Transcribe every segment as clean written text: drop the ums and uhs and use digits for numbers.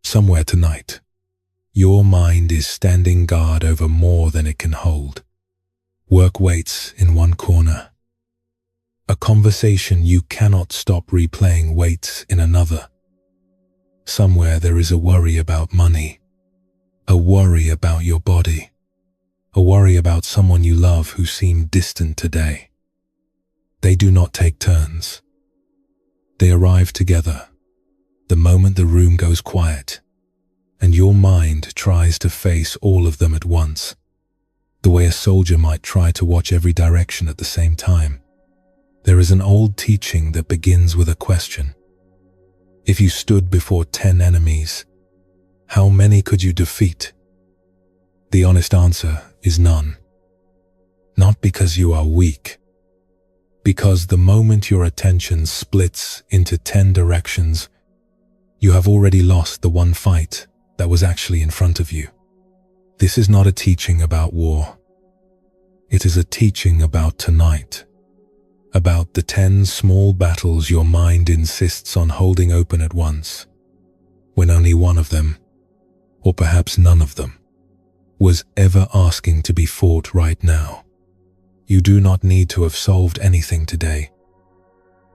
Somewhere tonight, your mind is standing guard over more than it can hold. Work waits in one corner. A conversation you cannot stop replaying waits in another. Somewhere there is a worry about money, a worry about your body, a worry about someone you love who seem distant today. They do not take turns. They arrive together the moment the room goes quiet, and your mind tries to face all of them at once, the way a soldier might try to watch every direction at the same time. There is an old teaching that begins with a question. If you stood before 10 enemies, how many could you defeat? The honest answer is none. Not because you are weak, because the moment your attention splits into 10 directions, you have already lost the one fight that was actually in front of you. This is not a teaching about war. It is a teaching about tonight, about the 10 small battles your mind insists on holding open at once, when only one of them, or perhaps none of them, was ever asking to be fought right now. You do not need to have solved anything today.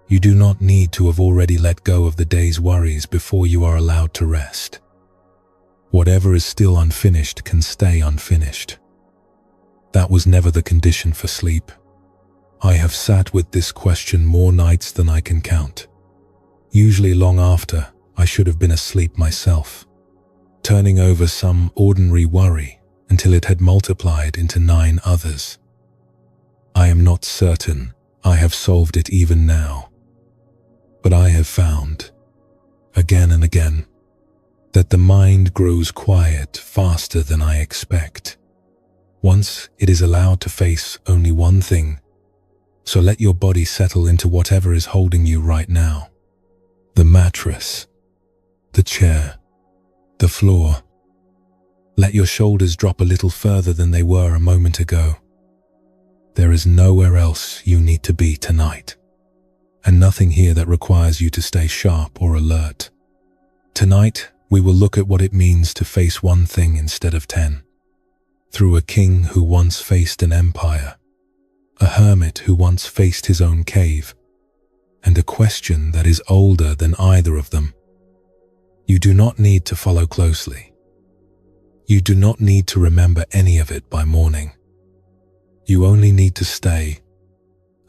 You do not need to have already let go of the day's worries before you are allowed to rest. Whatever is still unfinished can stay unfinished. That was never the condition for sleep. I have sat with this question more nights than I can count, usually long after I should have been asleep myself, turning over some ordinary worry until it had multiplied into 9 others. I am not certain I have solved it even now, but I have found, again and again, that the mind grows quiet faster than I expect, once it is allowed to face only one thing. So let your body settle into whatever is holding you right now. The mattress, the chair, the floor. Let your shoulders drop a little further than they were a moment ago. There is nowhere else you need to be tonight, and nothing here that requires you to stay sharp or alert. Tonight, we will look at what it means to face one thing instead of 10. Through a king who once faced an empire, a hermit who once faced his own cave, and a question that is older than either of them. You do not need to follow closely. You do not need to remember any of it by morning. You only need to stay,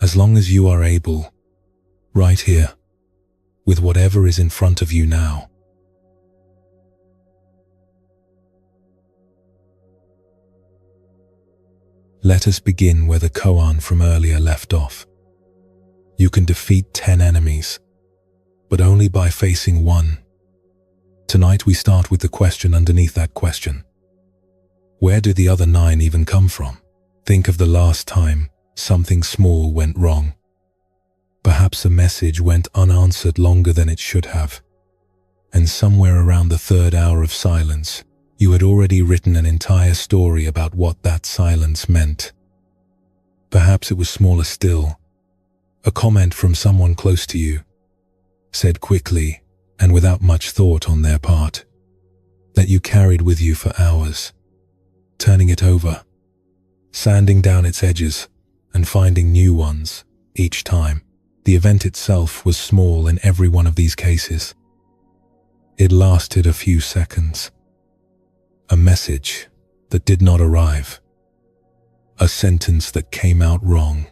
as long as you are able, right here, with whatever is in front of you now. Let us begin where the koan from earlier left off. You can defeat 10 enemies, but only by facing one. Tonight we start with the question underneath that question. Where do the other 9 even come from? Think of the last time something small went wrong. Perhaps a message went unanswered longer than it should have, and somewhere around the 3rd hour of silence, you had already written an entire story about what that silence meant. Perhaps it was smaller still. A comment from someone close to you, said quickly and without much thought on their part, that you carried with you for hours, turning it over, sanding down its edges and finding new ones each time. The event itself was small in every one of these cases. It lasted a few seconds. A message that did not arrive. A sentence that came out wrong.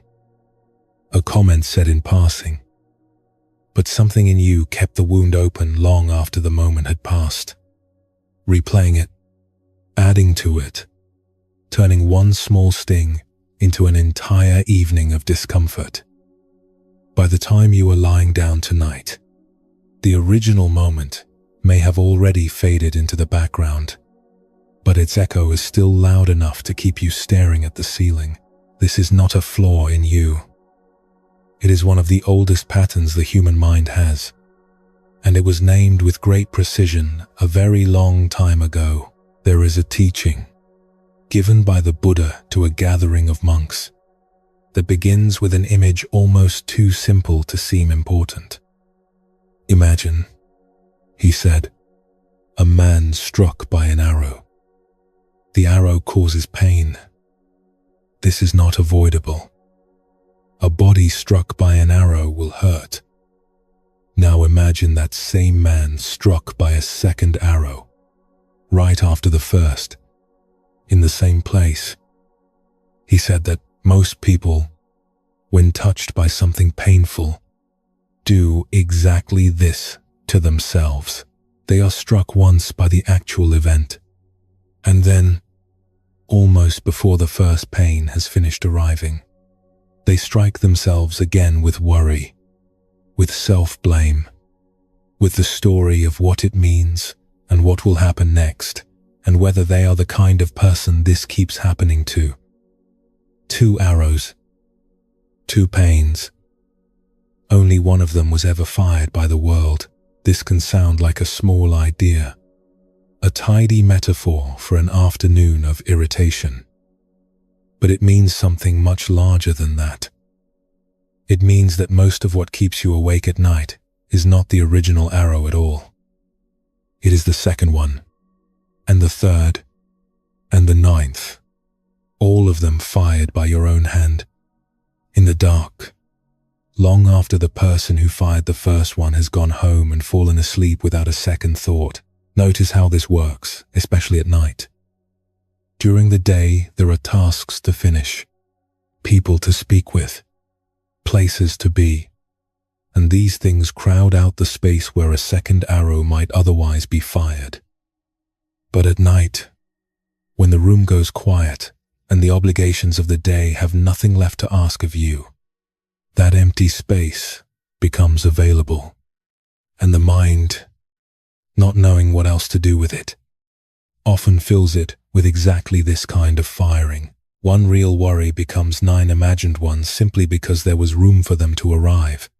A comment said in passing. But something in you kept the wound open long after the moment had passed. Replaying it, adding to it, turning one small sting into an entire evening of discomfort. By the time you are lying down tonight, the original moment may have already faded into the background, but its echo is still loud enough to keep you staring at the ceiling. This is not a flaw in you. It is one of the oldest patterns the human mind has, and it was named with great precision a very long time ago. There is a teaching given by the Buddha to a gathering of monks that begins with an image almost too simple to seem important. Imagine, he said, a man struck by an arrow. The arrow causes pain. This is not avoidable. A body struck by an arrow will hurt. Now imagine that same man struck by a second arrow, right after the first, in the same place. He said that most people, when touched by something painful, do exactly this to themselves. They are struck once by the actual event, and then, almost before the first pain has finished arriving, they strike themselves again with worry, with self-blame, with the story of what it means and what will happen next, and whether they are the kind of person this keeps happening to. 2 arrows, 2 pains. Only one of them was ever fired by the world. This can sound like a small idea, a tidy metaphor for an afternoon of irritation. But it means something much larger than that. It means that most of what keeps you awake at night is not the original arrow at all. It is the second one, and the third, and the 9th, all of them fired by your own hand, in the dark, long after the person who fired the first one has gone home and fallen asleep without a second thought. Notice how this works, especially at night. During the day, there are tasks to finish, people to speak with, places to be, and these things crowd out the space where a second arrow might otherwise be fired. But at night, when the room goes quiet and the obligations of the day have nothing left to ask of you, that empty space becomes available, and the mind, not knowing what else to do with it, often fills it with exactly this kind of firing. One real worry becomes 9 imagined ones simply because there was room for them to arrive,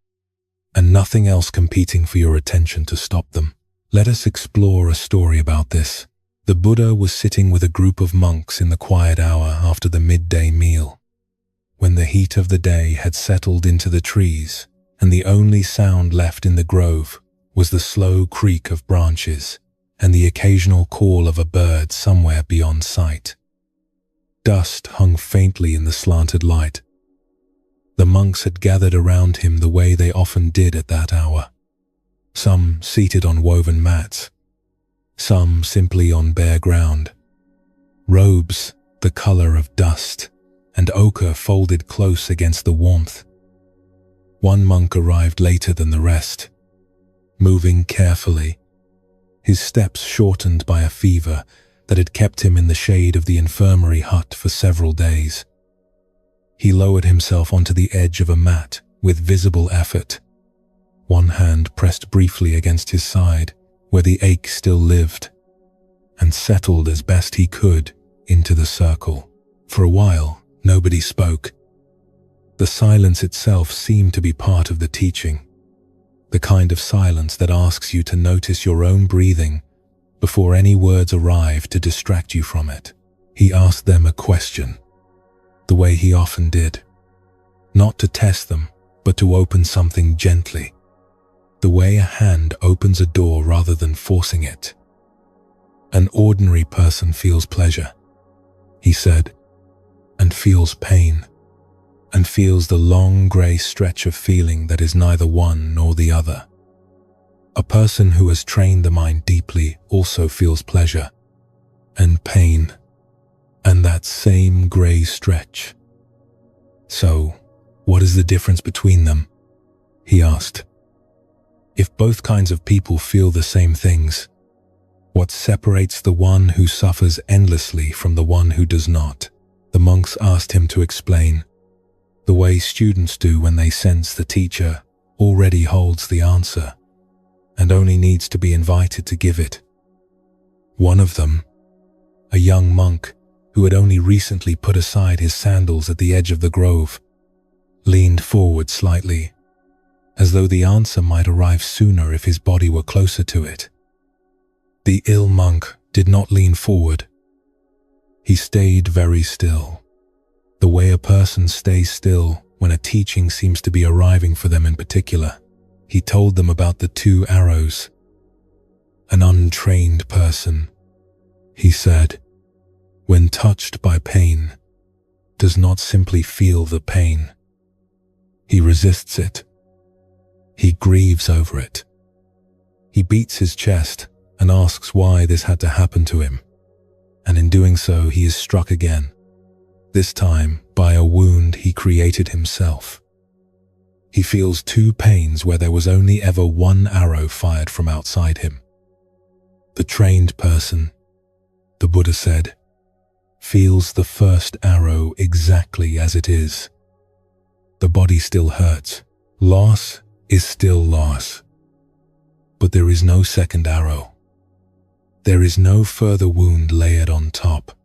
and nothing else competing for your attention to stop them. Let us explore a story about this. The Buddha was sitting with a group of monks in the quiet hour after the midday meal, when the heat of the day had settled into the trees, and the only sound left in the grove was the slow creak of branches and the occasional call of a bird somewhere beyond sight. Dust hung faintly in the slanted light. The monks had gathered around him the way they often did at that hour, some seated on woven mats, some simply on bare ground, robes the color of dust and ochre folded close against the warmth. One monk arrived later than the rest, moving carefully, his steps shortened by a fever that had kept him in the shade of the infirmary hut for several days. He lowered himself onto the edge of a mat with visible effort, one hand pressed briefly against his side where the ache still lived, and settled as best he could into the circle. For a while, nobody spoke. The silence itself seemed to be part of the teaching, the kind of silence that asks you to notice your own breathing before any words arrive to distract you from it. He asked them a question, the way he often did, not to test them, but to open something gently, the way a hand opens a door rather than forcing it. An ordinary person feels pleasure, he said, and feels pain, and feels the long grey stretch of feeling that is neither one nor the other. A person who has trained the mind deeply also feels pleasure and pain and that same grey stretch. So, what is the difference between them? He asked. If both kinds of people feel the same things, what separates the one who suffers endlessly from the one who does not? The monks asked him to explain, the way students do when they sense the teacher already holds the answer and only needs to be invited to give it. One of them, a young monk who had only recently put aside his sandals at the edge of the grove, leaned forward slightly, as though the answer might arrive sooner if his body were closer to it. The ill monk did not lean forward. He stayed very still, the way a person stays still when a teaching seems to be arriving for them in particular. He told them about the 2 arrows. An untrained person, he said, when touched by pain, does not simply feel the pain. He resists it. He grieves over it. He beats his chest and asks why this had to happen to him. And in doing so, he is struck again, this time by a wound he created himself. He feels 2 pains where there was only ever 1 arrow fired from outside him. The trained person, the Buddha said, feels the first arrow exactly as it is. The body still hurts. Loss is still loss. But there is no second arrow. There is no further wound layered on top,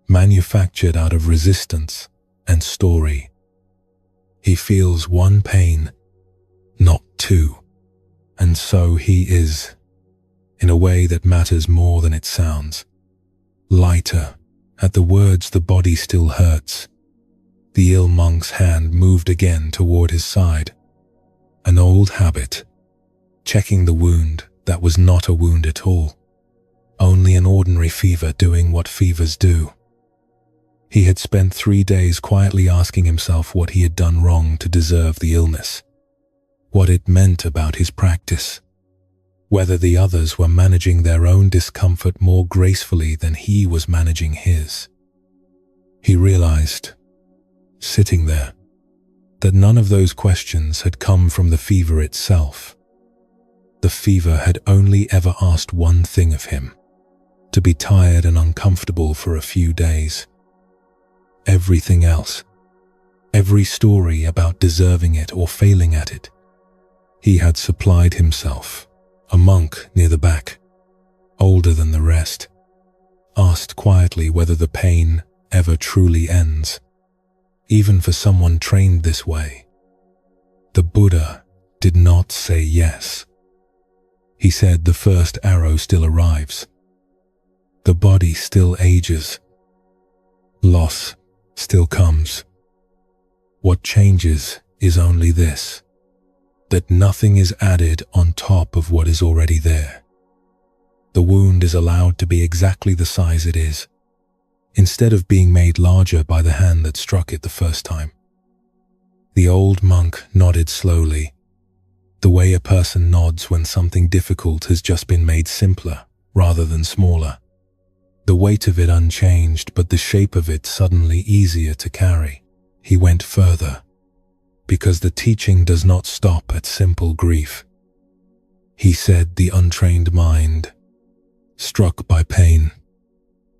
manufactured out of resistance and story. He feels 1 pain, not 2, and so he is, in a way that matters more than it sounds, lighter. At the words, "the body still hurts," the ill monk's hand moved again toward his side. An old habit, checking the wound that was not a wound at all, only an ordinary fever doing what fevers do. He had spent 3 days quietly asking himself what he had done wrong to deserve the illness, what it meant about his practice, whether the others were managing their own discomfort more gracefully than he was managing his. He realized, sitting there, that none of those questions had come from the fever itself. The fever had only ever asked 1 thing of him: to be tired and uncomfortable for a few days. Everything else, every story about deserving it or failing at it, he had supplied himself. A monk near the back, older than the rest, asked quietly whether the pain ever truly ends, even for someone trained this way. The Buddha did not say yes. He said the first arrow still arrives. The body still ages. Loss still comes. What changes is only this: that nothing is added on top of what is already there. The wound is allowed to be exactly the size it is, instead of being made larger by the hand that struck it the first time. The old monk nodded slowly, the way a person nods when something difficult has just been made simpler rather than smaller. The weight of it unchanged, but the shape of it suddenly easier to carry. He went further, because the teaching does not stop at simple grief. He said the untrained mind, struck by pain,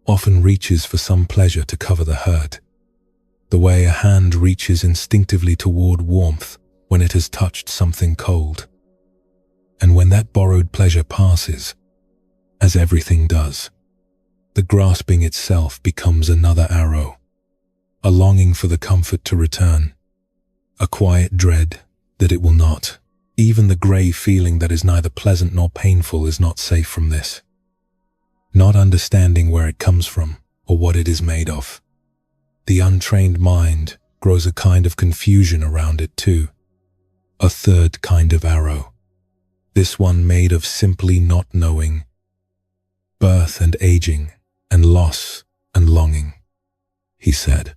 often reaches for some pleasure to cover the hurt, the way a hand reaches instinctively toward warmth when it has touched something cold. And when that borrowed pleasure passes, as everything does, the grasping itself becomes another arrow, a longing for the comfort to return, a quiet dread that it will not. Even the grey feeling that is neither pleasant nor painful is not safe from this. Not understanding where it comes from or what it is made of. The untrained mind grows a kind of confusion around it too. A third kind of arrow. This one made of simply not knowing. Birth and aging and loss and longing, he said.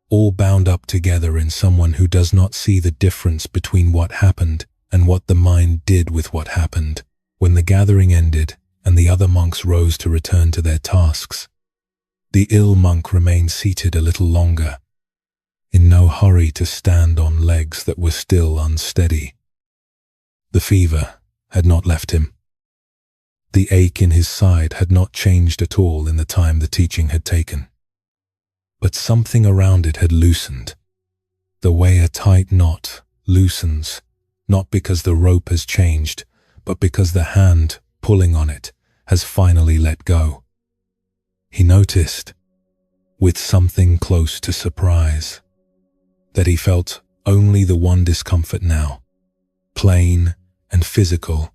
All bound up together in someone who does not see the difference between what happened and what the mind did with what happened. When the gathering ended and the other monks rose to return to their tasks, the ill monk remained seated a little longer, in no hurry to stand on legs that were still unsteady. The fever had not left him. The ache in his side had not changed at all in the time the teaching had taken. But something around it had loosened, the way a tight knot loosens, not because the rope has changed, but because the hand pulling on it has finally let go. He noticed, with something close to surprise, that he felt only the one discomfort now, plain and physical,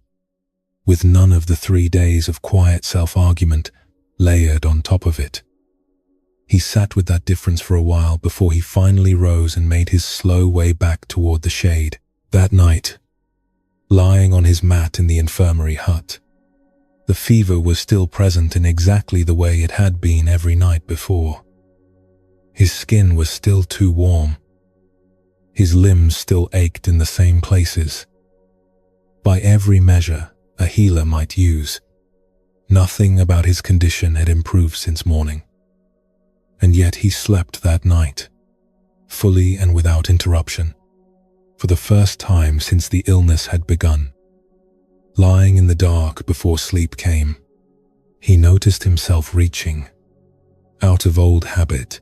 with none of the 3 days of quiet self-argument layered on top of it. He sat with that difference for a while before he finally rose and made his slow way back toward the shade. That night, lying on his mat in the infirmary hut. The fever was still present in exactly the way it had been every night before. His skin was still too warm. His limbs still ached in the same places. By every measure a healer might use, nothing about his condition had improved since morning. And yet he slept that night, fully and without interruption, for the first time since the illness had begun. Lying in the dark before sleep came, he noticed himself reaching, out of old habit,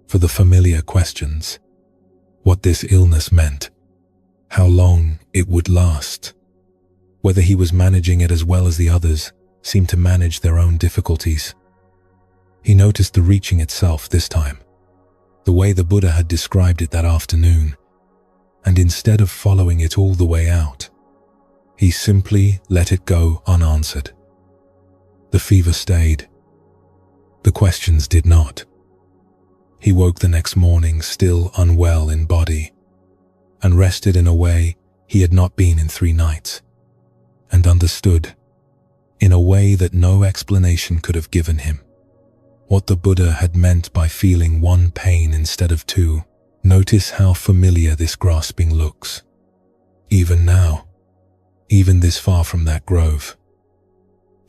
for the familiar questions: what this illness meant, how long it would last, whether he was managing it as well as the others seemed to manage their own difficulties. He noticed the reaching itself this time, the way the Buddha had described it that afternoon, and instead of following it all the way out, he simply let it go unanswered. The fever stayed. The questions did not. He woke the next morning still unwell in body, and rested in a way he had not been in 3 nights, and understood, in a way that no explanation could have given him, what the Buddha had meant by feeling one pain instead of 2. Notice how familiar this grasping looks. Even now, even this far from that grove.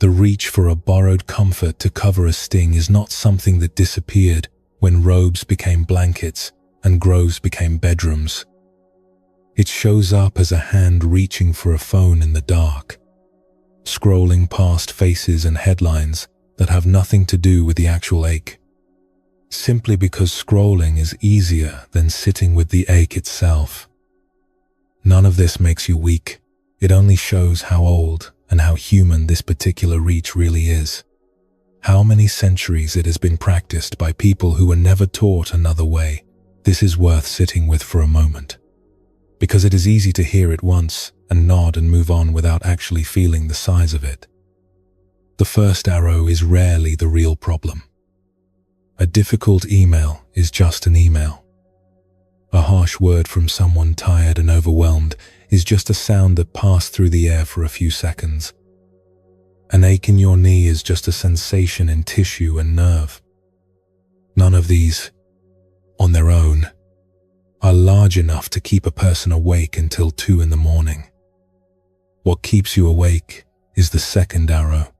The reach for a borrowed comfort to cover a sting is not something that disappeared when robes became blankets and groves became bedrooms. It shows up as a hand reaching for a phone in the dark, scrolling past faces and headlines that have nothing to do with the actual ache, simply because scrolling is easier than sitting with the ache itself. None of this makes you weak. It only shows how old and how human this particular reach really is. How many centuries it has been practiced by people who were never taught another way. This is worth sitting with for a moment, because it is easy to hear it once and nod and move on without actually feeling the size of it. The first arrow is rarely the real problem. A difficult email is just an email. A harsh word from someone tired and overwhelmed is just a sound that passed through the air for a few seconds. An ache in your knee is just a sensation in tissue and nerve. None of these, on their own, are large enough to keep a person awake until 2 in the morning. What keeps you awake is the second arrow.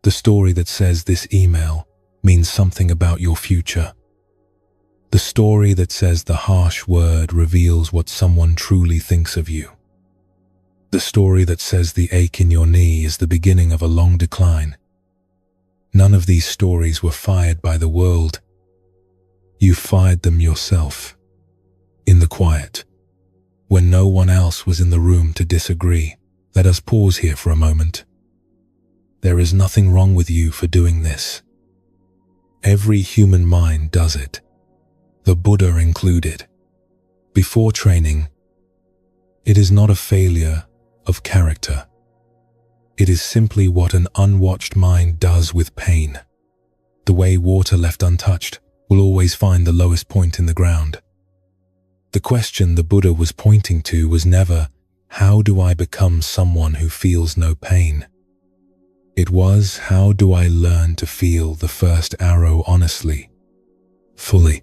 The story that says this email means something about your future. The story that says the harsh word reveals what someone truly thinks of you. The story that says the ache in your knee is the beginning of a long decline. None of these stories were fired by the world. You fired them yourself, in the quiet, when no one else was in the room to disagree. Let us pause here for a moment. There is nothing wrong with you for doing this. Every human mind does it, the Buddha included. Before training, it is not a failure of character. It is simply what an unwatched mind does with pain. The way water left untouched will always find the lowest point in the ground. The question the Buddha was pointing to was never, how do I become someone who feels no pain? It was, how do I learn to feel the first arrow honestly, fully,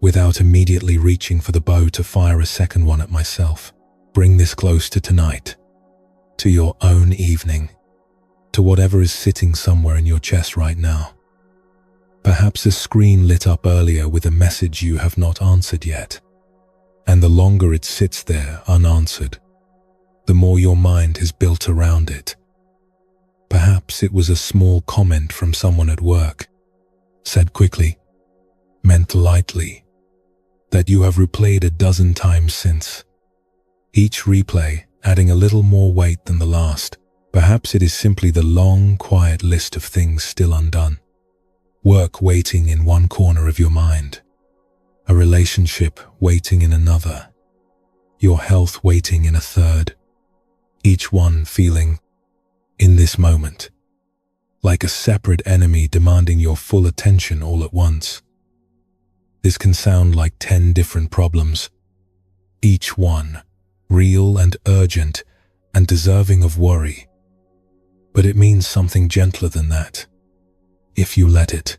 without immediately reaching for the bow to fire a second one at myself? Bring this close to tonight, to your own evening, to whatever is sitting somewhere in your chest right now. Perhaps a screen lit up earlier with a message you have not answered yet, and the longer it sits there unanswered, the more your mind has built around it. Perhaps it was a small comment from someone at work, said quickly, meant lightly, that you have replayed a dozen times since. Each replay adding a little more weight than the last. Perhaps it is simply the long, quiet list of things still undone. Work waiting in one corner of your mind. A relationship waiting in another. Your health waiting in a third. Each one feeling, in this moment, like a separate enemy demanding your full attention all at once. This can sound like 10 different problems, each one real and urgent and deserving of worry. But it means something gentler than that, if you let it.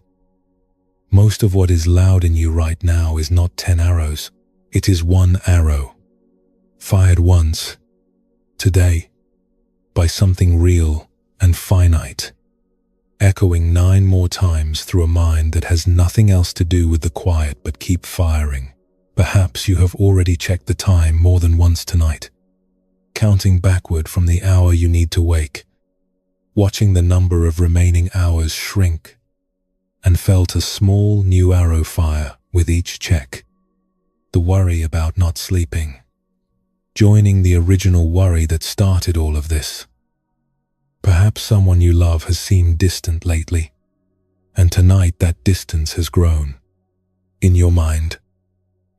Most of what is loud in you right now is not 10 arrows. It is one arrow, fired once, today, by something real and finite, echoing 9 more times through a mind that has nothing else to do with the quiet but keep firing. Perhaps you have already checked the time more than once tonight, counting backward from the hour you need to wake, watching the number of remaining hours shrink, and felt a small new arrow fire with each check. The worry about not sleeping, joining the original worry that started all of this. Perhaps someone you love has seemed distant lately, and tonight that distance has grown, in your mind,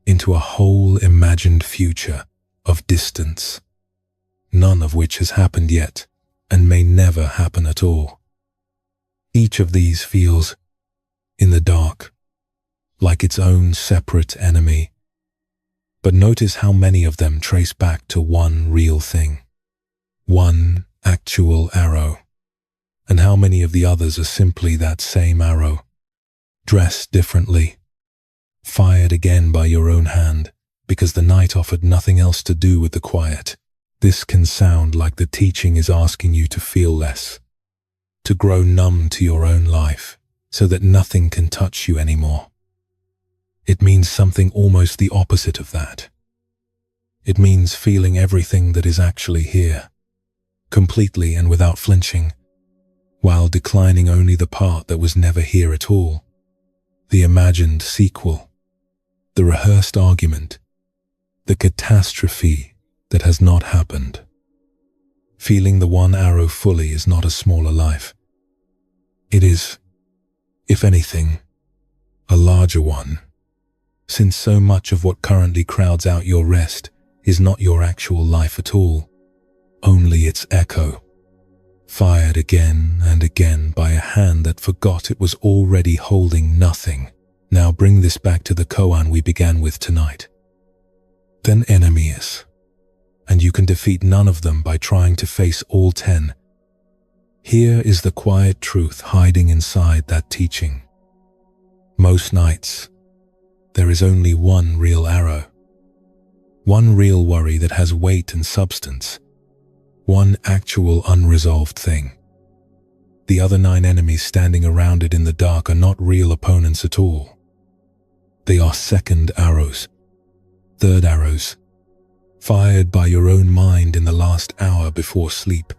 into a whole imagined future of distance, none of which has happened yet and may never happen at all. Each of these feels, in the dark, like its own separate enemy. But notice how many of them trace back to one real thing, one actual arrow, and how many of the others are simply that same arrow, dressed differently, fired again by your own hand, because the night offered nothing else to do with the quiet. This can sound like the teaching is asking you to feel less, to grow numb to your own life, so that nothing can touch you anymore. It means something almost the opposite of that. It means feeling everything that is actually here, completely and without flinching, while declining only the part that was never here at all, the imagined sequel, the rehearsed argument, the catastrophe that has not happened. Feeling the one arrow fully is not a smaller life. It is, if anything, a larger one, since so much of what currently crowds out your rest is not your actual life at all, only its echo, fired again and again by a hand that forgot it was already holding nothing. Now bring this back to the koan we began with tonight. Then enemies, and you can defeat none of them by trying to face all 10. Here is the quiet truth hiding inside that teaching. Most nights, there is only one real arrow, one real worry that has weight and substance, one actual unresolved thing. The other 9 enemies standing around it in the dark are not real opponents at all. They are second arrows, third arrows, fired by your own mind in the last hour before sleep,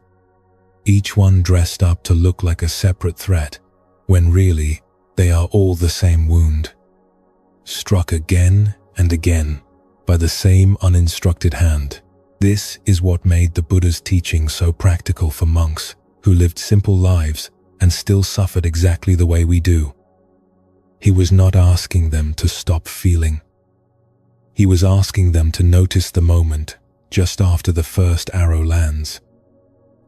each one dressed up to look like a separate threat, when really they are all the same wound, struck again and again by the same uninstructed hand. This is what made the Buddha's teaching so practical for monks who lived simple lives and still suffered exactly the way we do. He was not asking them to stop feeling. He was asking them to notice the moment just after the first arrow lands,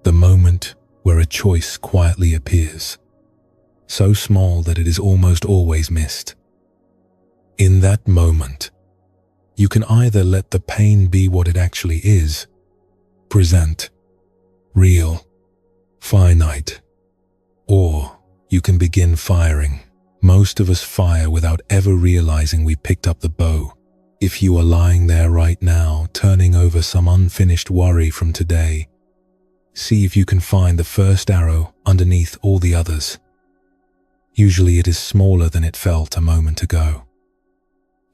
the moment where a choice quietly appears, so small that it is almost always missed. In that moment, you can either let the pain be what it actually is, present, real, finite, or you can begin firing. Most of us fire without ever realizing we picked up the bow. If you are lying there right now, turning over some unfinished worry from today, see if you can find the first arrow underneath all the others. Usually it is smaller than it felt a moment ago.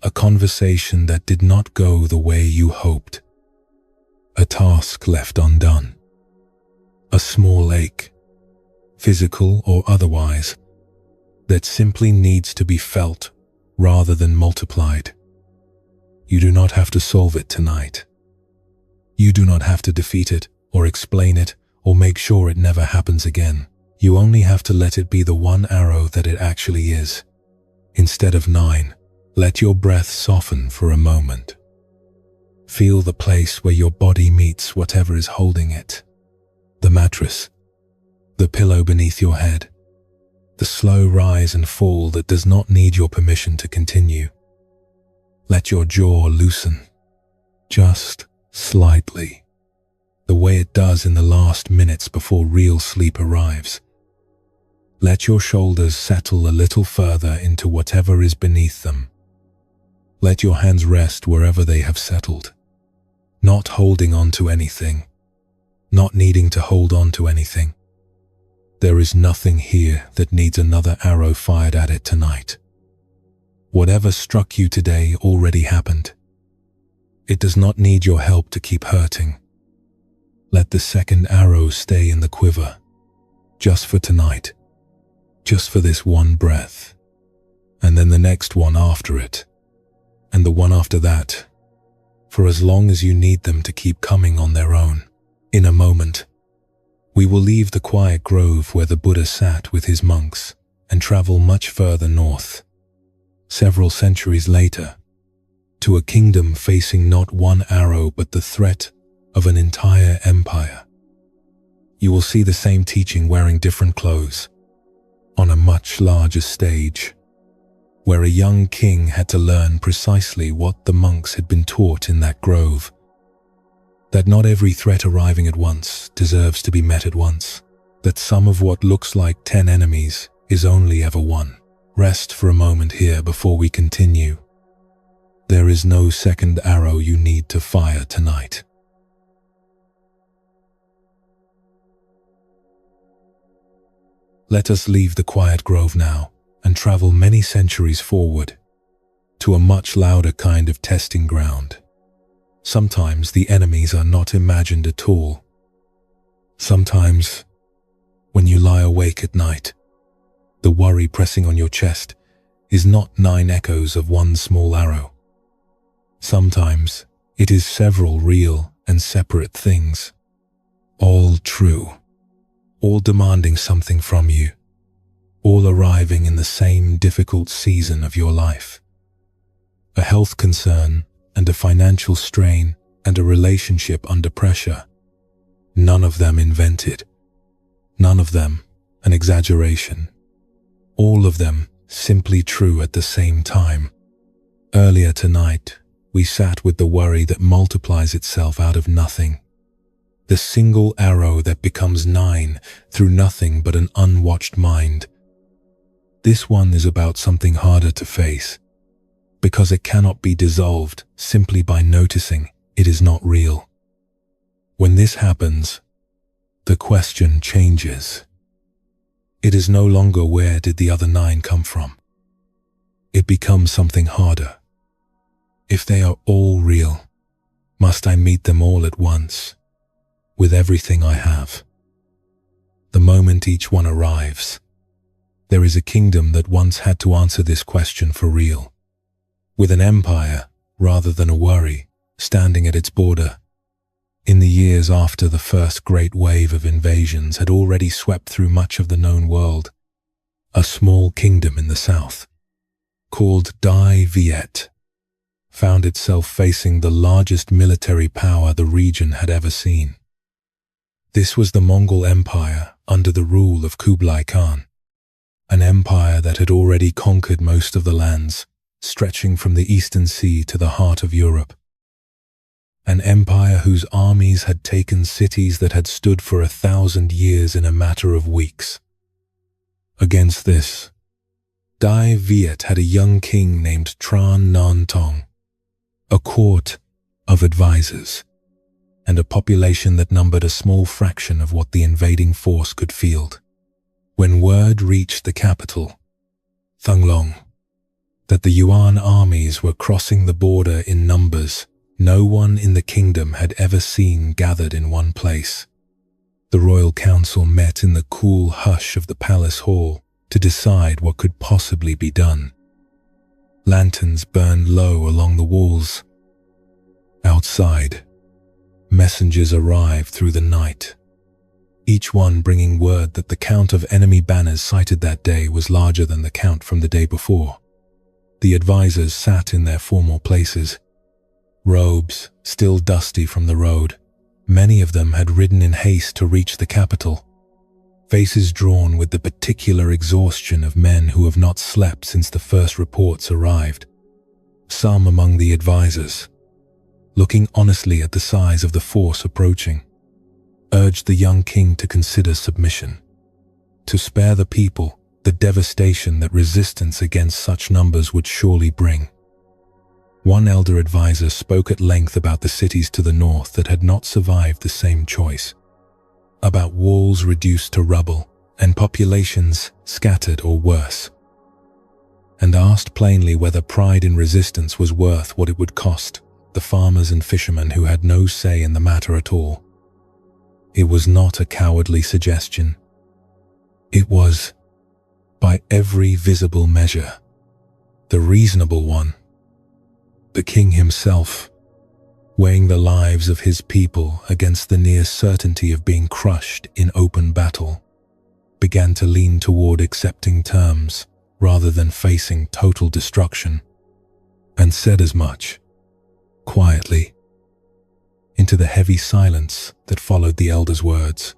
A conversation that did not go the way you hoped. A task left undone. A small ache, physical or otherwise, that simply needs to be felt rather than multiplied. You do not have to solve it tonight. You do not have to defeat it or explain it or make sure it never happens again. You only have to let it be the one arrow that it actually is. Instead of 9, let your breath soften for a moment. Feel the place where your body meets whatever is holding it. The mattress, the pillow beneath your head, the slow rise and fall that does not need your permission to continue. Let your jaw loosen, just slightly, the way it does in the last minutes before real sleep arrives. Let your shoulders settle a little further into whatever is beneath them. Let your hands rest wherever they have settled, not holding on to anything, not needing to hold on to anything. There is nothing here that needs another arrow fired at it tonight. Whatever struck you today already happened. It does not need your help to keep hurting. Let the second arrow stay in the quiver, just for tonight, just for this one breath, and then the next one after it, and the one after that, for as long as you need them to keep coming on their own. In a moment, we will leave the quiet grove where the Buddha sat with his monks and travel much further north, several centuries later, to a kingdom facing not one arrow but the threat of an entire empire. You will see the same teaching wearing different clothes, on a much larger stage, where a young king had to learn precisely what the monks had been taught in that grove. That not every threat arriving at once deserves to be met at once. That some of what looks like 10 enemies is only ever one. Rest for a moment here before we continue. There is no second arrow you need to fire tonight. Let us leave the quiet grove now and travel many centuries forward to a much louder kind of testing ground. Sometimes the enemies are not imagined at all. Sometimes, when you lie awake at night, the worry pressing on your chest is not 9 echoes of one small arrow. Sometimes it is several real and separate things, all true, all demanding something from you, all arriving in the same difficult season of your life. A health concern and a financial strain and a relationship under pressure. None of them invented. None of them an exaggeration. All of them simply true at the same time. Earlier tonight, we sat with the worry that multiplies itself out of nothing. The single arrow that becomes 9 through nothing but an unwatched mind. This one is about something harder to face, because it cannot be dissolved simply by noticing it is not real. When this happens, the question changes. It is no longer where did the other 9 come from. It becomes something harder. If they are all real, must I meet them all at once, with everything I have? The moment each one arrives, there is a kingdom that once had to answer this question for real, with an empire, rather than a worry, standing at its border. In the years after the first great wave of invasions had already swept through much of the known world, a small kingdom in the south, called Dai Viet, found itself facing the largest military power the region had ever seen. This was the Mongol Empire under the rule of Kublai Khan, an empire that had already conquered most of the lands, stretching from the Eastern Sea to the heart of Europe. An empire whose armies had taken cities that had stood for 1,000 years in a matter of weeks. Against this, Dai Viet had a young king named Tran Nan Tong, a court of advisors, and a population that numbered a small fraction of what the invading force could field. When word reached the capital, Thunglong, that the Yuan armies were crossing the border in numbers no one in the kingdom had ever seen gathered in one place, the royal council met in the cool hush of the palace hall to decide what could possibly be done. Lanterns burned low along the walls. Outside, messengers arrived through the night, each one bringing word that the count of enemy banners sighted that day was larger than the count from the day before. The advisors sat in their formal places, robes still dusty from the road. Many of them had ridden in haste to reach the capital, faces drawn with the particular exhaustion of men who have not slept since the first reports arrived. Some among the advisors, looking honestly at the size of the force approaching, urged the young king to consider submission, to spare the people the devastation that resistance against such numbers would surely bring. One elder advisor spoke at length about the cities to the north that had not survived the same choice, about walls reduced to rubble and populations scattered or worse, and asked plainly whether pride in resistance was worth what it would cost the farmers and fishermen who had no say in the matter at all. It was not a cowardly suggestion. It was, by every visible measure, the reasonable one. The king himself, weighing the lives of his people against the near certainty of being crushed in open battle, began to lean toward accepting terms rather than facing total destruction, and said as much, quietly, into the heavy silence that followed the elder's words.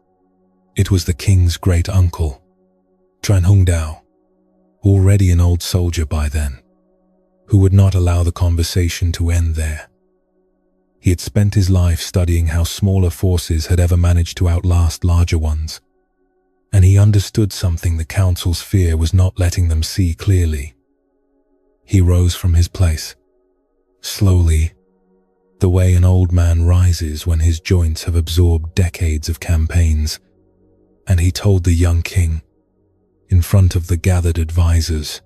It was the king's great uncle, Tran Hung Dao, already an old soldier by then, who would not allow the conversation to end there. He had spent his life studying how smaller forces had ever managed to outlast larger ones, and he understood something the council's fear was not letting them see clearly. He rose from his place, slowly, the way an old man rises when his joints have absorbed decades of campaigns, and he told the young king, in front of the gathered advisors,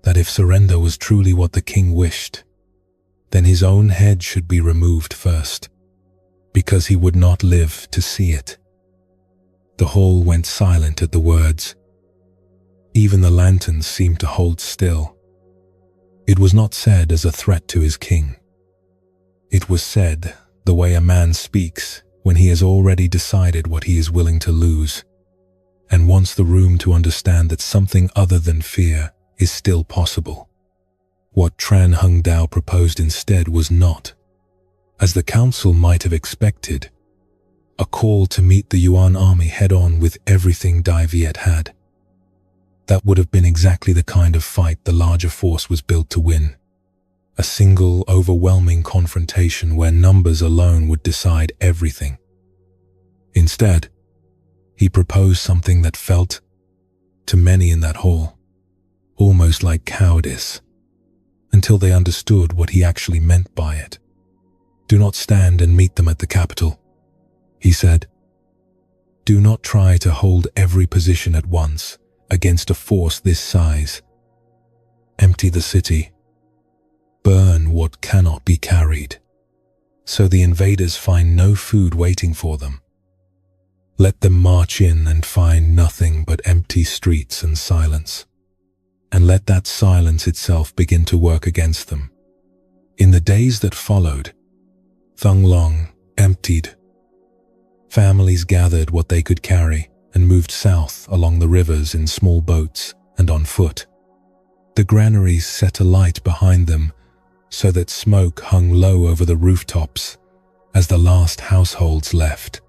that if surrender was truly what the king wished, then his own head should be removed first, because he would not live to see it. The hall went silent at the words. Even the lanterns seemed to hold still. It was not said as a threat to his king. It was said the way a man speaks when he has already decided what he is willing to lose, and wants the room to understand that something other than fear is still possible. What Tran Hung Dao proposed instead was not, as the council might have expected, a call to meet the Yuan army head-on with everything Dai Viet had. That would have been exactly the kind of fight the larger force was built to win. A single, overwhelming confrontation where numbers alone would decide everything. Instead, he proposed something that felt, to many in that hall, almost like cowardice, until they understood what he actually meant by it. Do not stand and meet them at the capital, he said. Do not try to hold every position at once against a force this size. Empty the city. Burn what cannot be carried, so the invaders find no food waiting for them. Let them march in and find nothing but empty streets and silence, and let that silence itself begin to work against them. In the days that followed, Thung Long emptied. Families gathered what they could carry and moved south along the rivers in small boats and on foot. The granaries set alight behind them so that smoke hung low over the rooftops as the last households left.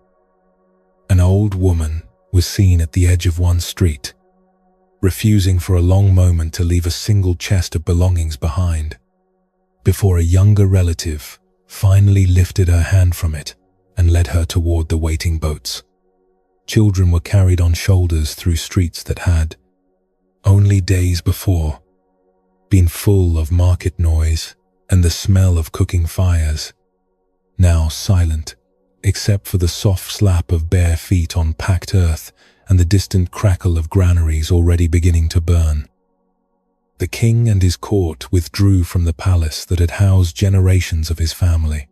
An old woman was seen at the edge of one street, refusing for a long moment to leave a single chest of belongings behind, before a younger relative finally lifted her hand from it and led her toward the waiting boats. Children were carried on shoulders through streets that had, only days before, been full of market noise and the smell of cooking fires, now silent, except for the soft slap of bare feet on packed earth and the distant crackle of granaries already beginning to burn. The king and his court withdrew from the palace that had housed generations of his family,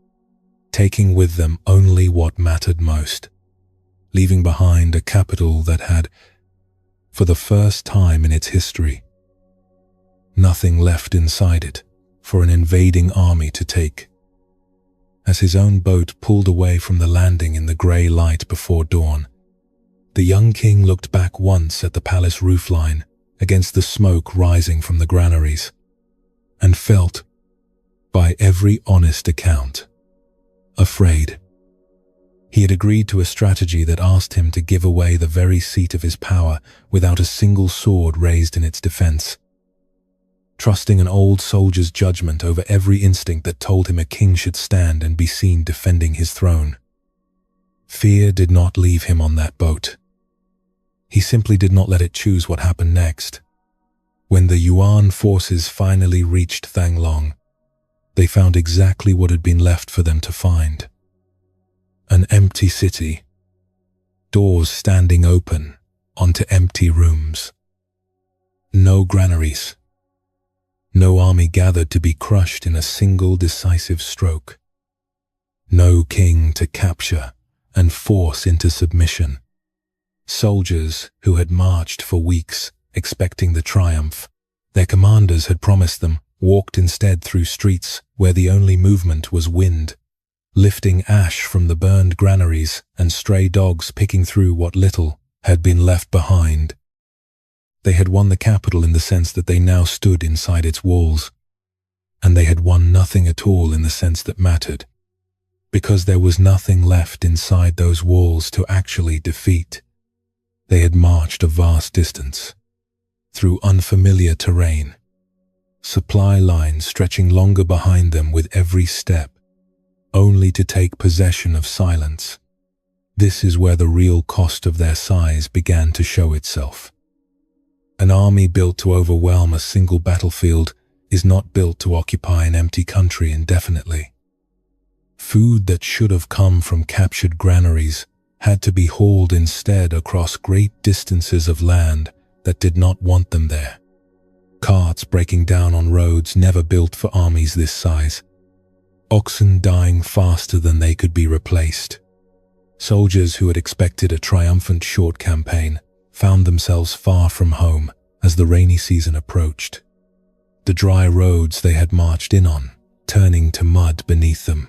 taking with them only what mattered most, leaving behind a capital that had, for the first time in its history, nothing left inside it for an invading army to take. As his own boat pulled away from the landing in the grey light before dawn, the young king looked back once at the palace roofline against the smoke rising from the granaries, and felt, by every honest account, afraid. He had agreed to a strategy that asked him to give away the very seat of his power without a single sword raised in its defense. trusting an old soldier's judgment over every instinct that told him a king should stand and be seen defending his throne. Fear did not leave him on that boat. He simply did not let it choose what happened next. When the Yuan forces finally reached Thang-long, they found exactly what had been left for them to find. An empty city, doors standing open onto empty rooms. No granaries. No army gathered to be crushed in a single decisive stroke. No king to capture and force into submission. Soldiers who had marched for weeks, expecting the triumph their commanders had promised them, walked instead through streets where the only movement was wind, lifting ash from the burned granaries and stray dogs picking through what little had been left behind. They had won the capital in the sense that they now stood inside its walls, and they had won nothing at all in the sense that mattered, because there was nothing left inside those walls to actually defeat. They had marched a vast distance, through unfamiliar terrain, supply lines stretching longer behind them with every step, only to take possession of silence. This is where the real cost of their size began to show itself. An army built to overwhelm a single battlefield is not built to occupy an empty country indefinitely. Food that should have come from captured granaries had to be hauled instead across great distances of land that did not want them there. Carts breaking down on roads never built for armies this size. Oxen dying faster than they could be replaced. Soldiers who had expected a triumphant short campaign found themselves far from home as the rainy season approached. The dry roads they had marched in on, turning to mud beneath them.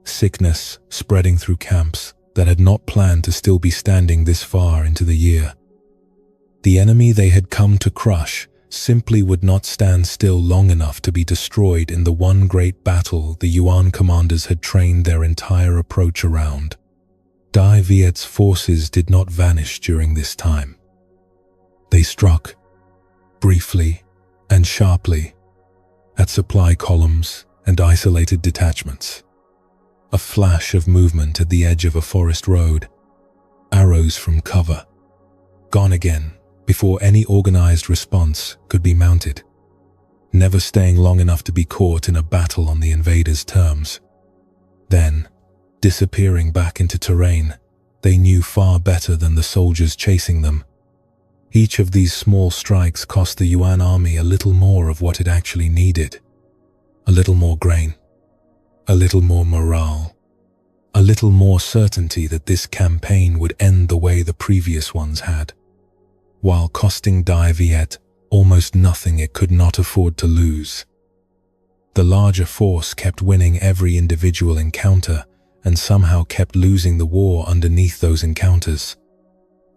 Sickness spreading through camps that had not planned to still be standing this far into the year. The enemy they had come to crush simply would not stand still long enough to be destroyed in the one great battle the Yuan commanders had trained their entire approach around. Dai Viet's forces did not vanish during this time. They struck, briefly and sharply, at supply columns and isolated detachments. A flash of movement at the edge of a forest road, arrows from cover, gone again before any organized response could be mounted, never staying long enough to be caught in a battle on the invaders' terms. Then, disappearing back into terrain they knew far better than the soldiers chasing them. Each of these small strikes cost the Yuan army a little more of what it actually needed. A little more grain, a little more morale, a little more certainty that this campaign would end the way the previous ones had, while costing Dai Viet almost nothing it could not afford to lose. The larger force kept winning every individual encounter and somehow kept losing the war underneath those encounters.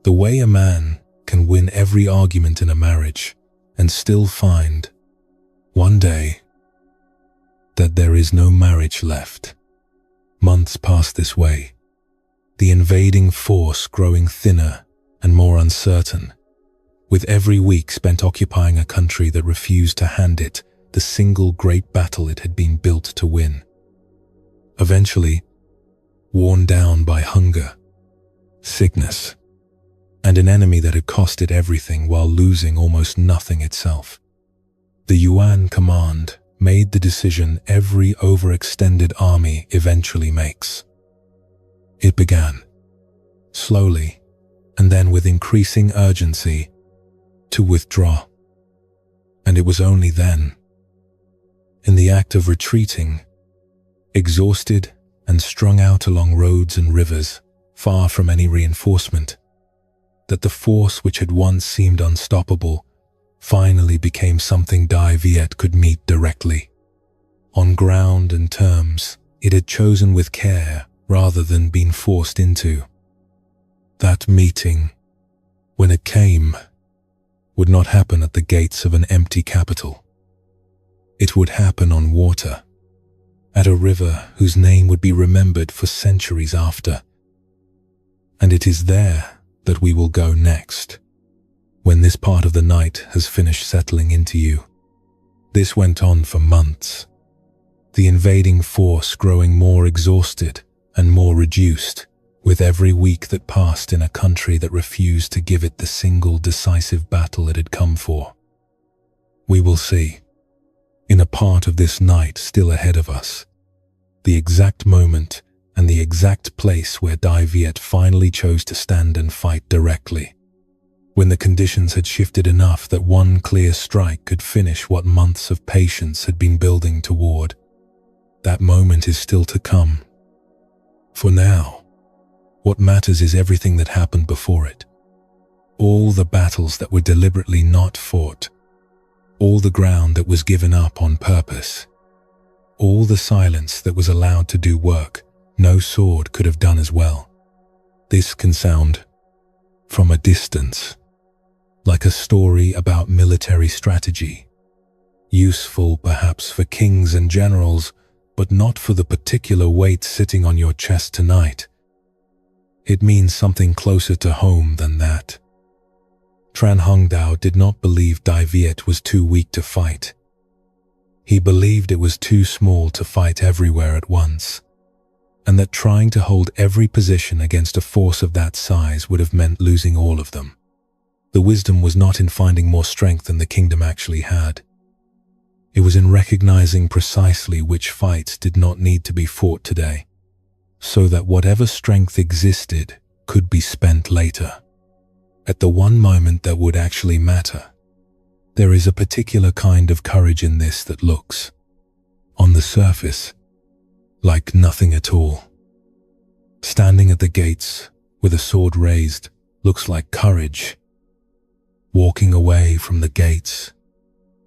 The way a man can win every argument in a marriage and still find, one day, that there is no marriage left. Months passed this way, the invading force growing thinner and more uncertain, with every week spent occupying a country that refused to hand it the single great battle it had been built to win. Eventually, worn down by hunger, sickness, and an enemy that had cost it everything while losing almost nothing itself, the Yuan command made the decision every overextended army eventually makes. It began, slowly, and then with increasing urgency, to withdraw. And it was only then, in the act of retreating, exhausted and strung out along roads and rivers, far from any reinforcement, that the force which had once seemed unstoppable finally became something Dai Viet could meet directly. On ground and terms it had chosen with care rather than been forced into. That meeting, when it came, would not happen at the gates of an empty capital. It would happen on water, at a river whose name would be remembered for centuries after. And it is there that we will go next, when this part of the night has finished settling into you. This went on for months, the invading force growing more exhausted and more reduced with every week that passed in a country that refused to give it the single decisive battle it had come for. We will see, in a part of this night still ahead of us, the exact moment and the exact place where Dai Viet finally chose to stand and fight directly, when the conditions had shifted enough that one clear strike could finish what months of patience had been building toward. That moment is still to come. For now, what matters is everything that happened before it. All the battles that were deliberately not fought, all the ground that was given up on purpose, all the silence that was allowed to do work no sword could have done as well. This can sound, from a distance, like a story about military strategy, useful perhaps for kings and generals, but not for the particular weight sitting on your chest tonight. It means something closer to home than that. Tran Hung Dao did not believe Dai Viet was too weak to fight. He believed it was too small to fight everywhere at once, and that trying to hold every position against a force of that size would have meant losing all of them. The wisdom was not in finding more strength than the kingdom actually had. It was in recognizing precisely which fights did not need to be fought today, so that whatever strength existed could be spent later, at the one moment that would actually matter. There is a particular kind of courage in this that looks, on the surface, like nothing at all. Standing at the gates with a sword raised looks like courage. Walking away from the gates,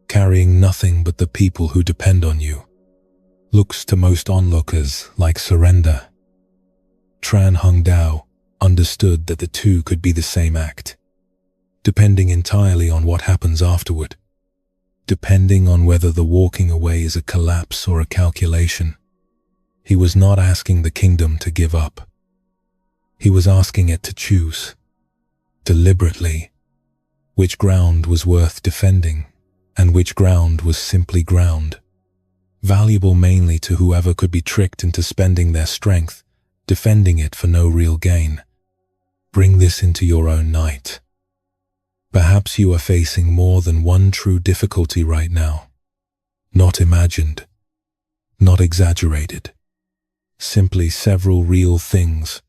carrying nothing but the people who depend on you, looks to most onlookers like surrender. Tran Hung Dao understood that the two could be the same act, depending entirely on what happens afterward, depending on whether the walking away is a collapse or a calculation. He was not asking the kingdom to give up. He was asking it to choose, deliberately, which ground was worth defending and which ground was simply ground, valuable mainly to whoever could be tricked into spending their strength, defending it for no real gain. Bring this into your own night. Perhaps you are facing more than one true difficulty right now, not imagined, not exaggerated. Simply several real things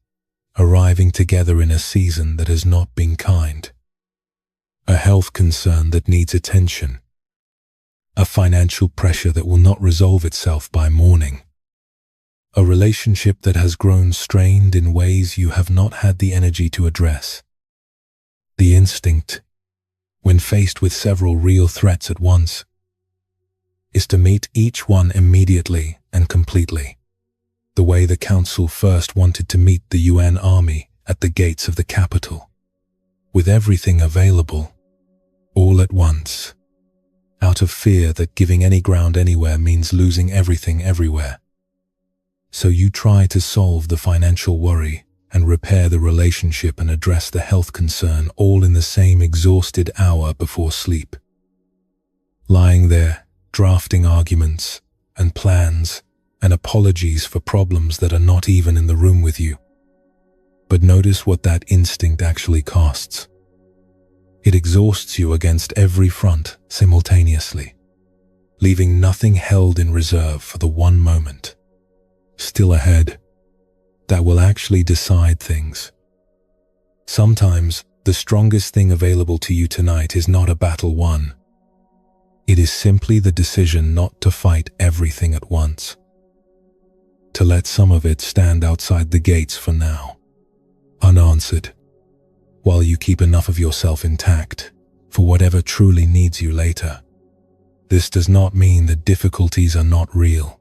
arriving together in a season that has not been kind. A health concern that needs attention. A financial pressure that will not resolve itself by morning. A relationship that has grown strained in ways you have not had the energy to address. The instinct, when faced with several real threats at once, is to meet each one immediately and completely, the way the council first wanted to meet the Yuan army at the gates of the capital, with everything available, all at once, out of fear that giving any ground anywhere means losing everything everywhere. So you try to solve the financial worry and repair the relationship and address the health concern all in the same exhausted hour before sleep. Lying there, drafting arguments and plans and apologies for problems that are not even in the room with you. But notice what that instinct actually costs. It exhausts you against every front simultaneously, leaving nothing held in reserve for the one moment, still ahead, that will actually decide things. Sometimes, the strongest thing available to you tonight is not a battle won. It is simply the decision not to fight everything at once, to let some of it stand outside the gates for now, unanswered, while you keep enough of yourself intact for whatever truly needs you later. This does not mean that difficulties are not real.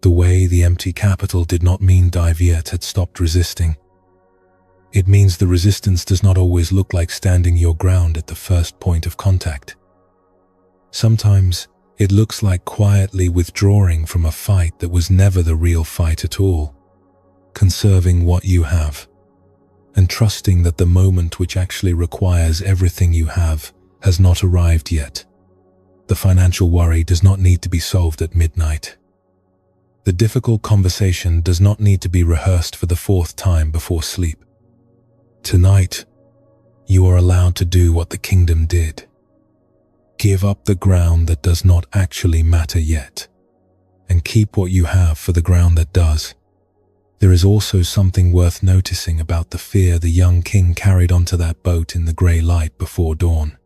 The way the empty capital did not mean Dai Viet had stopped resisting. It means the resistance does not always look like standing your ground at the first point of contact. Sometimes it looks like quietly withdrawing from a fight that was never the real fight at all, conserving what you have, and trusting that the moment which actually requires everything you have has not arrived yet. The financial worry does not need to be solved at midnight. The difficult conversation does not need to be rehearsed for the fourth time before sleep. Tonight, you are allowed to do what the kingdom did. Give up the ground that does not actually matter yet, and keep what you have for the ground that does. There is also something worth noticing about the fear the young king carried onto that boat in the grey light before dawn.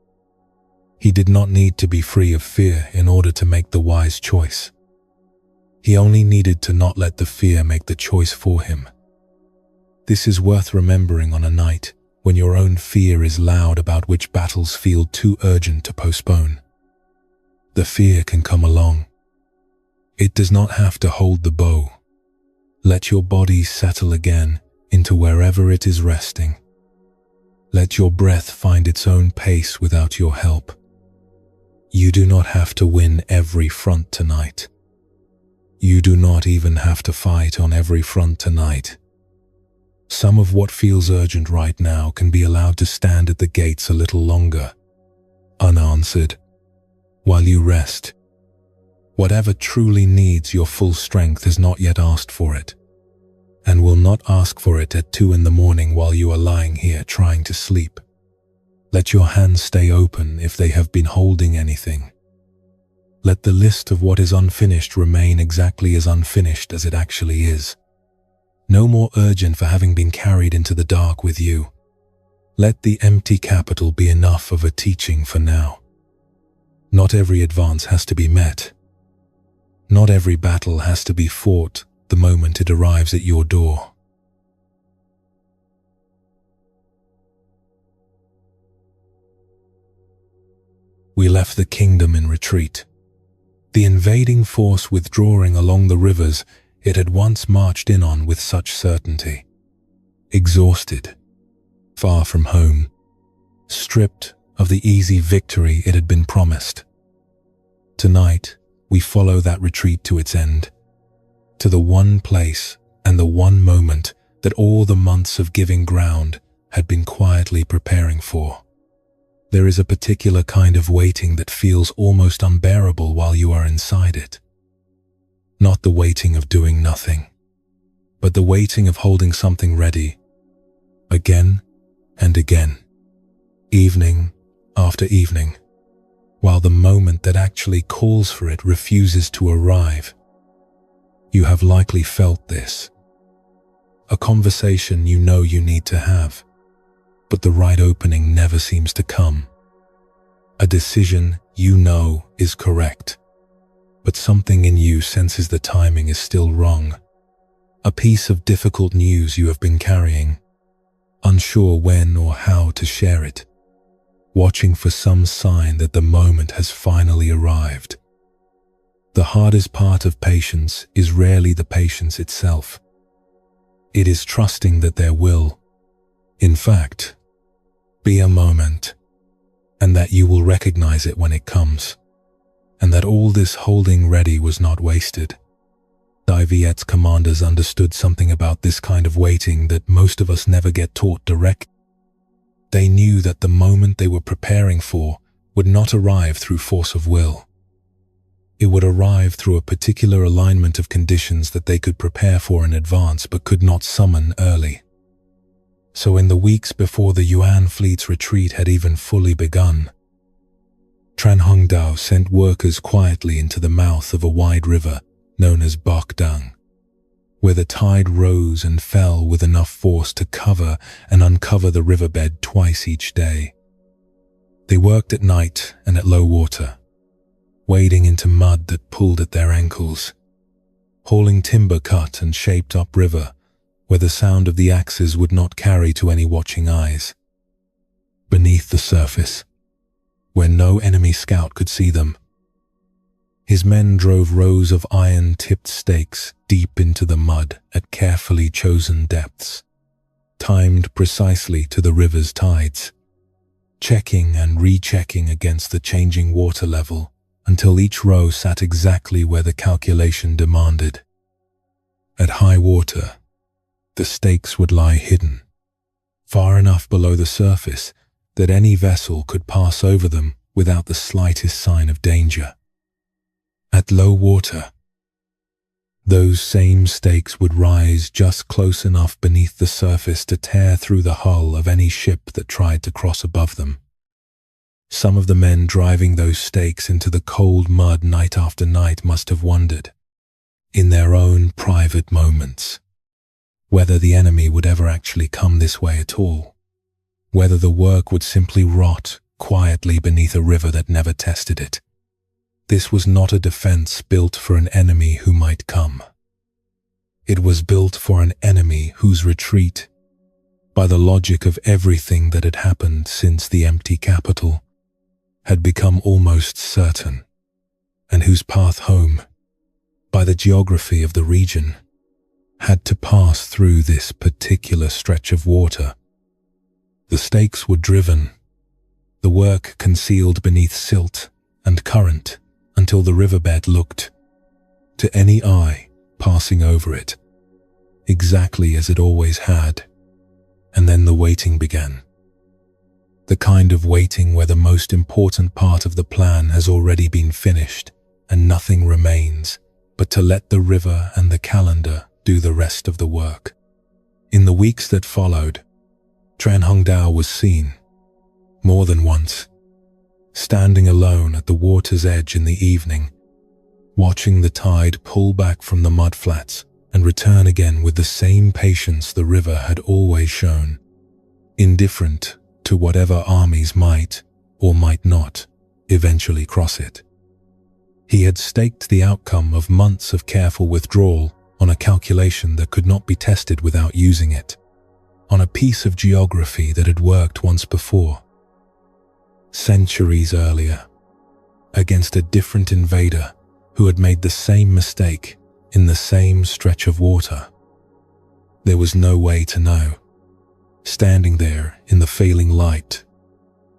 He did not need to be free of fear in order to make the wise choice. He only needed to not let the fear make the choice for him. This is worth remembering on a night when your own fear is loud about which battles feel too urgent to postpone. The fear can come along. It does not have to hold the bow. Let your body settle again into wherever it is resting. Let your breath find its own pace without your help. You do not have to win every front tonight. You do not even have to fight on every front tonight. Some of what feels urgent right now can be allowed to stand at the gates a little longer, unanswered, while you rest. Whatever truly needs your full strength has not yet asked for it, and will not ask for it at 2 in the morning while you are lying here trying to sleep. Let your hands stay open if they have been holding anything. Let the list of what is unfinished remain exactly as unfinished as it actually is. No more urgent for having been carried into the dark with you. Let the empty capital be enough of a teaching for now. Not every advance has to be met. Not every battle has to be fought the moment it arrives at your door. We left the kingdom in retreat. The invading force withdrawing along the rivers it had once marched in on with such certainty. Exhausted, far from home, stripped of the easy victory it had been promised. Tonight, we follow that retreat to its end, to the one place and the one moment that all the months of giving ground had been quietly preparing for. There is a particular kind of waiting that feels almost unbearable while you are inside it. Not the waiting of doing nothing, but the waiting of holding something ready, again and again, evening after evening, while the moment that actually calls for it refuses to arrive. You have likely felt this. A conversation you know you need to have, but the right opening never seems to come. A decision you know is correct, but something in you senses the timing is still wrong. A piece of difficult news you have been carrying, unsure when or how to share it, watching for some sign that the moment has finally arrived. The hardest part of patience is rarely the patience itself. It is trusting that there will, in fact, be a moment, and that you will recognize it when it comes, and that all this holding ready was not wasted. Viet's commanders understood something about this kind of waiting that most of us never get taught direct. They knew that the moment they were preparing for would not arrive through force of will. It would arrive through a particular alignment of conditions that they could prepare for in advance but could not summon early. So in the weeks before the Yuan fleet's retreat had even fully begun, Tran Hung Dao sent workers quietly into the mouth of a wide river known as Bok Dang, where the tide rose and fell with enough force to cover and uncover the riverbed twice each day. They worked at night and at low water, wading into mud that pulled at their ankles, hauling timber cut and shaped upriver, where the sound of the axes would not carry to any watching eyes. Beneath the surface, where no enemy scout could see them, his men drove rows of iron-tipped stakes deep into the mud at carefully chosen depths, timed precisely to the river's tides, checking and rechecking against the changing water level until each row sat exactly where the calculation demanded. At high water, the stakes would lie hidden, far enough below the surface that any vessel could pass over them without the slightest sign of danger. At low water, those same stakes would rise just close enough beneath the surface to tear through the hull of any ship that tried to cross above them. Some of the men driving those stakes into the cold mud night after night must have wondered, in their own private moments, whether the enemy would ever actually come this way at all, whether the work would simply rot quietly beneath a river that never tested it. This was not a defense built for an enemy who might come. It was built for an enemy whose retreat, by the logic of everything that had happened since the empty capital, had become almost certain, and whose path home, by the geography of the region, had to pass through this particular stretch of water. The stakes were driven, the work concealed beneath silt and current until the riverbed looked, to any eye passing over it, exactly as it always had, and then the waiting began. The kind of waiting where the most important part of the plan has already been finished and nothing remains but to let the river and the calendar do the rest of the work. In the weeks that followed, Tran Hong Dao was seen, more than once, standing alone at the water's edge in the evening, watching the tide pull back from the mudflats and return again with the same patience the river had always shown, indifferent to whatever armies might or might not eventually cross it. He had staked the outcome of months of careful withdrawal on a calculation that could not be tested without using it, on a piece of geography that had worked once before, centuries earlier, against a different invader who had made the same mistake in the same stretch of water. There was no way to know, standing there in the failing light,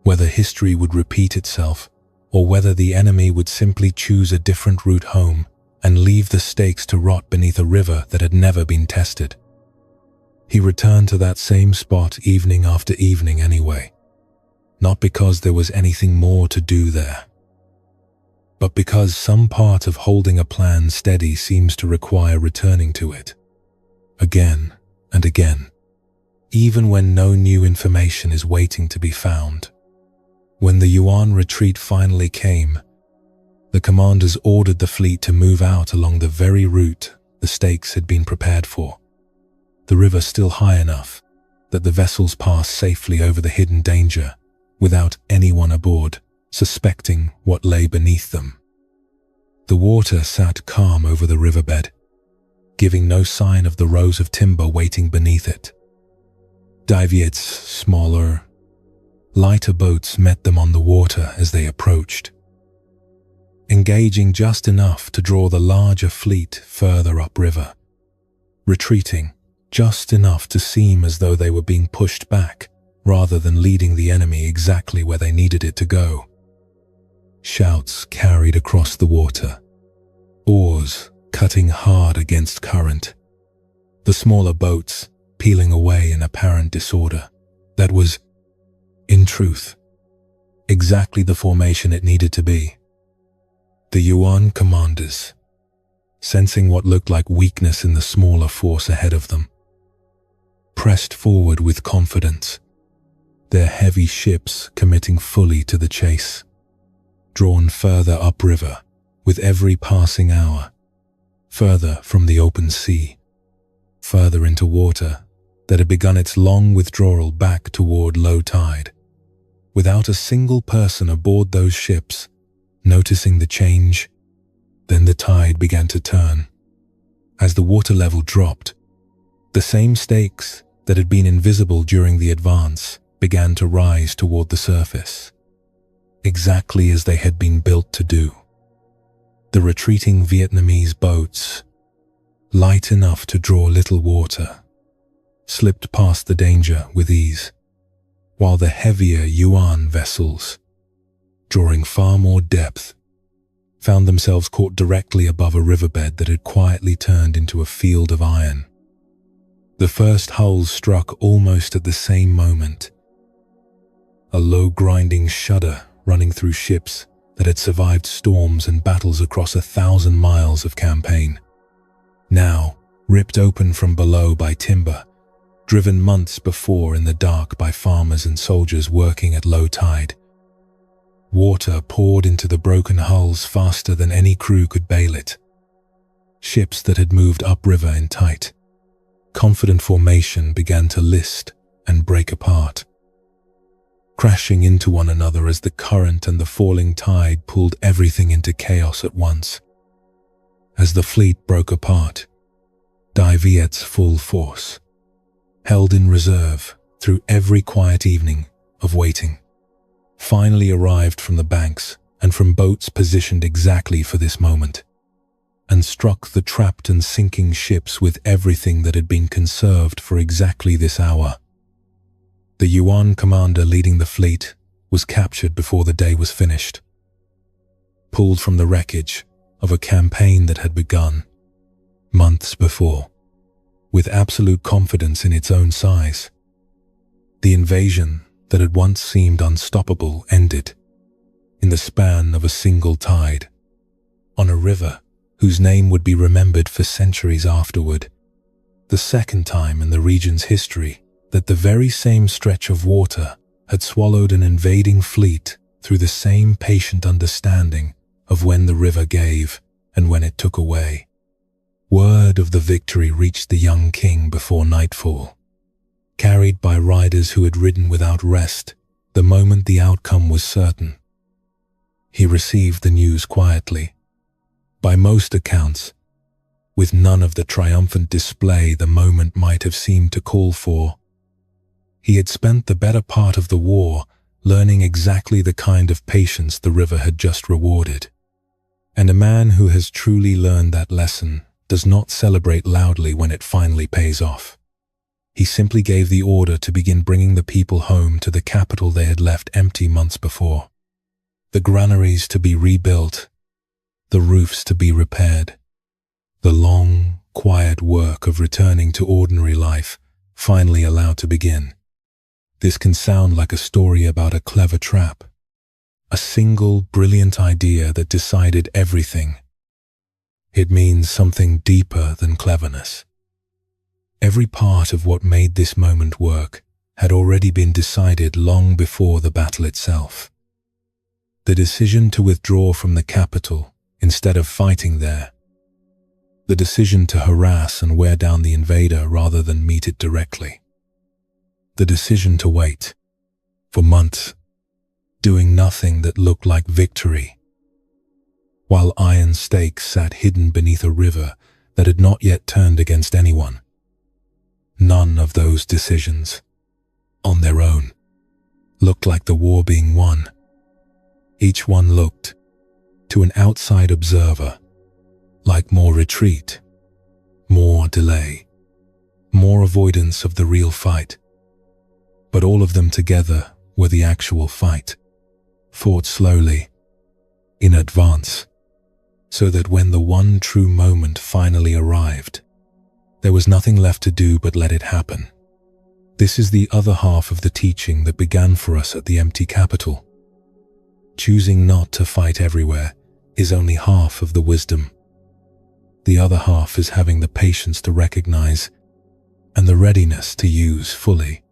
whether history would repeat itself or whether the enemy would simply choose a different route home and leave the stakes to rot beneath a river that had never been tested. He returned to that same spot evening after evening anyway, not because there was anything more to do there, but because some part of holding a plan steady seems to require returning to it, again and again, even when no new information is waiting to be found. When the Yuan retreat finally came, the commanders ordered the fleet to move out along the very route the stakes had been prepared for, the river still high enough that the vessels passed safely over the hidden danger without anyone aboard suspecting what lay beneath them. The water sat calm over the riverbed, giving no sign of the rows of timber waiting beneath it. Daviet's smaller, lighter boats met them on the water as they approached, engaging just enough to draw the larger fleet further upriver, retreating just enough to seem as though they were being pushed back rather than leading the enemy exactly where they needed it to go. Shouts carried across the water, oars cutting hard against current, the smaller boats peeling away in apparent disorder. That was, in truth, exactly the formation it needed to be. The Yuan commanders, sensing what looked like weakness in the smaller force ahead of them, pressed forward with confidence, their heavy ships committing fully to the chase, drawn further upriver with every passing hour, further from the open sea, further into water that had begun its long withdrawal back toward low tide. Without a single person aboard those ships noticing the change, then the tide began to turn. As the water level dropped, the same stakes that had been invisible during the advance began to rise toward the surface, exactly as they had been built to do. The retreating Vietnamese boats, light enough to draw little water, slipped past the danger with ease, while the heavier Yuan vessels, drawing far more depth, found themselves caught directly above a riverbed that had quietly turned into a field of iron. The first hulls struck almost at the same moment. A low grinding shudder running through ships that had survived storms and battles across 1,000 miles of campaign. Now, ripped open from below by timber, driven months before in the dark by farmers and soldiers working at low tide. Water poured into the broken hulls faster than any crew could bail it. Ships that had moved upriver in tight, confident formation began to list and break apart, crashing into one another as the current and the falling tide pulled everything into chaos at once. As the fleet broke apart, Viet's full force, held in reserve through every quiet evening of waiting, finally arrived from the banks and from boats positioned exactly for this moment, and struck the trapped and sinking ships with everything that had been conserved for exactly this hour. The Yuan commander leading the fleet was captured before the day was finished, pulled from the wreckage of a campaign that had begun months before, with absolute confidence in its own size. The invasion that had once seemed unstoppable ended in the span of a single tide, on a river whose name would be remembered for centuries afterward, the second time in the region's history that the very same stretch of water had swallowed an invading fleet through the same patient understanding of when the river gave and when it took away. Word of the victory reached the young king before nightfall, carried by riders who had ridden without rest the moment the outcome was certain. He received the news quietly, by most accounts, with none of the triumphant display the moment might have seemed to call for. He had spent the better part of the war learning exactly the kind of patience the river had just rewarded. And a man who has truly learned that lesson does not celebrate loudly when it finally pays off. He simply gave the order to begin bringing the people home to the capital they had left empty months before. The granaries to be rebuilt, the roofs to be repaired. The long, quiet work of returning to ordinary life finally allowed to begin. This can sound like a story about a clever trap, a single brilliant idea that decided everything. It means something deeper than cleverness. Every part of what made this moment work had already been decided long before the battle itself. The decision to withdraw from the capital instead of fighting there. The decision to harass and wear down the invader rather than meet it directly. The decision to wait for months, doing nothing that looked like victory, while iron stakes sat hidden beneath a river that had not yet turned against anyone. None of those decisions, on their own, looked like the war being won. Each one looked, to an outside observer, like more retreat, more delay, more avoidance of the real fight. But all of them together were the actual fight, fought slowly, in advance, so that when the one true moment finally arrived, there was nothing left to do but let it happen. This is the other half of the teaching that began for us at the empty capital. Choosing not to fight everywhere is only half of the wisdom. The other half is having the patience to recognize and the readiness to use fully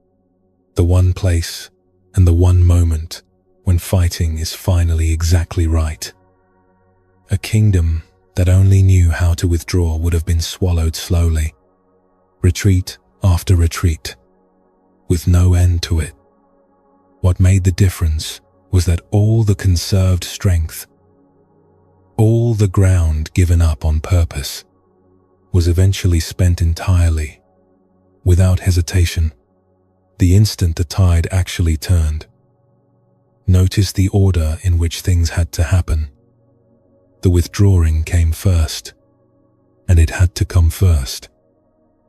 the one place and the one moment when fighting is finally exactly right. A kingdom that only knew how to withdraw would have been swallowed slowly, retreat after retreat, with no end to it. What made the difference was that all the conserved strength, all the ground given up on purpose, was eventually spent entirely, without hesitation, the instant the tide actually turned. Notice the order in which things had to happen. The withdrawing came first, and it had to come first,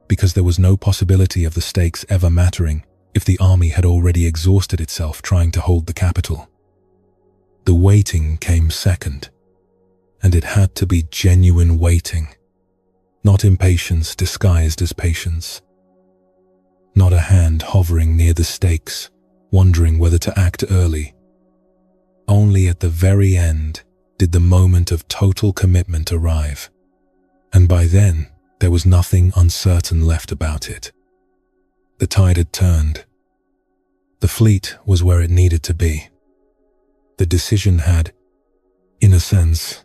because there was no possibility of the stakes ever mattering if the army had already exhausted itself trying to hold the capital. The waiting came second, and it had to be genuine waiting, not impatience disguised as patience. Not a hand hovering near the stakes, wondering whether to act early. Only at the very end did the moment of total commitment arrive, and by then there was nothing uncertain left about it. The tide had turned. The fleet was where it needed to be. The decision had, in a sense,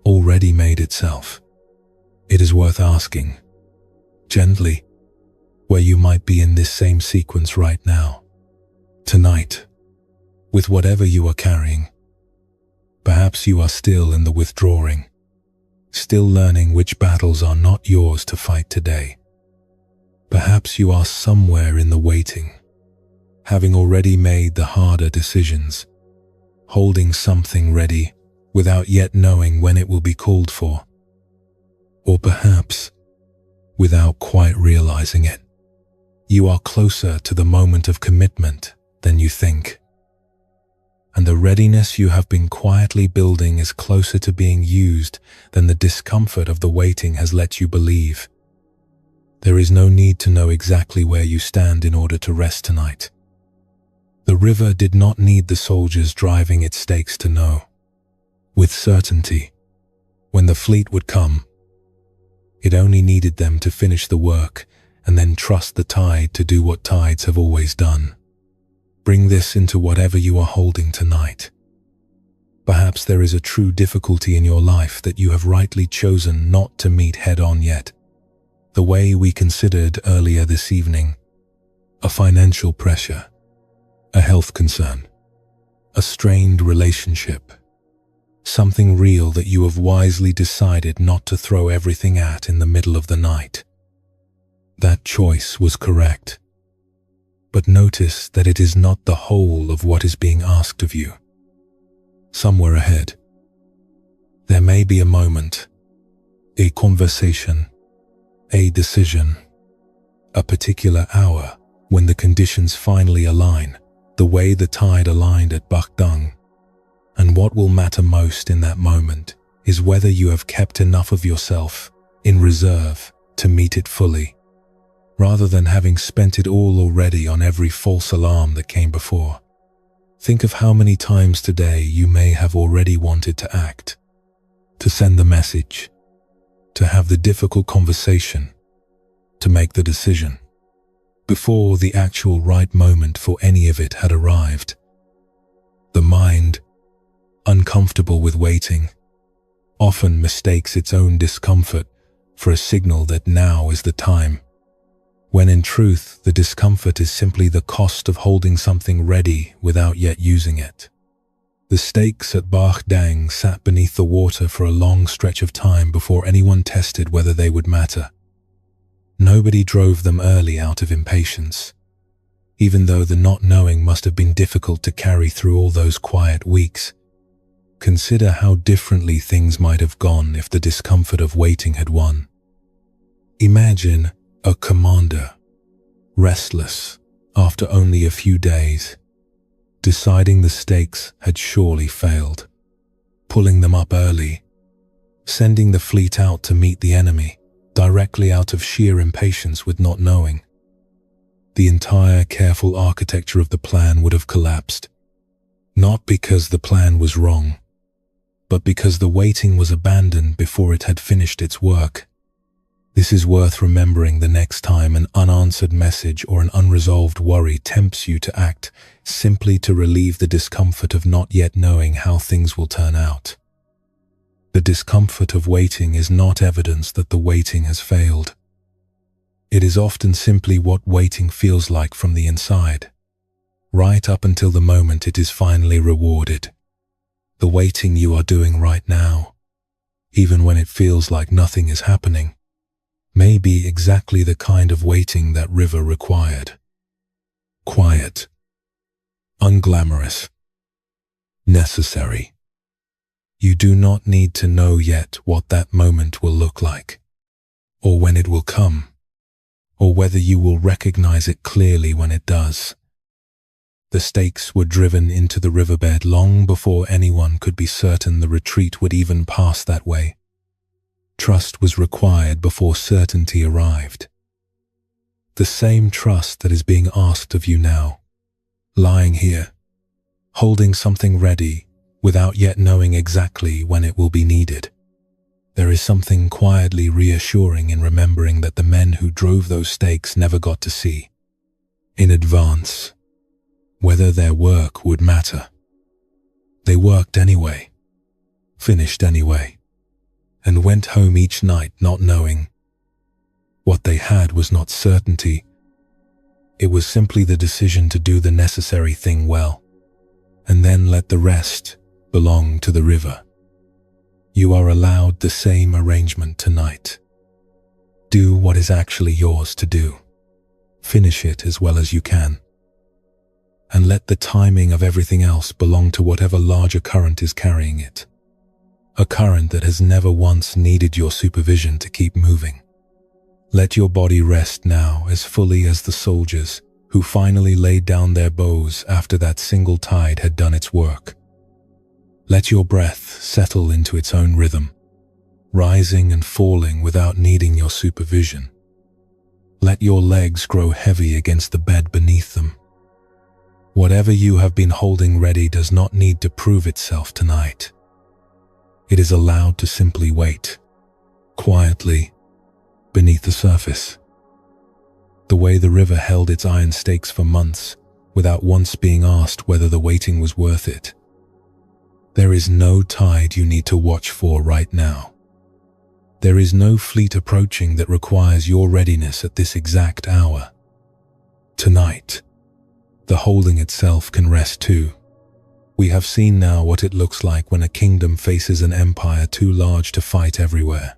already made itself. It is worth asking, gently, where you might be in this same sequence right now, tonight, with whatever you are carrying. Perhaps you are still in the withdrawing, still learning which battles are not yours to fight today. Perhaps you are somewhere in the waiting, having already made the harder decisions, holding something ready without yet knowing when it will be called for. Or perhaps, without quite realizing it, you are closer to the moment of commitment than you think. And the readiness you have been quietly building is closer to being used than the discomfort of the waiting has let you believe. There is no need to know exactly where you stand in order to rest tonight. The river did not need the soldiers driving its stakes to know, with certainty, when the fleet would come. It only needed them to finish the work and then trust the tide to do what tides have always done. Bring this into whatever you are holding tonight. Perhaps there is a true difficulty in your life that you have rightly chosen not to meet head-on yet. The way we considered earlier this evening, a financial pressure, a health concern, a strained relationship, something real that you have wisely decided not to throw everything at in the middle of the night. That choice was correct. But notice that it is not the whole of what is being asked of you. Somewhere ahead, there may be a moment, a conversation, a decision, a particular hour when the conditions finally align, the way the tide aligned at Bakdang. And what will matter most in that moment is whether you have kept enough of yourself in reserve to meet it fully, rather than having spent it all already on every false alarm that came before. Think of how many times today you may have already wanted to act, to send the message, to have the difficult conversation, to make the decision, before the actual right moment for any of it had arrived. The mind, uncomfortable with waiting, often mistakes its own discomfort for a signal that now is the time, when in truth the discomfort is simply the cost of holding something ready without yet using it. The stakes at Bakdang sat beneath the water for a long stretch of time before anyone tested whether they would matter. Nobody drove them early out of impatience, even though the not knowing must have been difficult to carry through all those quiet weeks. Consider how differently things might have gone if the discomfort of waiting had won. Imagine a commander, restless after only a few days, deciding the stakes had surely failed, pulling them up early, sending the fleet out to meet the enemy, directly out of sheer impatience with not knowing. The entire careful architecture of the plan would have collapsed, not because the plan was wrong, but because the waiting was abandoned before it had finished its work. This is worth remembering the next time an unanswered message or an unresolved worry tempts you to act simply to relieve the discomfort of not yet knowing how things will turn out. The discomfort of waiting is not evidence that the waiting has failed. It is often simply what waiting feels like from the inside, right up until the moment it is finally rewarded. The waiting you are doing right now, even when it feels like nothing is happening, may be exactly the kind of waiting that river required. Quiet, unglamorous, necessary. You do not need to know yet what that moment will look like, or when it will come, or whether you will recognize it clearly when it does. The stakes were driven into the riverbed long before anyone could be certain the retreat would even pass that way. Trust was required before certainty arrived. The same trust that is being asked of you now, lying here, holding something ready without yet knowing exactly when it will be needed. There is something quietly reassuring in remembering that the men who drove those stakes never got to see, in advance, whether their work would matter. They worked anyway, finished anyway, and went home each night not knowing. What they had was not certainty. It was simply the decision to do the necessary thing well, and then let the rest belong to the river. You are allowed the same arrangement tonight. Do what is actually yours to do. Finish it as well as you can. And let the timing of everything else belong to whatever larger current is carrying it. A current that has never once needed your supervision to keep moving. Let your body rest now as fully as the soldiers who finally laid down their bows after that single tide had done its work. Let your breath settle into its own rhythm, rising and falling without needing your supervision. Let your legs grow heavy against the bed beneath them. Whatever you have been holding ready does not need to prove itself tonight. It is allowed to simply wait, quietly, beneath the surface. The way the river held its iron stakes for months, without once being asked whether the waiting was worth it. There is no tide you need to watch for right now. There is no fleet approaching that requires your readiness at this exact hour. Tonight, the holding itself can rest too. We have seen now what it looks like when a kingdom faces an empire too large to fight everywhere,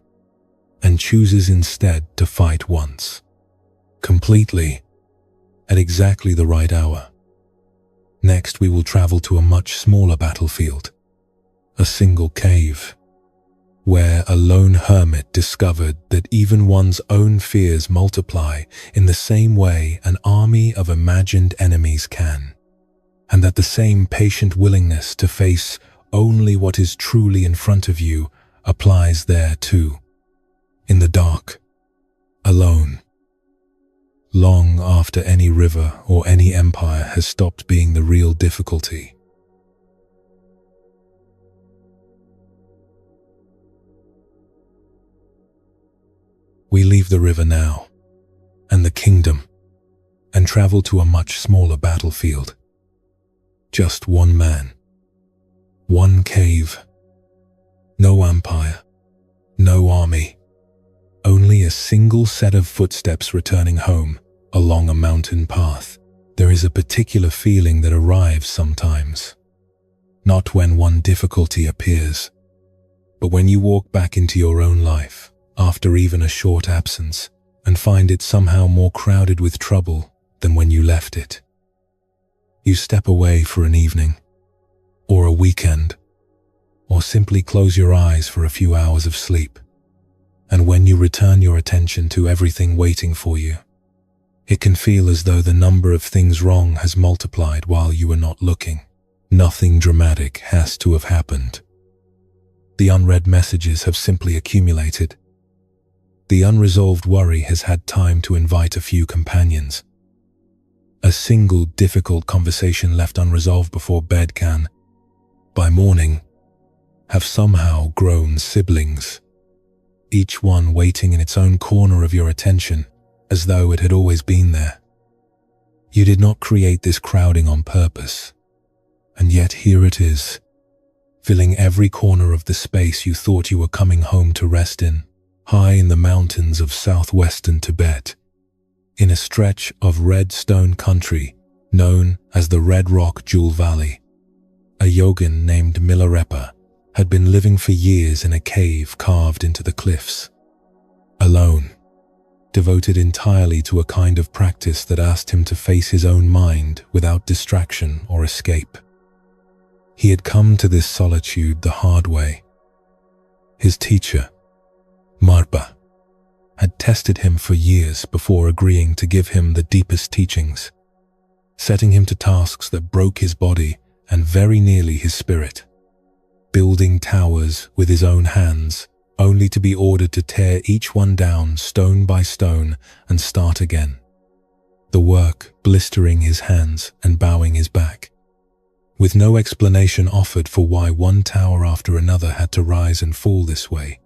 and chooses instead to fight once, completely, at exactly the right hour. Next, we will travel to a much smaller battlefield, a single cave, where a lone hermit discovered that even one's own fears multiply in the same way an army of imagined enemies can, and that the same patient willingness to face only what is truly in front of you applies there too, in the dark, alone, long after any river or any empire has stopped being the real difficulty. We leave the river now, and the kingdom, and travel to a much smaller battlefield. Just one man, one cave, no empire, no army, only a single set of footsteps returning home along a mountain path. There is a particular feeling that arrives sometimes, not when one difficulty appears, but when you walk back into your own life, after even a short absence, and find it somehow more crowded with trouble than when you left it. You step away for an evening, or a weekend, or simply close your eyes for a few hours of sleep, and when you return your attention to everything waiting for you, it can feel as though the number of things wrong has multiplied while you were not looking. Nothing dramatic has to have happened. The unread messages have simply accumulated. The unresolved worry has had time to invite a few companions. A single difficult conversation left unresolved before bed can, by morning, have somehow grown siblings, each one waiting in its own corner of your attention as though it had always been there. You did not create this crowding on purpose, and yet here it is, filling every corner of the space you thought you were coming home to rest in. High in the mountains of southwestern Tibet, in a stretch of red stone country known as the Red Rock Jewel Valley, a yogin named Milarepa had been living for years in a cave carved into the cliffs, alone, devoted entirely to a kind of practice that asked him to face his own mind without distraction or escape. He had come to this solitude the hard way. His teacher, Marpa, had tested him for years before agreeing to give him the deepest teachings, setting him to tasks that broke his body and very nearly his spirit, building towers with his own hands, only to be ordered to tear each one down stone by stone and start again, the work blistering his hands and bowing his back. with no explanation offered for why one tower after another had to rise and fall this way.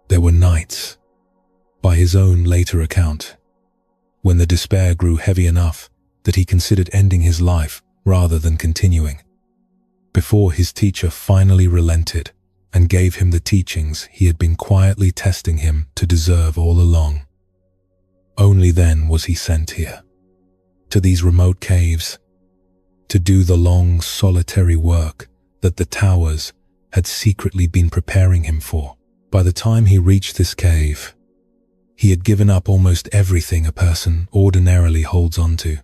There were nights, by his own later account, when the despair grew heavy enough that he considered ending his life rather than continuing, before his teacher finally relented and gave him the teachings he had been quietly testing him to deserve all along. Only then was he sent here, to these remote caves, to do the long, solitary work that the towers had secretly been preparing him for. By the time he reached this cave, he had given up almost everything a person ordinarily holds on to,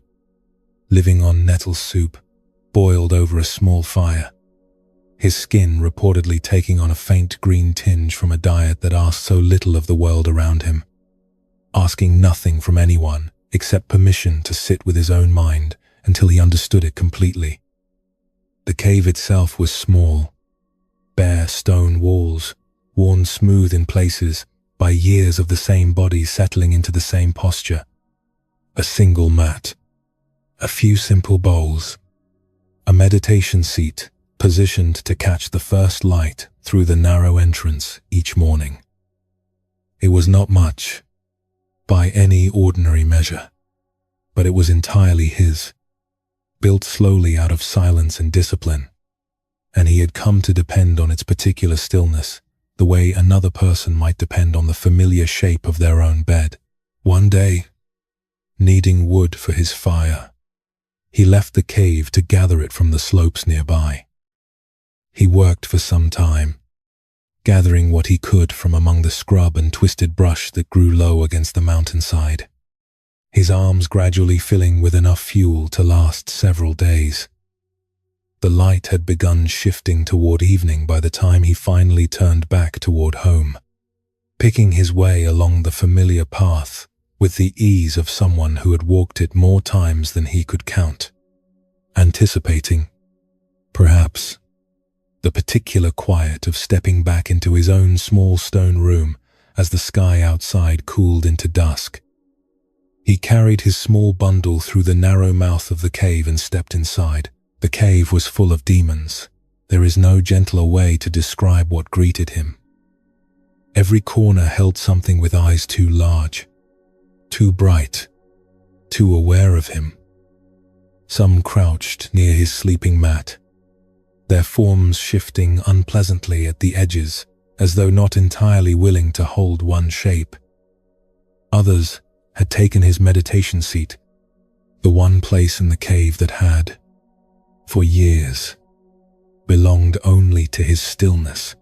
living on nettle soup boiled over a small fire, his skin reportedly taking on a faint green tinge from a diet that asked so little of the world around him, asking nothing from anyone except permission to sit with his own mind until he understood it completely. The cave itself was small, bare stone walls, worn smooth in places by years of the same body settling into the same posture. A single mat, a few simple bowls, a meditation seat positioned to catch the first light through the narrow entrance each morning. It was not much, by any ordinary measure, but it was entirely his, built slowly out of silence and discipline, and he had come to depend on its particular stillness the way another person might depend on the familiar shape of their own bed. One day, needing wood for his fire, he left the cave to gather it from the slopes nearby. He worked for some time, gathering what he could from among the scrub and twisted brush that grew low against the mountainside, his arms gradually filling with enough fuel to last several days. The light had begun shifting toward evening by the time he finally turned back toward home, picking his way along the familiar path with the ease of someone who had walked it more times than he could count, anticipating, perhaps, the particular quiet of stepping back into his own small stone room as the sky outside cooled into dusk. He carried his small bundle through the narrow mouth of the cave and stepped inside. The cave was full of demons. There is no gentler way to describe what greeted him. Every corner held something with eyes too large, too bright, too aware of him. Some crouched near his sleeping mat, their forms shifting unpleasantly at the edges as though not entirely willing to hold one shape. Others had taken his meditation seat, the one place in the cave that had, for years, belonged only to his stillness,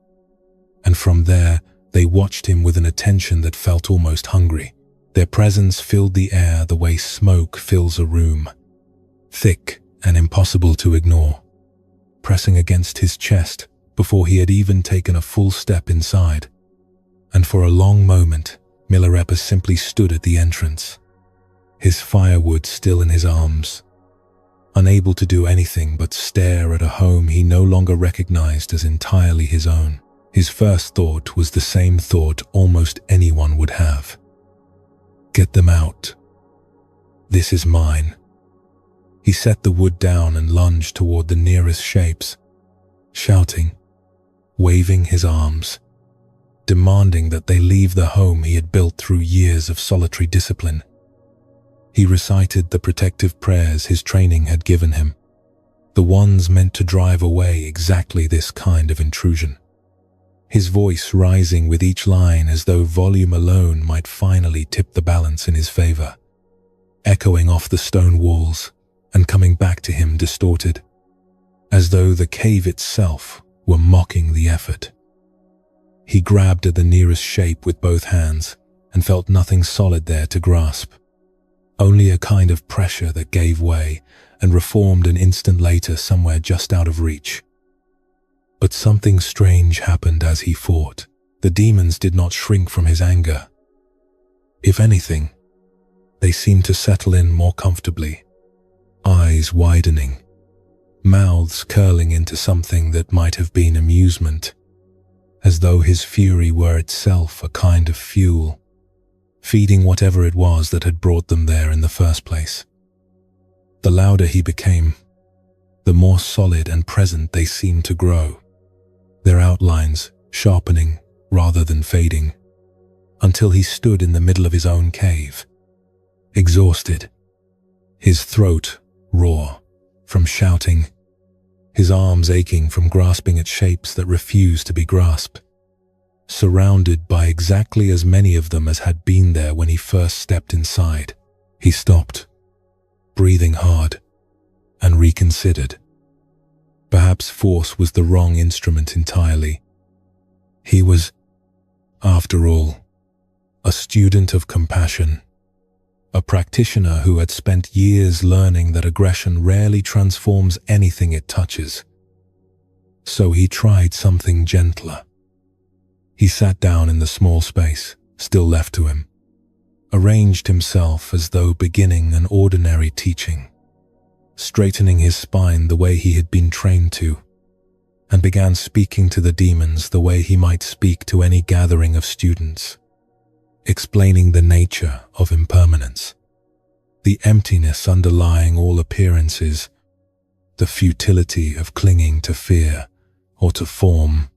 and from there they watched him with an attention that felt almost hungry. Their presence filled the air the way smoke fills a room, thick and impossible to ignore, pressing against his chest before he had even taken a full step inside. And for a long moment, Milarepa simply stood at the entrance, his firewood still in his arms, unable to do anything but stare at a home he no longer recognized as entirely his own. His first thought was the same thought almost anyone would have. Get them out. This is mine. He set the wood down and lunged toward the nearest shapes, shouting, waving his arms, demanding that they leave the home he had built through years of solitary discipline. He recited the protective prayers his training had given him, the ones meant to drive away exactly this kind of intrusion, his voice rising with each line as though volume alone might finally tip the balance in his favor, echoing off the stone walls and coming back to him distorted, as though the cave itself were mocking the effort. He grabbed at the nearest shape with both hands and felt nothing solid there to grasp. Only a kind of pressure that gave way and reformed an instant later somewhere just out of reach. But something strange happened as he fought. The demons did not shrink from his anger. If anything, they seemed to settle in more comfortably, eyes widening, mouths curling into something that might have been amusement, as though his fury were itself a kind of fuel, feeding whatever it was that had brought them there in the first place. The louder he became, the more solid and present they seemed to grow, their outlines sharpening rather than fading, until he stood in the middle of his own cave, exhausted, his throat raw from shouting, his arms aching from grasping at shapes that refused to be grasped, surrounded by exactly as many of them as had been there when he first stepped inside. He stopped, breathing hard, and reconsidered. Perhaps force was the wrong instrument entirely. He was, after all, a student of compassion, a practitioner who had spent years learning that aggression rarely transforms anything it touches. So he tried something gentler. He sat down in the small space still left to him, arranged himself as though beginning an ordinary teaching, straightening his spine the way he had been trained to, and began speaking to the demons the way he might speak to any gathering of students, explaining the nature of impermanence, the emptiness underlying all appearances, the futility of clinging to fear or to form.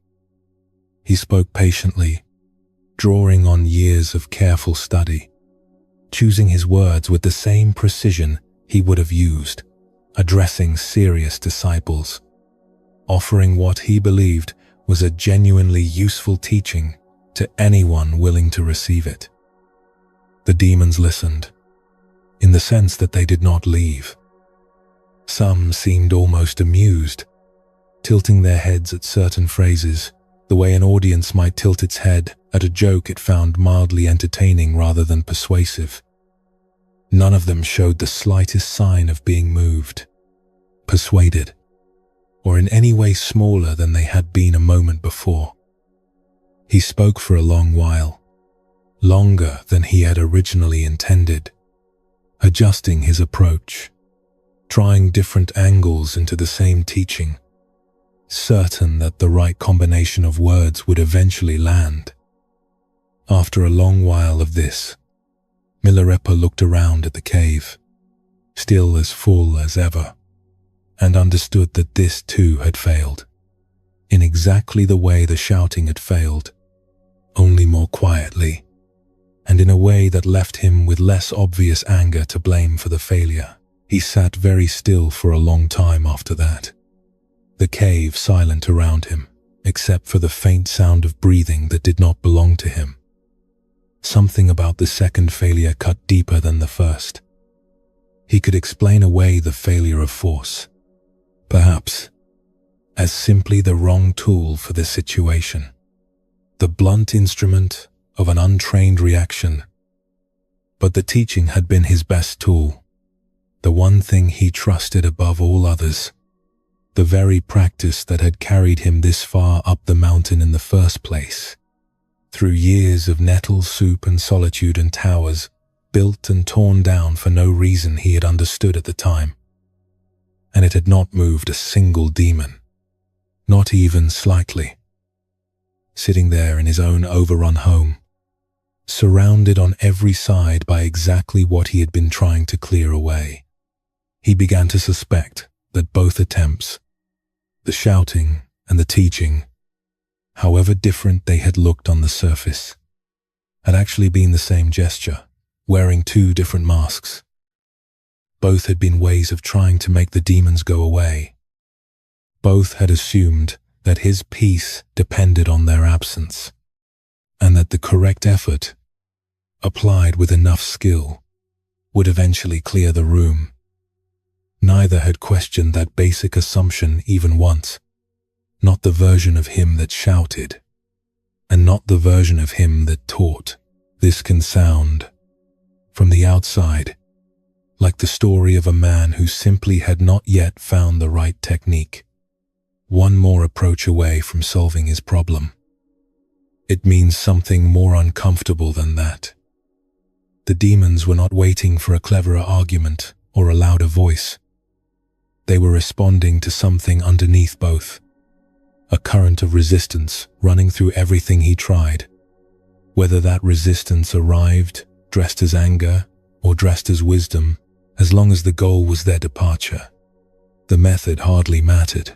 He spoke patiently, drawing on years of careful study, choosing his words with the same precision he would have used, addressing serious disciples, offering what he believed was a genuinely useful teaching to anyone willing to receive it. The demons listened, in the sense that they did not leave. Some seemed almost amused, tilting their heads at certain phrases, the way an audience might tilt its head at a joke it found mildly entertaining rather than persuasive. None of them showed the slightest sign of being moved, persuaded, or in any way smaller than they had been a moment before. He spoke for a long while, longer than he had originally intended, adjusting his approach, trying different angles into the same teaching, certain that the right combination of words would eventually land. After a long while of this, Milarepa looked around at the cave, still as full as ever, and understood that this too had failed, in exactly the way the shouting had failed, only more quietly, and in a way that left him with less obvious anger to blame for the failure. He sat very still for a long time after that, the cave silent around him, except for the faint sound of breathing that did not belong to him. Something about the second failure cut deeper than the first. He could explain away the failure of force, perhaps, as simply the wrong tool for the situation, the blunt instrument of an untrained reaction. But the teaching had been his best tool, the one thing he trusted above all others, the very practice that had carried him this far up the mountain in the first place, through years of nettle soup and solitude and towers, built and torn down for no reason he had understood at the time. And it had not moved a single demon, not even slightly. Sitting there in his own overrun home, surrounded on every side by exactly what he had been trying to clear away, he began to suspect that both attempts, the shouting and the teaching, however different they had looked on the surface, had actually been the same gesture, wearing two different masks. Both had been ways of trying to make the demons go away. Both had assumed that his peace depended on their absence, and that the correct effort, applied with enough skill, would eventually clear the room. Neither had questioned that basic assumption even once, not the version of him that shouted, and not the version of him that taught. This can sound, from the outside, like the story of a man who simply had not yet found the right technique, one more approach away from solving his problem. It means something more uncomfortable than that. The demons were not waiting for a cleverer argument or a louder voice. They were responding to something underneath both, a current of resistance running through everything he tried. Whether that resistance arrived, dressed as anger, or dressed as wisdom, as long as the goal was their departure, The method hardly mattered.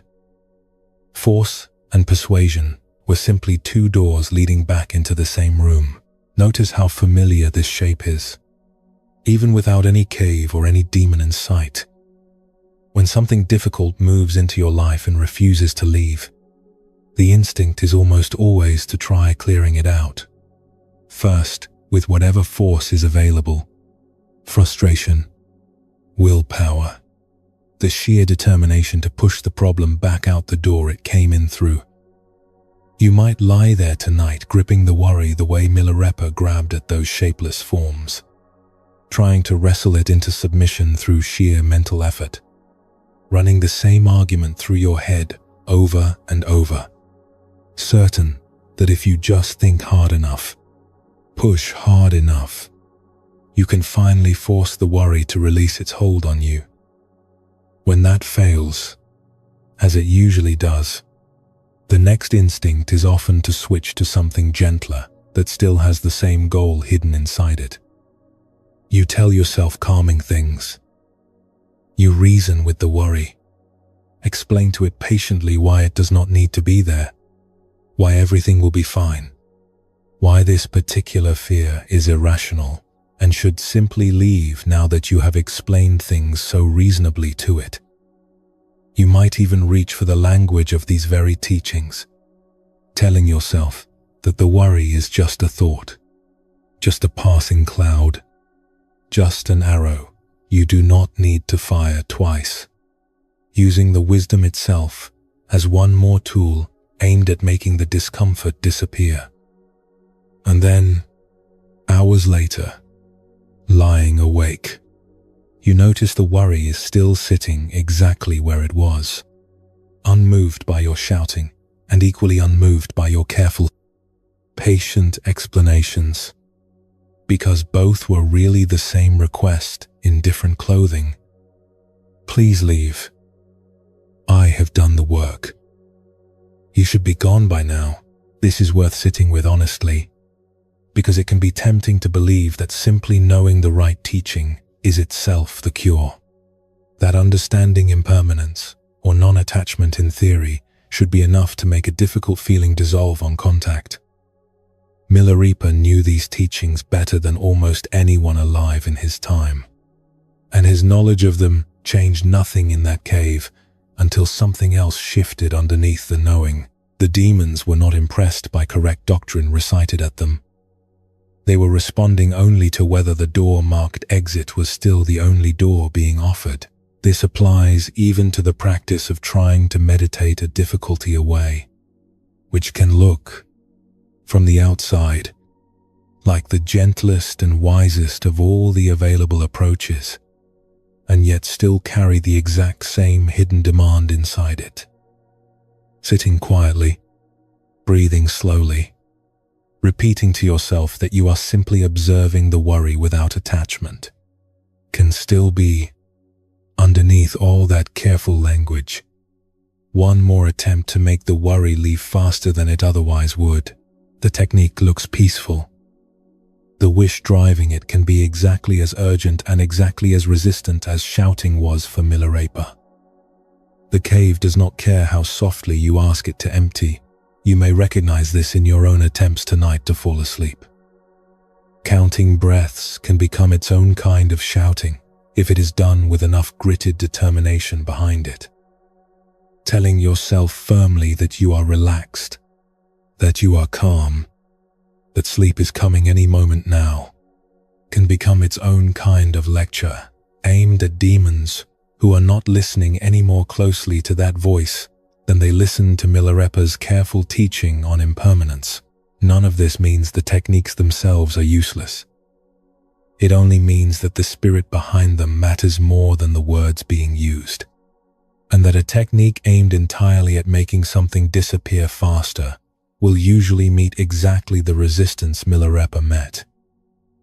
Force and persuasion were simply two doors leading back into the same room. Notice how familiar this shape is, even without any cave or any demon in sight. When something difficult moves into your life and refuses to leave, the instinct is almost always to try clearing it out. First, with whatever force is available: frustration, willpower, the sheer determination to push the problem back out the door it came in through. You might lie there tonight gripping the worry the way Milarepa grabbed at those shapeless forms, trying to wrestle it into submission through sheer mental effort, running the same argument through your head over and over, certain that if you just think hard enough, push hard enough, you can finally force the worry to release its hold on you. When that fails, as it usually does, the next instinct is often to switch to something gentler that still has the same goal hidden inside it. You tell yourself calming things. You reason with the worry. Explain to it patiently why it does not need to be there, why everything will be fine, why this particular fear is irrational and should simply leave now that you have explained things so reasonably to it. You might even reach for the language of these very teachings, telling yourself that the worry is just a thought, just a passing cloud, just an arrow you do not need to fire twice, using the wisdom itself as one more tool aimed at making the discomfort disappear. And then, hours later, lying awake, you notice the worry is still sitting exactly where it was, unmoved by your shouting and equally unmoved by your careful, patient explanations, because both were really the same request in different clothing. Please leave. I have done the work. You should be gone by now. This is worth sitting with honestly, because it can be tempting to believe that simply knowing the right teaching is itself the cure. That understanding impermanence, or non-attachment in theory, should be enough to make a difficult feeling dissolve on contact. Milarepa knew these teachings better than almost anyone alive in his time, and his knowledge of them changed nothing in that cave until something else shifted underneath the knowing. The demons were not impressed by correct doctrine recited at them. They were responding only to whether the door marked exit was still the only door being offered. This applies even to the practice of trying to meditate a difficulty away, which can look, from the outside, like the gentlest and wisest of all the available approaches, and yet still carry the exact same hidden demand inside it. Sitting quietly, breathing slowly, repeating to yourself that you are simply observing the worry without attachment, can still be, underneath all that careful language, one more attempt to make the worry leave faster than it otherwise would. The technique looks peaceful. The wish driving it can be exactly as urgent and exactly as resistant as shouting was for Milarepa. The cave does not care how softly you ask it to empty. You may recognize this in your own attempts tonight to fall asleep. Counting breaths can become its own kind of shouting if it is done with enough gritted determination behind it. Telling yourself firmly that you are relaxed, that you are calm, that sleep is coming any moment now, can become its own kind of lecture aimed at demons who are not listening any more closely to that voice than they listen to Milarepa's careful teaching on impermanence. None of this means the techniques themselves are useless. It only means that the spirit behind them matters more than the words being used, and that a technique aimed entirely at making something disappear faster will usually meet exactly the resistance Milarepa met.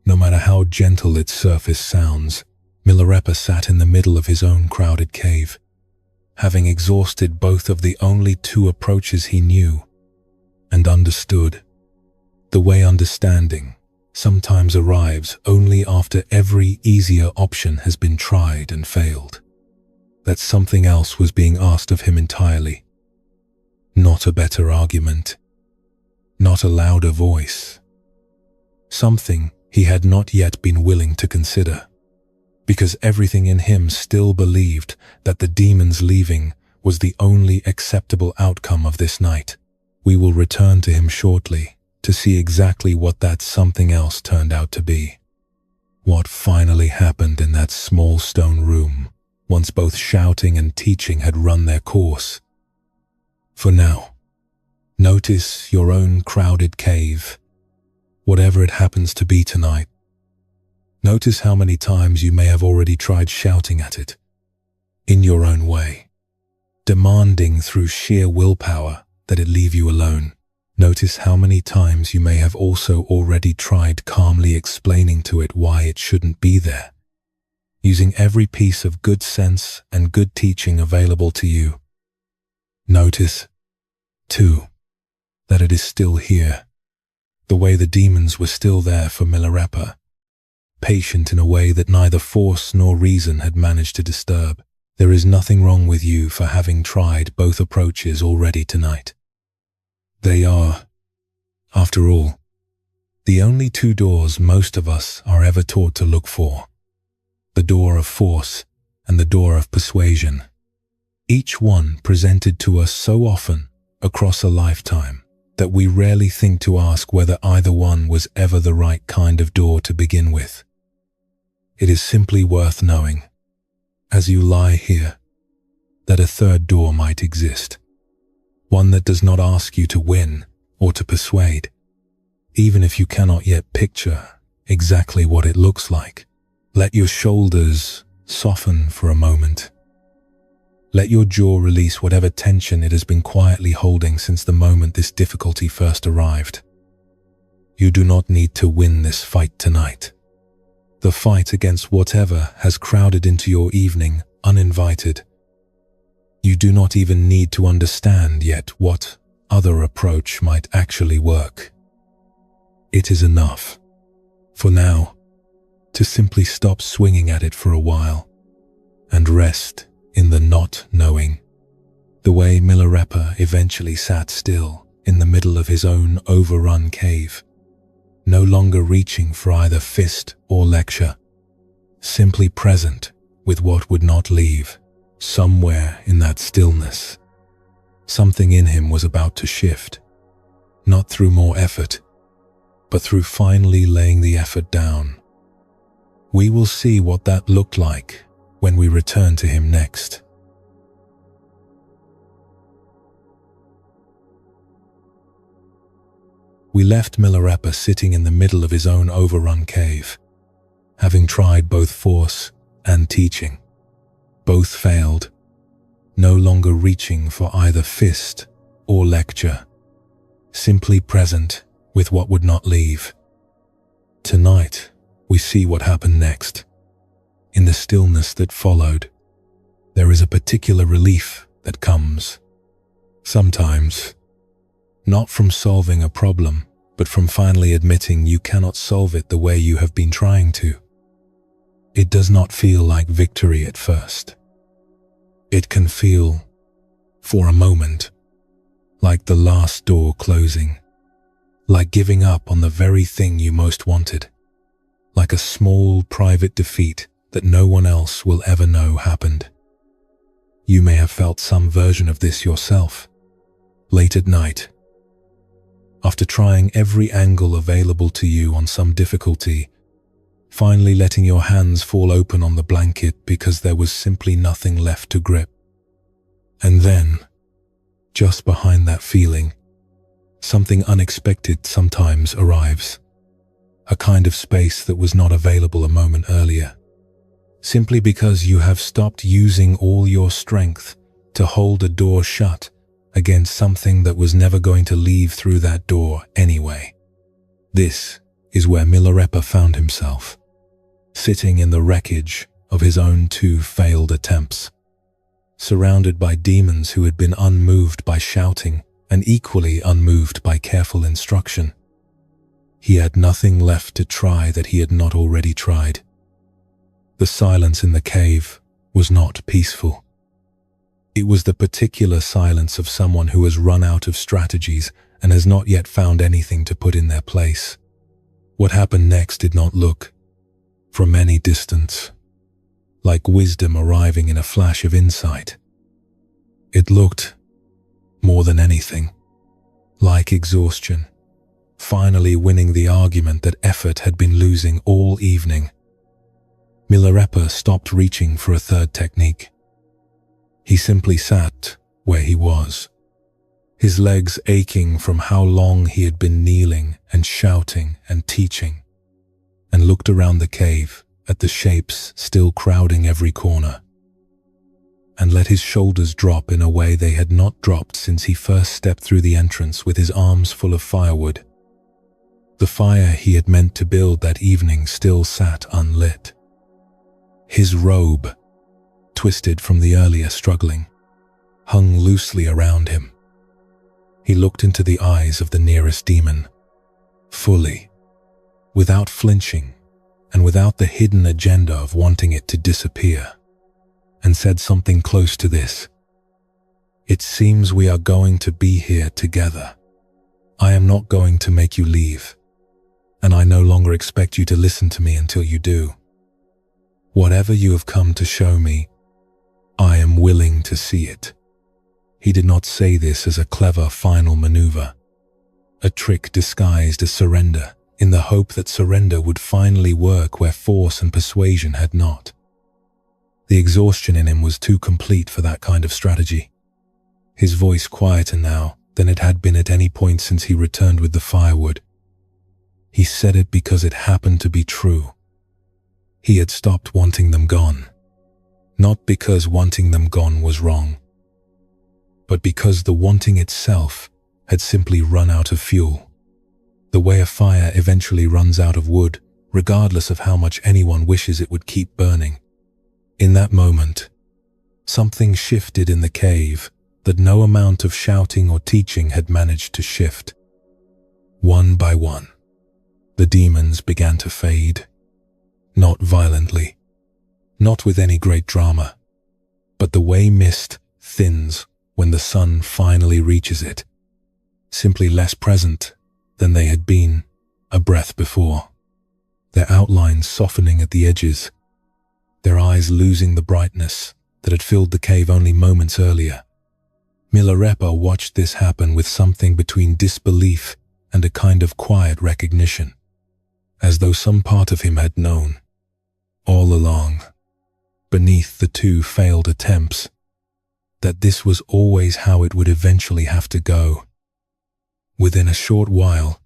No matter how gentle its surface sounds, Milarepa sat in the middle of his own crowded cave, having exhausted both of the only two approaches he knew and understood, the way understanding sometimes arrives only after every easier option has been tried and failed. that something else was being asked of him entirely. Not a better argument, not a louder voice. Something he had not yet been willing to consider, because everything in him still believed that the demon's leaving was the only acceptable outcome of this night. We will return to him shortly to see exactly what that something else turned out to be. What finally happened in that small stone room, once both shouting and teaching had run their course. For now, notice your own crowded cave, whatever it happens to be tonight. Notice how many times you may have already tried shouting at it, in your own way, demanding through sheer willpower that it leave you alone. Notice how many times you may have also already tried calmly explaining to it why it shouldn't be there, using every piece of good sense and good teaching available to you. Notice, too, that it is still here, the way the demons were still there for Milarepa, patient in a way that neither force nor reason had managed to disturb. There is nothing wrong with you for having tried both approaches already tonight. They are, after all, the only two doors most of us are ever taught to look for, the door of force and the door of persuasion, each one presented to us so often across a lifetime that we rarely think to ask whether either one was ever the right kind of door to begin with. It is simply worth knowing, as you lie here, that a third door might exist, one that does not ask you to win or to persuade, even if you cannot yet picture exactly what it looks like. Let your shoulders soften for a moment. Let your jaw release whatever tension it has been quietly holding since the moment this difficulty first arrived. You do not need to win this fight tonight. The fight against whatever has crowded into your evening uninvited. You do not even need to understand yet what other approach might actually work. It is enough, for now, to simply stop swinging at it for a while and rest in the not knowing, the way Milarepa eventually sat still in the middle of his own overrun cave, no longer reaching for either fist or lecture, simply present with what would not leave. Somewhere in that stillness, something in him was about to shift, not through more effort, but through finally laying the effort down. We will see what that looked like when we return to him next. We left Milarepa sitting in the middle of his own overrun cave, having tried both force and teaching. Both failed, no longer reaching for either fist or lecture, simply present with what would not leave. Tonight, we see what happened next. In the stillness that followed, there is a particular relief that comes. Sometimes, not from solving a problem, but from finally admitting you cannot solve it the way you have been trying to. It does not feel like victory at first. It can feel, for a moment, like the last door closing, like giving up on the very thing you most wanted, like a small private defeat that no one else will ever know happened. You may have felt some version of this yourself, late at night, after trying every angle available to you on some difficulty, finally letting your hands fall open on the blanket because there was simply nothing left to grip. And then, just behind that feeling, something unexpected sometimes arrives, a kind of space that was not available a moment earlier, simply because you have stopped using all your strength to hold a door shut against something that was never going to leave through that door anyway. This is where Milarepa found himself, sitting in the wreckage of his own two failed attempts, surrounded by demons who had been unmoved by shouting and equally unmoved by careful instruction. He had nothing left to try that he had not already tried. The silence in the cave was not peaceful. It was the particular silence of someone who has run out of strategies and has not yet found anything to put in their place. What happened next did not look, from any distance, like wisdom arriving in a flash of insight. It looked, more than anything, like exhaustion, finally winning the argument that effort had been losing all evening. Milarepa stopped reaching for a third technique. He simply sat where he was, his legs aching from how long he had been kneeling and shouting and teaching, and looked around the cave at the shapes still crowding every corner, and let his shoulders drop in a way they had not dropped since he first stepped through the entrance with his arms full of firewood. The fire he had meant to build that evening still sat unlit. His robe, twisted from the earlier struggling, hung loosely around him. He looked into the eyes of the nearest demon, fully, without flinching, and without the hidden agenda of wanting it to disappear, and said something close to this. "It seems we are going to be here together. I am not going to make you leave, and I no longer expect you to listen to me until you do. Whatever you have come to show me, I am willing to see it." He did not say this as a clever final maneuver, a trick disguised as surrender, in the hope that surrender would finally work where force and persuasion had not. The exhaustion in him was too complete for that kind of strategy. His voice quieter now than it had been at any point since he returned with the firewood. He said it because it happened to be true. He had stopped wanting them gone, not because wanting them gone was wrong, but because the wanting itself had simply run out of fuel, the way a fire eventually runs out of wood, regardless of how much anyone wishes it would keep burning. In that moment, something shifted in the cave that no amount of shouting or teaching had managed to shift. One by one, the demons began to fade, not violently, not with any great drama, but the way mist thins when the sun finally reaches it, simply less present than they had been a breath before, their outlines softening at the edges, their eyes losing the brightness that had filled the cave only moments earlier. Milarepa watched this happen with something between disbelief and a kind of quiet recognition, as though some part of him had known, all along, beneath the two failed attempts, that this was always how it would eventually have to go. Within a short while,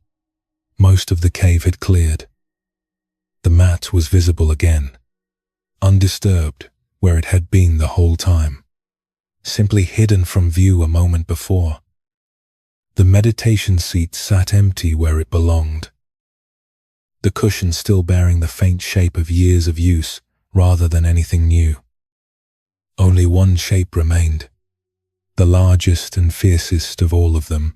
most of the cave had cleared. The mat was visible again, undisturbed where it had been the whole time, simply hidden from view a moment before. The meditation seat sat empty where it belonged, the cushion still bearing the faint shape of years of use rather than anything new. Only one shape remained, the largest and fiercest of all of them,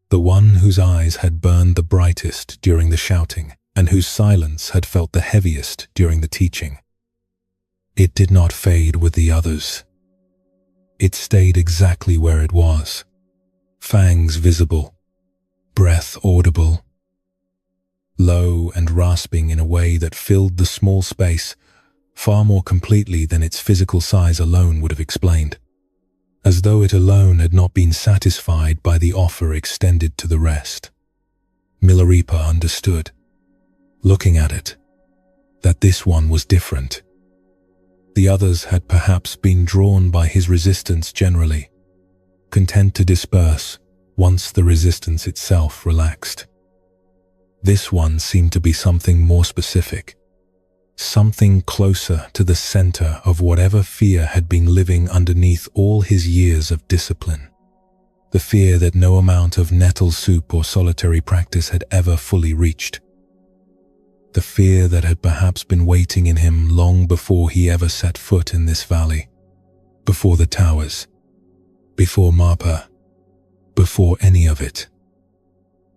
the one whose eyes had burned the brightest during the shouting and whose silence had felt the heaviest during the teaching. It did not fade with the others. It stayed exactly where it was, fangs visible, breath audible, low and rasping in a way that filled the small space far more completely than its physical size alone would have explained, as though it alone had not been satisfied by the offer extended to the rest. Milarepa understood, looking at it, that this one was different. The others had perhaps been drawn by his resistance generally, content to disperse once the resistance itself relaxed. This one seemed to be something more specific, something closer to the center of whatever fear had been living underneath all his years of discipline, the fear that no amount of nettle soup or solitary practice had ever fully reached, the fear that had perhaps been waiting in him long before he ever set foot in this valley, before the towers, before Mapa, before any of it.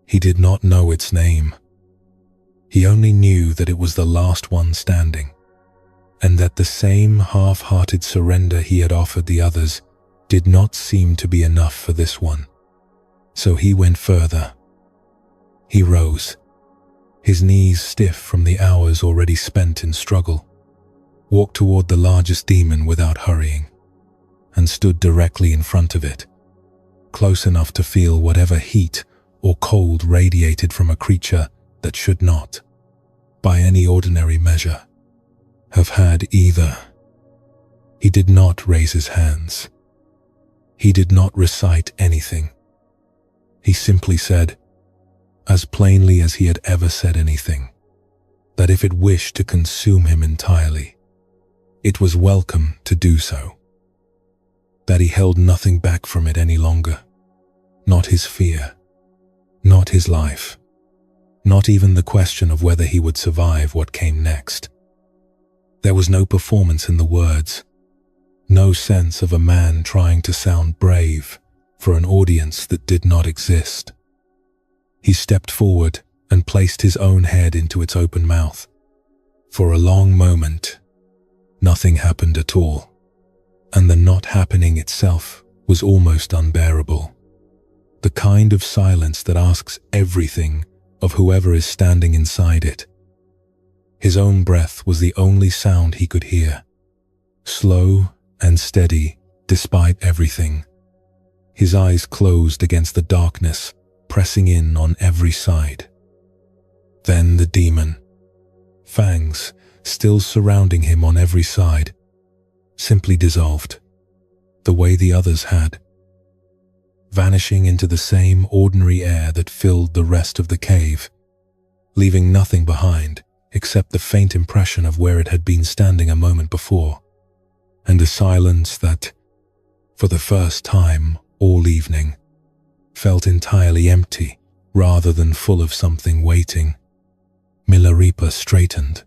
He did not know its name. He only knew that it was the last one standing, and that the same half-hearted surrender he had offered the others did not seem to be enough for this one. So he went further. He rose, his knees stiff from the hours already spent in struggle, walked toward the largest demon without hurrying, and stood directly in front of it, close enough to feel whatever heat or cold radiated from a creature that should not, by any ordinary measure, have had either. He did not raise his hands. He did not recite anything. He simply said, as plainly as he had ever said anything, that if it wished to consume him entirely, it was welcome to do so. That he held nothing back from it any longer. Not his fear, not his life, not even the question of whether he would survive what came next. There was no performance in the words, no sense of a man trying to sound brave for an audience that did not exist. He stepped forward and placed his own head into its open mouth. For a long moment, nothing happened at all, and the not happening itself was almost unbearable. The kind of silence that asks everything of whoever is standing inside it. His own breath was the only sound he could hear, slow and steady despite everything. His eyes closed against the darkness, pressing in on every side. Then the demon, fangs still surrounding him on every side, simply dissolved, the way the others had, vanishing into the same ordinary air that filled the rest of the cave, leaving nothing behind except the faint impression of where it had been standing a moment before, and a silence that, for the first time all evening, felt entirely empty rather than full of something waiting. Milarepa straightened,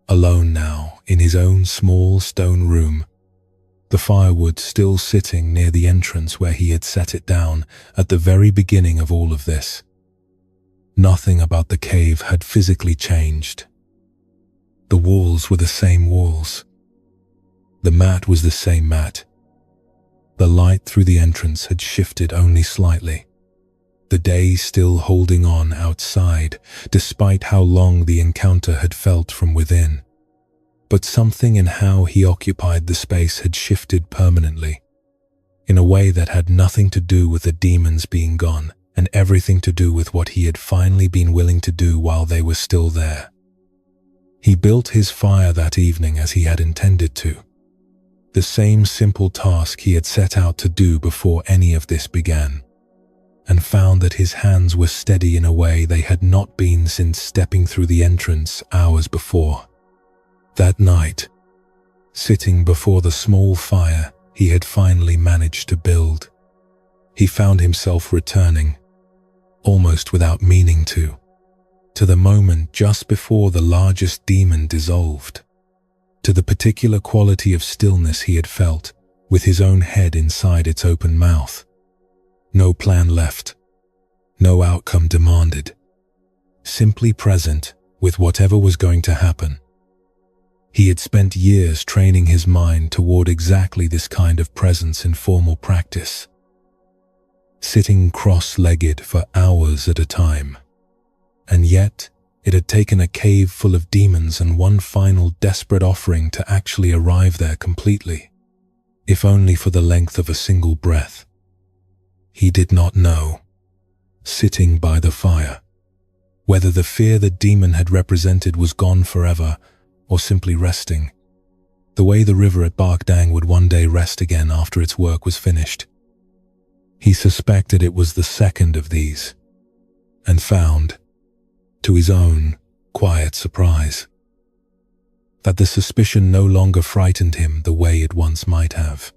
alone now in his own small stone room, the firewood still sitting near the entrance where he had set it down at the very beginning of all of this. Nothing about the cave had physically changed. The walls were the same walls. The mat was the same mat. The light through the entrance had shifted only slightly. The day still holding on outside, despite how long the encounter had felt from within. But something in how he occupied the space had shifted permanently, in a way that had nothing to do with the demons being gone, and everything to do with what he had finally been willing to do while they were still there. He built his fire that evening as he had intended to, the same simple task he had set out to do before any of this began, and found that his hands were steady in a way they had not been since stepping through the entrance hours before. That night, sitting before the small fire he had finally managed to build, he found himself returning, almost without meaning to the moment just before the largest demon dissolved, to the particular quality of stillness he had felt with his own head inside its open mouth. No plan left, no outcome demanded, simply present with whatever was going to happen. He had spent years training his mind toward exactly this kind of presence in formal practice, sitting cross-legged for hours at a time. And yet, it had taken a cave full of demons and one final desperate offering to actually arrive there completely, if only for the length of a single breath. He did not know, sitting by the fire, whether the fear the demon had represented was gone forever or simply resting, the way the river at Barkdang would one day rest again after its work was finished. He suspected it was the second of these, and found, to his own quiet surprise, that the suspicion no longer frightened him the way it once might have.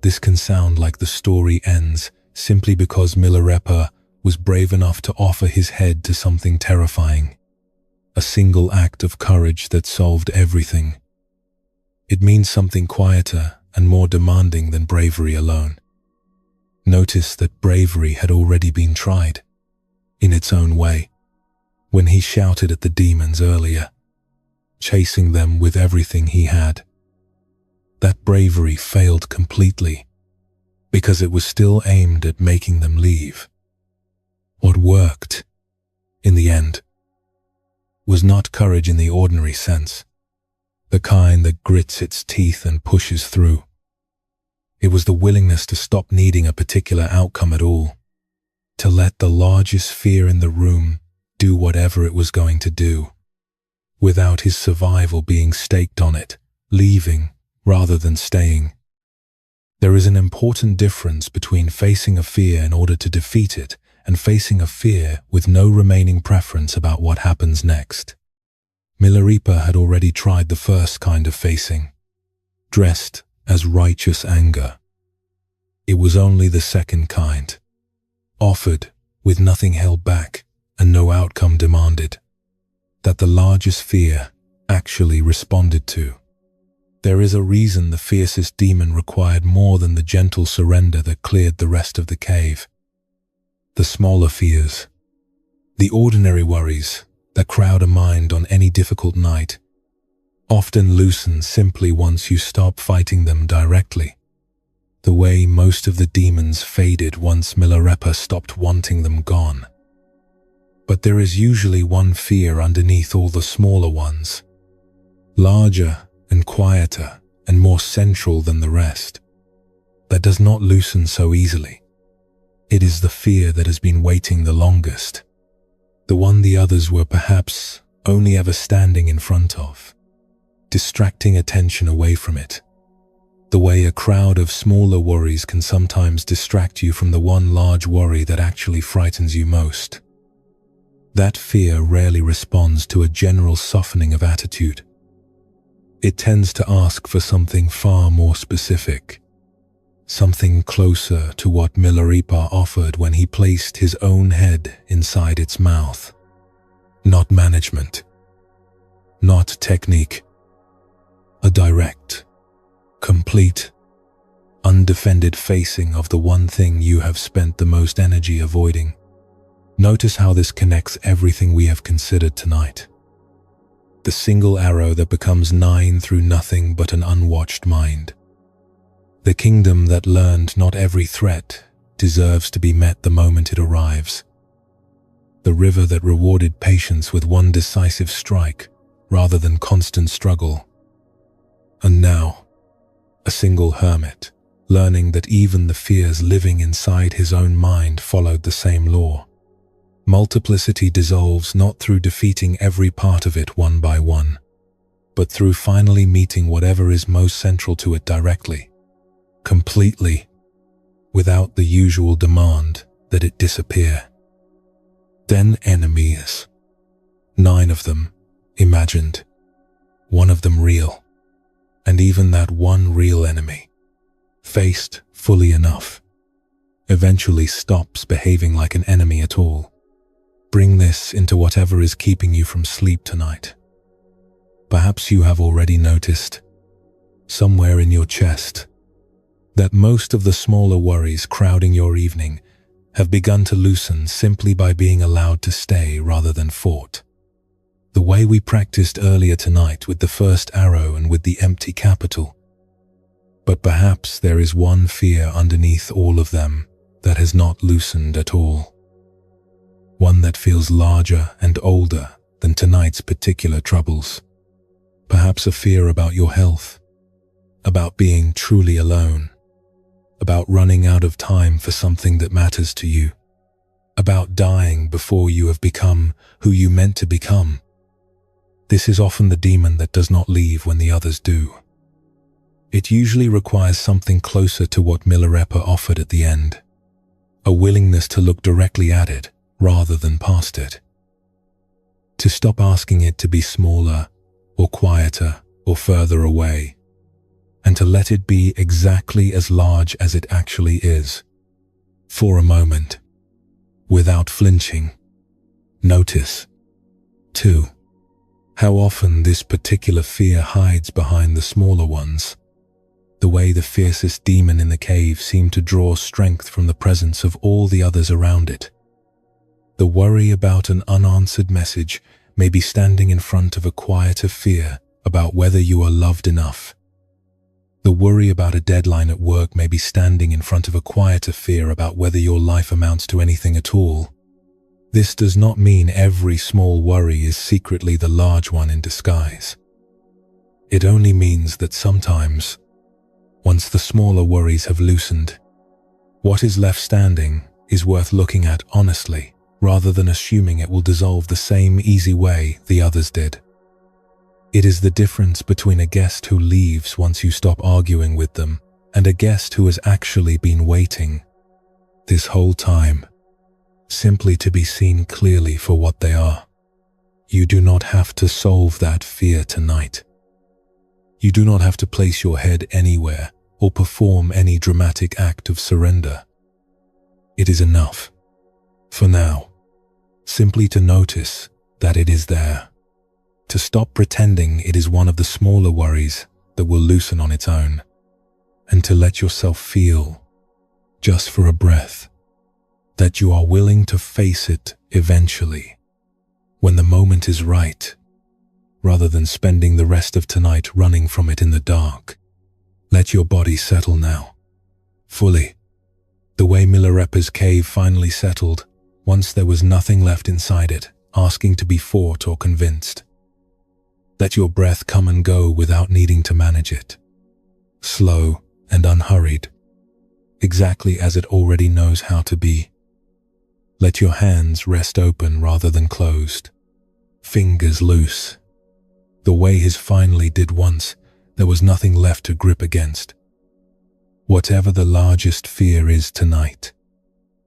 This can sound like the story ends simply because Milarepa was brave enough to offer his head to something terrifying, a single act of courage that solved everything. It means something quieter and more demanding than bravery alone. Notice that bravery had already been tried, in its own way, when he shouted at the demons earlier, chasing them with everything he had. That bravery failed completely, because it was still aimed at making them leave. What worked, in the end, was not courage in the ordinary sense, the kind that grits its teeth and pushes through. It was the willingness to stop needing a particular outcome at all, to let the largest fear in the room do whatever it was going to do, without his survival being staked on it, leaving rather than staying. There is an important difference between facing a fear in order to defeat it and facing a fear with no remaining preference about what happens next. Milarepa had already tried the first kind of facing, dressed as righteous anger. It was only the second kind, offered with nothing held back and no outcome demanded, that the largest fear actually responded to. There is a reason the fiercest demon required more than the gentle surrender that cleared the rest of the cave. The smaller fears, the ordinary worries that crowd a mind on any difficult night, often loosen simply once you stop fighting them directly, the way most of the demons faded once Milarepa stopped wanting them gone. But there is usually one fear underneath all the smaller ones, larger and quieter and more central than the rest, that does not loosen so easily. It is the fear that has been waiting the longest, the one the others were perhaps only ever standing in front of, distracting attention away from it, the way a crowd of smaller worries can sometimes distract you from the one large worry that actually frightens you most. That fear rarely responds to a general softening of attitude. It tends to ask for something far more specific, something closer to what Milarepa offered when he placed his own head inside its mouth. Not management, not technique, a direct, complete, undefended facing of the one thing you have spent the most energy avoiding. Notice how this connects everything we have considered tonight. The single arrow that becomes 9 through nothing but an unwatched mind. The kingdom that learned not every threat deserves to be met the moment it arrives. The river that rewarded patience with one decisive strike rather than constant struggle. And now, a single hermit, learning that even the fears living inside his own mind followed the same law. Multiplicity dissolves not through defeating every part of it one by one, but through finally meeting whatever is most central to it directly, completely, without the usual demand that it disappear. Then enemies. 9 of them, imagined. 1 of them real. And even that one real enemy, faced fully enough, eventually stops behaving like an enemy at all. Bring this into whatever is keeping you from sleep tonight. Perhaps you have already noticed, somewhere in your chest, that most of the smaller worries crowding your evening have begun to loosen simply by being allowed to stay rather than fought. The way we practiced earlier tonight with the first arrow and with the empty capital. But perhaps there is one fear underneath all of them that has not loosened at all. One that feels larger and older than tonight's particular troubles. Perhaps a fear about your health, about being truly alone, about running out of time for something that matters to you, about dying before you have become who you meant to become. This is often the demon that does not leave when the others do. It usually requires something closer to what Milarepa offered at the end, a willingness to look directly at it rather than past it, to stop asking it to be smaller or quieter or further away, and to let it be exactly as large as it actually is, for a moment, without flinching. Notice, too, how often this particular fear hides behind the smaller ones, the way the fiercest demon in the cave seemed to draw strength from the presence of all the others around it. The worry about an unanswered message may be standing in front of a quieter fear about whether you are loved enough. The worry about a deadline at work may be standing in front of a quieter fear about whether your life amounts to anything at all. This does not mean every small worry is secretly the large one in disguise. It only means that sometimes, once the smaller worries have loosened, what is left standing is worth looking at honestly, rather than assuming it will dissolve the same easy way the others did. It is the difference between a guest who leaves once you stop arguing with them and a guest who has actually been waiting this whole time, simply to be seen clearly for what they are. You do not have to solve that fear tonight. You do not have to place your head anywhere or perform any dramatic act of surrender. It is enough, for now, simply to notice that it is there. To stop pretending it is one of the smaller worries that will loosen on its own, and to let yourself feel, just for a breath, that you are willing to face it eventually, when the moment is right, rather than spending the rest of tonight running from it in the dark. Let your body settle now, fully, the way Milarepa's cave finally settled once there was nothing left inside it, asking to be fought or convinced. Let your breath come and go without needing to manage it, slow and unhurried, exactly as it already knows how to be. Let your hands rest open rather than closed, fingers loose, the way his finally did once there was nothing left to grip against. Whatever the largest fear is tonight,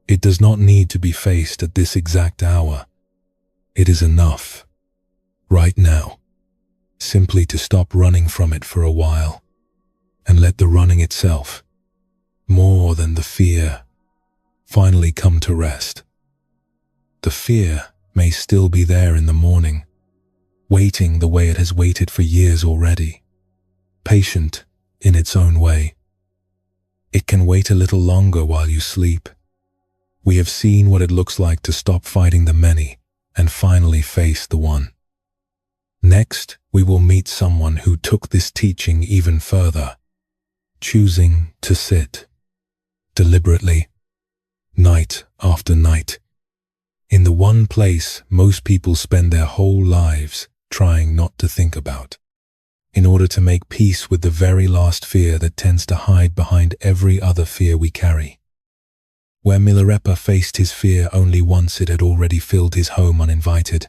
it does not need to be faced at this exact hour. It is enough, right now, simply to stop running from it for a while, and let the running itself, more than the fear, finally come to rest. The fear may still be there in the morning, waiting the way it has waited for years already, patient in its own way. It can wait a little longer while you sleep. We have seen what it looks like to stop fighting the many and finally face the one. Next, we will meet someone who took this teaching even further, choosing to sit, deliberately, night after night, in the one place most people spend their whole lives trying not to think about, in order to make peace with the very last fear that tends to hide behind every other fear we carry. Where Milarepa faced his fear only once it had already filled his home uninvited.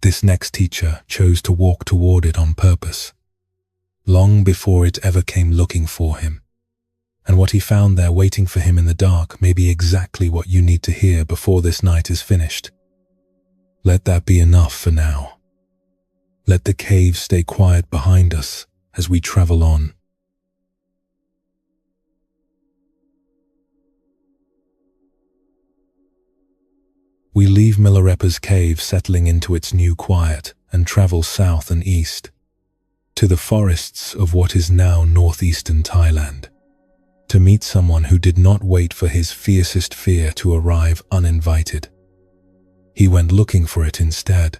This next teacher chose to walk toward it on purpose, long before it ever came looking for him. And what he found there waiting for him in the dark may be exactly what you need to hear before this night is finished. Let that be enough for now. Let the cave stay quiet behind us as we travel on. We leave Milarepa's cave settling into its new quiet and travel south and east, to the forests of what is now northeastern Thailand, to meet someone who did not wait for his fiercest fear to arrive uninvited. He went looking for it instead.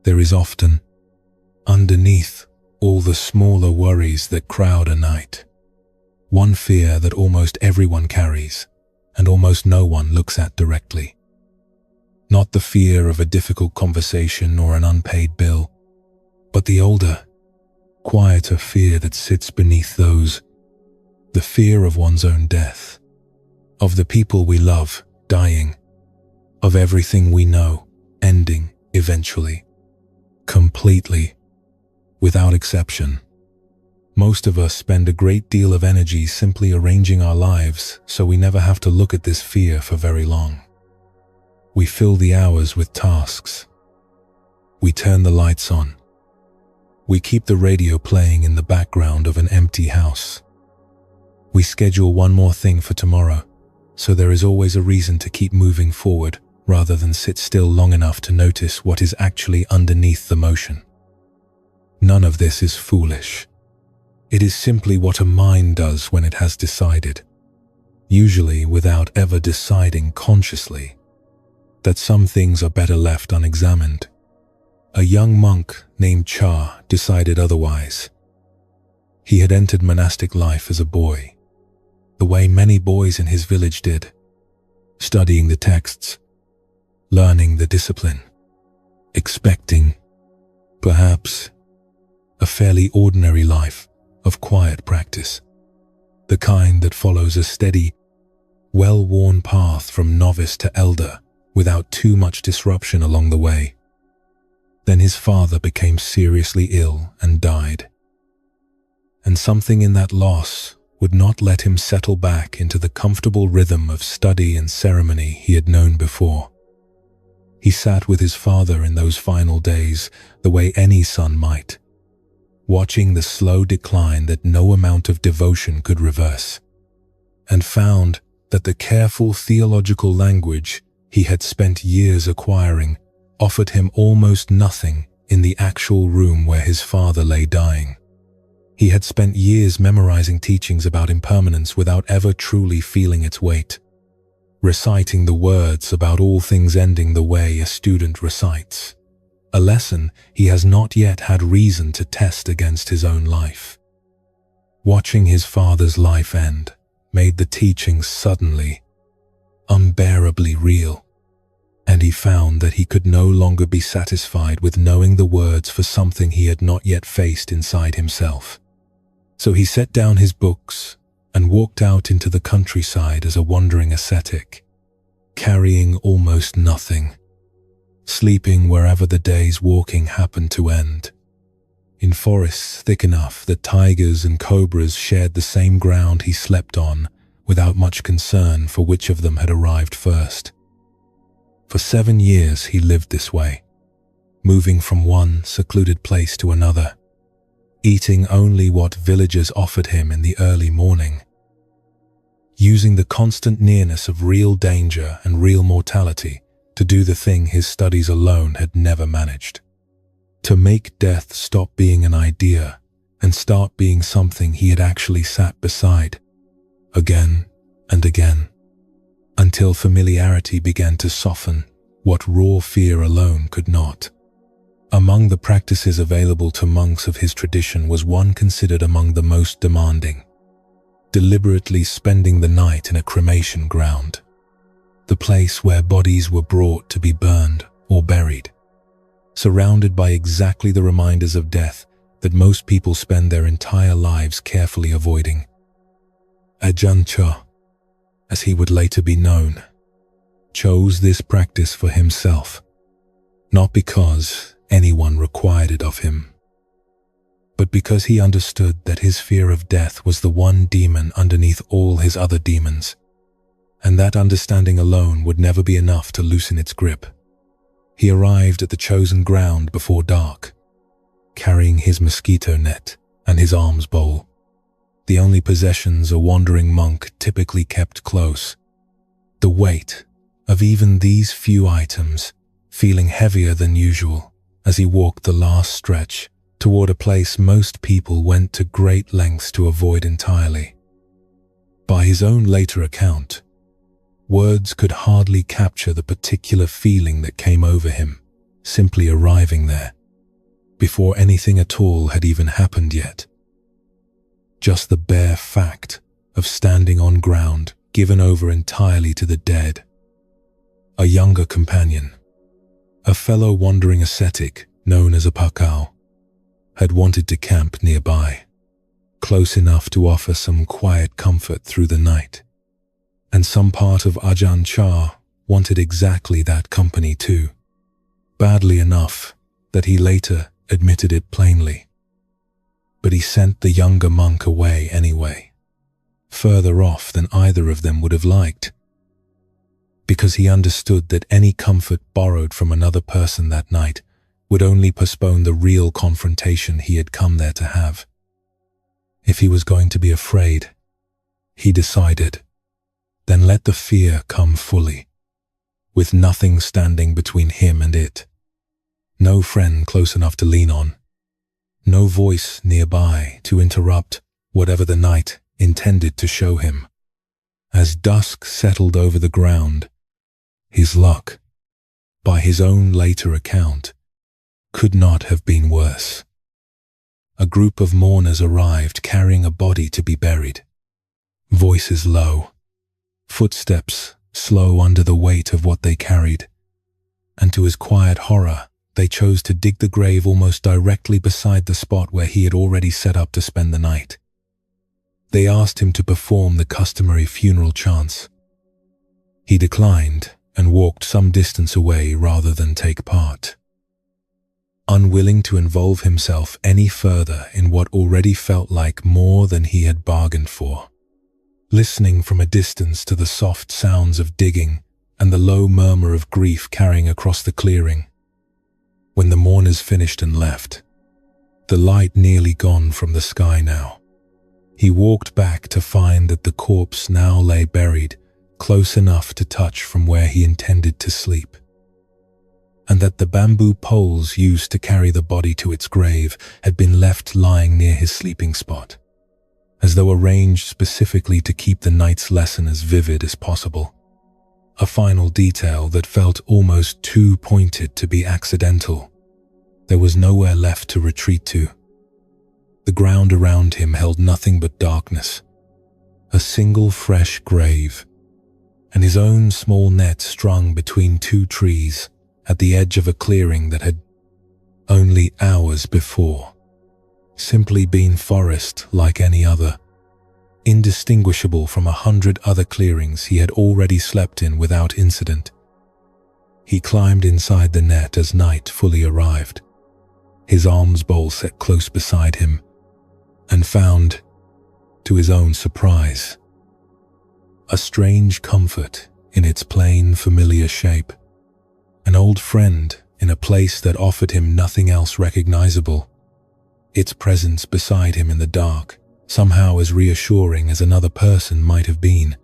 There is often, underneath all the smaller worries that crowd a night, one fear that almost everyone carries and almost no one looks at directly. Not the fear of a difficult conversation or an unpaid bill, but the older, quieter fear that sits beneath those, the fear of one's own death, of the people we love dying, of everything we know ending eventually, completely, without exception. Most of us spend a great deal of energy simply arranging our lives so we never have to look at this fear for very long. We fill the hours with tasks. We turn the lights on. We keep the radio playing in the background of an empty house. We schedule one more thing for tomorrow, so there is always a reason to keep moving forward rather than sit still long enough to notice what is actually underneath the motion. None of this is foolish. It is simply what a mind does when it has decided, usually without ever deciding consciously, that some things are better left unexamined. A young monk named Cha decided otherwise. He had entered monastic life as a boy, the way many boys in his village did, studying the texts, learning the discipline, expecting, perhaps, a fairly ordinary life of quiet practice, the kind that follows a steady, well-worn path from novice to elder without too much disruption along the way. Then his father became seriously ill and died. And something in that loss would not let him settle back into the comfortable rhythm of study and ceremony he had known before. He sat with his father in those final days the way any son might, watching the slow decline that no amount of devotion could reverse, and found that the careful theological language he had spent years acquiring offered him almost nothing in the actual room where his father lay dying. He had spent years memorizing teachings about impermanence without ever truly feeling its weight, reciting the words about all things ending the way a student recites, a lesson he has not yet had reason to test against his own life. Watching his father's life end made the teachings suddenly, unbearably real, and he found that he could no longer be satisfied with knowing the words for something he had not yet faced inside himself. So he set down his books and walked out into the countryside as a wandering ascetic, carrying almost nothing, sleeping wherever the day's walking happened to end, in forests thick enough that tigers and cobras shared the same ground he slept on without much concern for which of them had arrived first. For 7 years he lived this way, moving from one secluded place to another, eating only what villagers offered him in the early morning, using the constant nearness of real danger and real mortality to do the thing his studies alone had never managed, to make death stop being an idea and start being something he had actually sat beside, again and again, until familiarity began to soften what raw fear alone could not. Among the practices available to monks of his tradition was one considered among the most demanding: deliberately spending the night in a cremation ground, the place where bodies were brought to be burned or buried, surrounded by exactly the reminders of death that most people spend their entire lives carefully avoiding. Ajahn Chah, as he would later be known, chose this practice for himself, not because anyone required it of him, but because he understood that his fear of death was the one demon underneath all his other demons, and that understanding alone would never be enough to loosen its grip. He arrived at the chosen ground before dark, carrying his mosquito net and his alms bowl, the only possessions a wandering monk typically kept close. The weight of even these few items feeling heavier than usual as he walked the last stretch toward a place most people went to great lengths to avoid entirely. By his own later account, words could hardly capture the particular feeling that came over him simply arriving there, before anything at all had even happened yet. Just the bare fact of standing on ground given over entirely to the dead. A younger companion, a fellow wandering ascetic known as a pakao, had wanted to camp nearby, close enough to offer some quiet comfort through the night. And some part of Ajahn Chah wanted exactly that company too, badly enough that he later admitted it plainly. But he sent the younger monk away anyway, further off than either of them would have liked, because he understood that any comfort borrowed from another person that night would only postpone the real confrontation he had come there to have. If he was going to be afraid, he decided, then let the fear come fully, with nothing standing between him and it. No friend close enough to lean on, no voice nearby to interrupt whatever the night intended to show him. As dusk settled over the ground, his luck, by his own later account, could not have been worse. a group of mourners arrived carrying a body to be buried. Voices low, footsteps slow under the weight of what they carried, and to his quiet horror, they chose to dig the grave almost directly beside the spot where he had already set up to spend the night. They asked him to perform the customary funeral chants. He declined and walked some distance away rather than take part, unwilling to involve himself any further in what already felt like more than he had bargained for. Listening from a distance to the soft sounds of digging and the low murmur of grief carrying across the clearing. When the mourners finished and left, the light nearly gone from the sky now, he walked back to find that the corpse now lay buried close enough to touch from where he intended to sleep, and that the bamboo poles used to carry the body to its grave had been left lying near his sleeping spot, as though arranged specifically to keep the night's lesson as vivid as possible. A final detail that felt almost too pointed to be accidental. There was nowhere left to retreat to. The ground around him held nothing but darkness, a single fresh grave, and his own small net strung between two trees at the edge of a clearing that had, only hours before, simply been forest like any other, indistinguishable from 100 other clearings he had already slept in without incident. He climbed inside the net as night fully arrived, his alms bowl set close beside him, and found, to his own surprise, a strange comfort in its plain, familiar shape, an old friend in a place that offered him nothing else recognizable, its presence beside him in the dark, somehow as reassuring as another person might have been.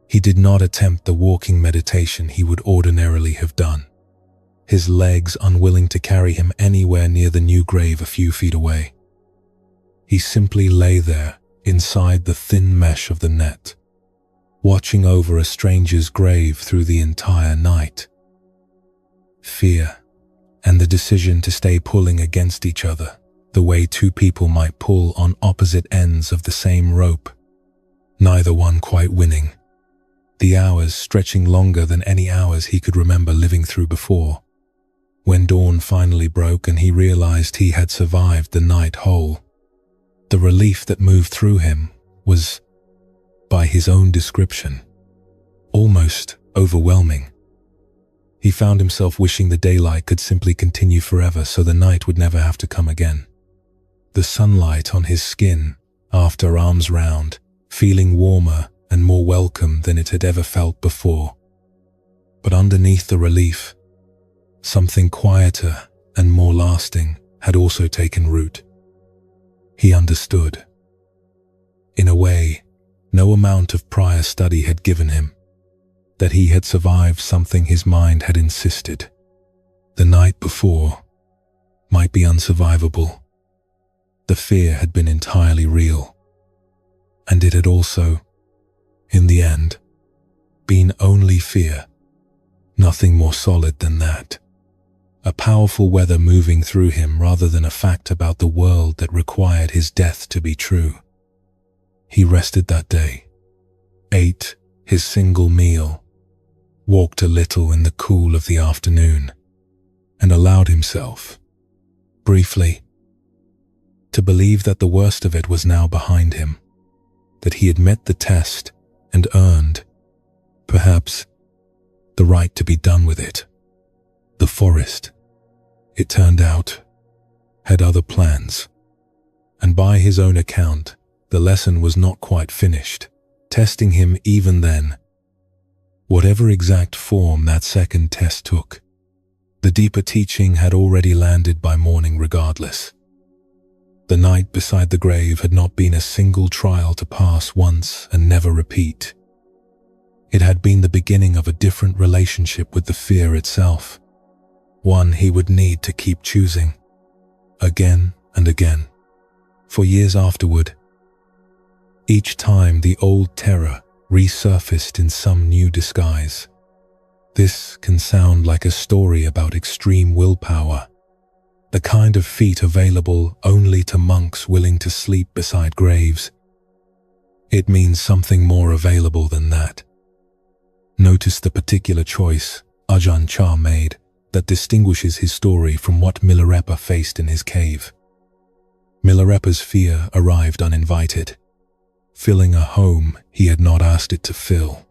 He did not attempt the walking meditation he would ordinarily have done, his legs unwilling to carry him anywhere near the new grave a few feet away. He simply lay there inside the thin mesh of the net, watching over a stranger's grave through the entire night. Fear, and the decision to stay pulling against each other, the way two people might pull on opposite ends of the same rope, neither one quite winning, the hours stretching longer than any hours he could remember living through before. When dawn finally broke and he realized he had survived the night whole, the relief that moved through him was, by his own description, almost overwhelming. He found himself wishing the daylight could simply continue forever so the night would never have to come again. The sunlight on his skin, after arms round, feeling warmer and more welcome than it had ever felt before. But underneath the relief, something quieter and more lasting had also taken root. He understood. In a way, no amount of prior study had given him, that he had survived something his mind had insisted, the night before, might be unsurvivable. The fear had been entirely real, and it had also, in the end, been only fear, nothing more solid than that. A powerful weather moving through him rather than a fact about the world that required his death to be true. He rested that day, ate his single meal, walked a little in the cool of the afternoon, and allowed himself, briefly, to believe that the worst of it was now behind him, that he had met the test and earned, perhaps, the right to be done with it. The forest, it turned out, had other plans, and by his own account, the lesson was not quite finished, testing him even then. Whatever exact form that second test took, the deeper teaching had already landed by morning regardless. The night beside the grave had not been a single trial to pass once and never repeat. It had been the beginning of a different relationship with the fear itself, one he would need to keep choosing, again and again, for years afterward. Each time the old terror resurfaced in some new disguise. This can sound like a story about extreme willpower, the kind of feat available only to monks willing to sleep beside graves. It means something more available than that. Notice the particular choice Ajahn Chah made that distinguishes his story from what Milarepa faced in his cave. Milarepa's fear arrived uninvited, filling a home he had not asked it to fill,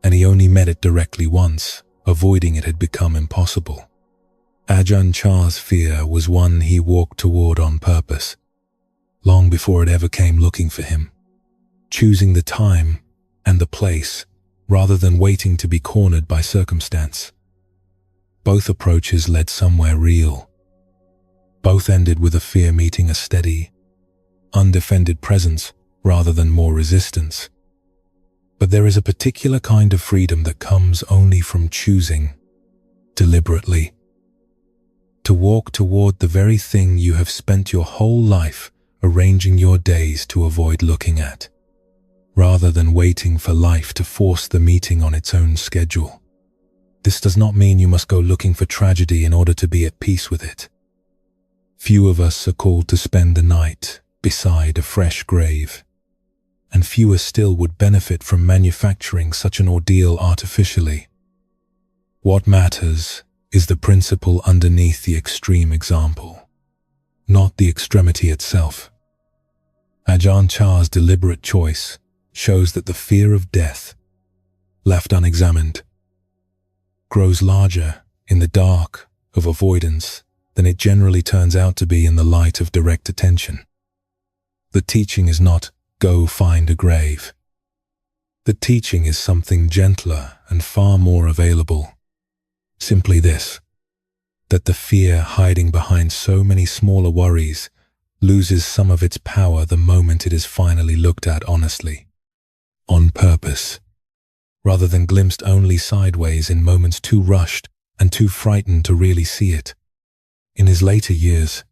and he only met it directly once. Avoiding it had become impossible. Ajahn Chah's fear was one he walked toward on purpose, long before it ever came looking for him, choosing the time and the place rather than waiting to be cornered by circumstance. Both approaches led somewhere real. Both ended with a fear meeting a steady, undefended presence rather than more resistance. But there is a particular kind of freedom that comes only from choosing, deliberately, to walk toward the very thing you have spent your whole life arranging your days to avoid looking at, rather than waiting for life to force the meeting on its own schedule. This does not mean you must go looking for tragedy in order to be at peace with it. Few of us are called to spend the night beside a fresh grave, and fewer still would benefit from manufacturing such an ordeal artificially. What matters is the principle underneath the extreme example, not the extremity itself. Ajahn Chah's deliberate choice shows that the fear of death, left unexamined, grows larger in the dark of avoidance than it generally turns out to be in the light of direct attention. The teaching is not, "Go find a grave." The teaching is something gentler and far more available. Simply this, that the fear hiding behind so many smaller worries loses some of its power the moment it is finally looked at honestly, on purpose, rather than glimpsed only sideways in moments too rushed and too frightened to really see it. In his later years,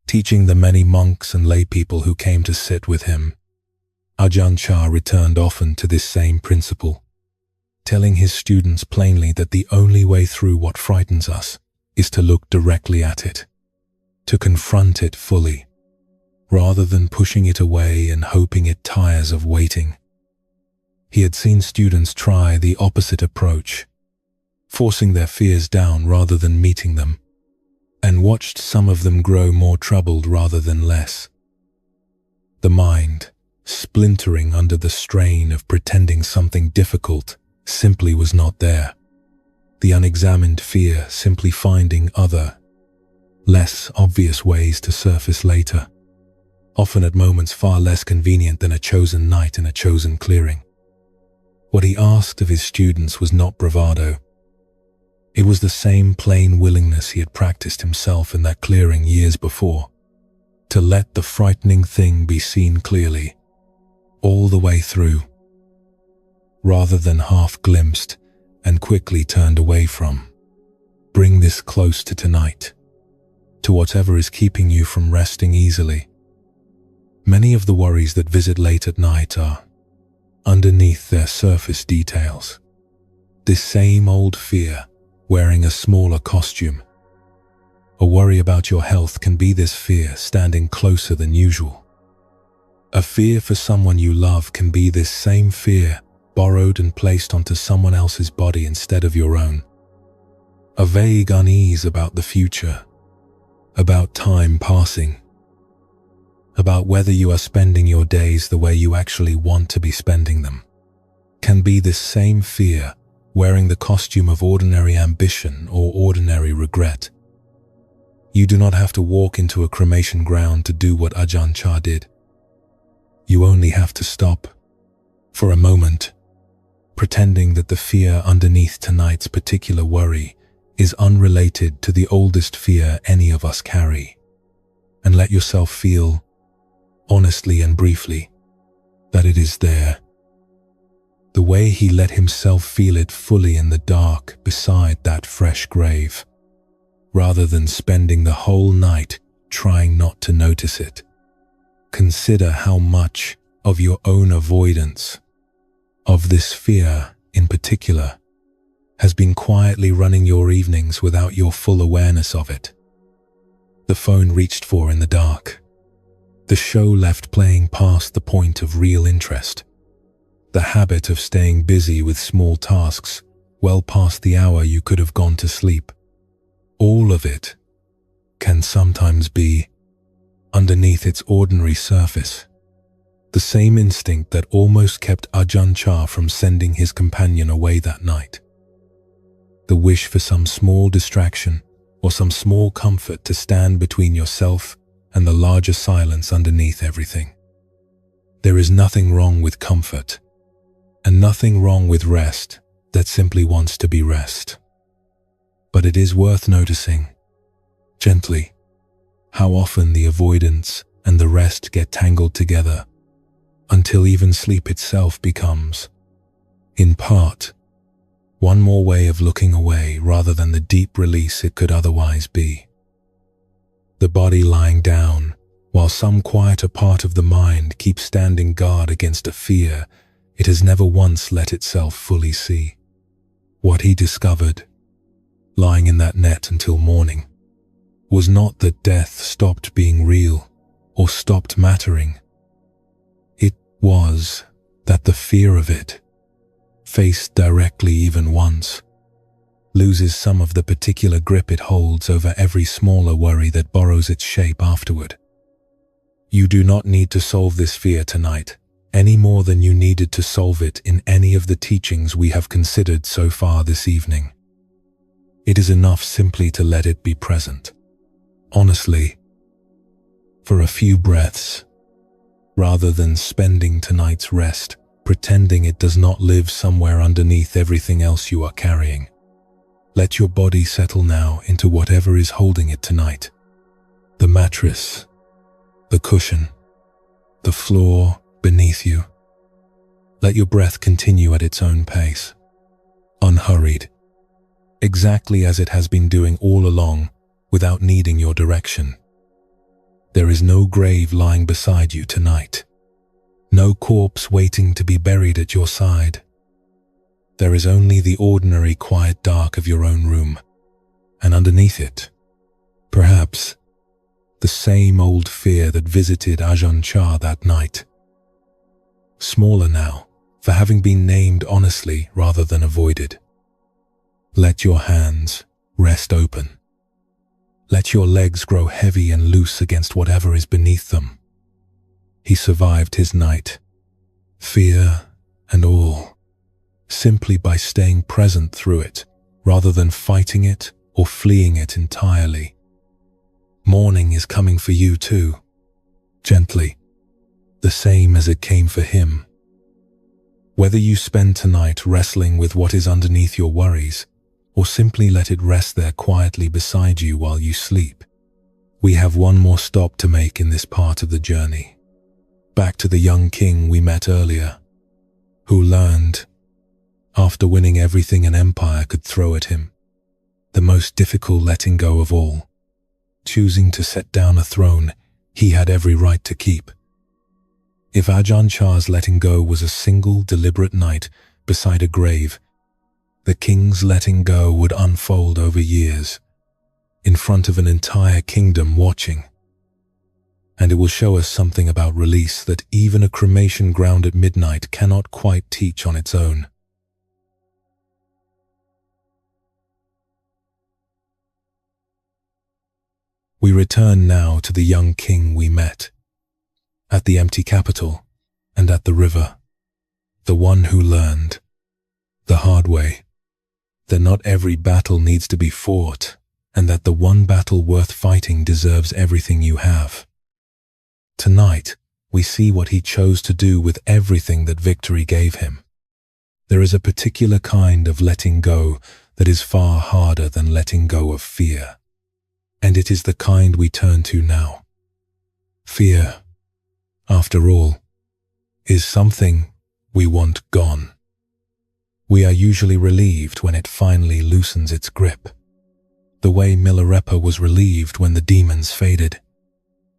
teaching the many monks and lay people who came to sit with him, Ajahn Chah returned often to this same principle, telling his students plainly that the only way through what frightens us is to look directly at it, to confront it fully, rather than pushing it away and hoping it tires of waiting. He had seen students try the opposite approach, forcing their fears down rather than meeting them, and watched some of them grow more troubled rather than less. The mind, splintering under the strain of pretending something difficult simply was not there. The unexamined fear simply finding other, less obvious ways to surface later, often at moments far less convenient than a chosen night in a chosen clearing. What he asked of his students was not bravado. It was the same plain willingness he had practiced himself in that clearing years before, to let the frightening thing be seen clearly, all the way through, rather than half glimpsed and quickly turned away from. Bring this close to tonight, to whatever is keeping you from resting easily. Many of the worries that visit late at night are underneath their surface details. This same old fear wearing a smaller costume. A worry about your health can be this fear standing closer than usual. A fear for someone you love can be this same fear borrowed and placed onto someone else's body instead of your own. A vague unease about the future, about time passing, about whether you are spending your days the way you actually want to be spending them, can be this same fear wearing the costume of ordinary ambition or ordinary regret. You do not have to walk into a cremation ground to do what Ajahn Chah did. You only have to stop, for a moment, pretending that the fear underneath tonight's particular worry is unrelated to the oldest fear any of us carry, and let yourself feel, honestly and briefly, that it is there. The way he let himself feel it fully in the dark beside that fresh grave, rather than spending the whole night trying not to notice it. Consider how much of your own avoidance, of this fear in particular, has been quietly running your evenings without your full awareness of it. the phone reached for in the dark. The show left playing past the point of real interest. The habit of staying busy with small tasks well past the hour you could have gone to sleep. All of it can sometimes be underneath its ordinary surface. The same instinct that almost kept Ajahn Chah from sending his companion away that night. The wish for some small distraction or some small comfort to stand between yourself and the larger silence underneath everything. There is nothing wrong with comfort, and nothing wrong with rest that simply wants to be rest. But it is worth noticing, gently, how often the avoidance and the rest get tangled together, until even sleep itself becomes, in part, one more way of looking away rather than the deep release it could otherwise be. The body lying down, while some quieter part of the mind keeps standing guard against a fear it has never once let itself fully see. What he discovered, lying in that net until morning, was not that death stopped being real or stopped mattering. It was that the fear of it, faced directly even once, loses some of the particular grip it holds over every smaller worry that borrows its shape afterward. You do not need to solve this fear tonight, any more than you needed to solve it in any of the teachings we have considered so far this evening. It is enough simply to let it be present, honestly, for a few breaths, rather than spending tonight's rest pretending it does not live somewhere underneath everything else you are carrying. Let your body settle now into whatever is holding it tonight. The mattress, the cushion, the floor beneath you. Let your breath continue at its own pace, unhurried, exactly as it has been doing all along, without needing your direction. There is no grave lying beside you tonight. No corpse waiting to be buried at your side. There is only the ordinary quiet dark of your own room, and underneath it, perhaps, the same old fear that visited Ajahn Chah that night. Smaller now, for having been named honestly rather than avoided. Let your hands rest open. Let your legs grow heavy and loose against whatever is beneath them. He survived his night, fear and all, simply by staying present through it, rather than fighting it or fleeing it entirely. Morning is coming for you too, gently, the same as it came for him. Whether you spend tonight wrestling with what is underneath your worries, or simply let it rest there quietly beside you while you sleep, we have one more stop to make in this part of the journey. Back to the young king we met earlier, who learned, after winning everything an empire could throw at him, the most difficult letting go of all, choosing to set down a throne he had every right to keep. If Ajahn Chah's letting go was a single deliberate night beside a grave, the king's letting go would unfold over years, in front of an entire kingdom watching. And it will show us something about release that even a cremation ground at midnight cannot quite teach on its own. We return now to the young king we met, at the empty capital and at the river, the one who learned, the hard way, that not every battle needs to be fought, and that the one battle worth fighting deserves everything you have. Tonight, we see what he chose to do with everything that victory gave him. There is a particular kind of letting go that is far harder than letting go of fear. And it is the kind we turn to now. Fear, after all, is something we want gone. We are usually relieved when it finally loosens its grip. The way Milarepa was relieved when the demons faded.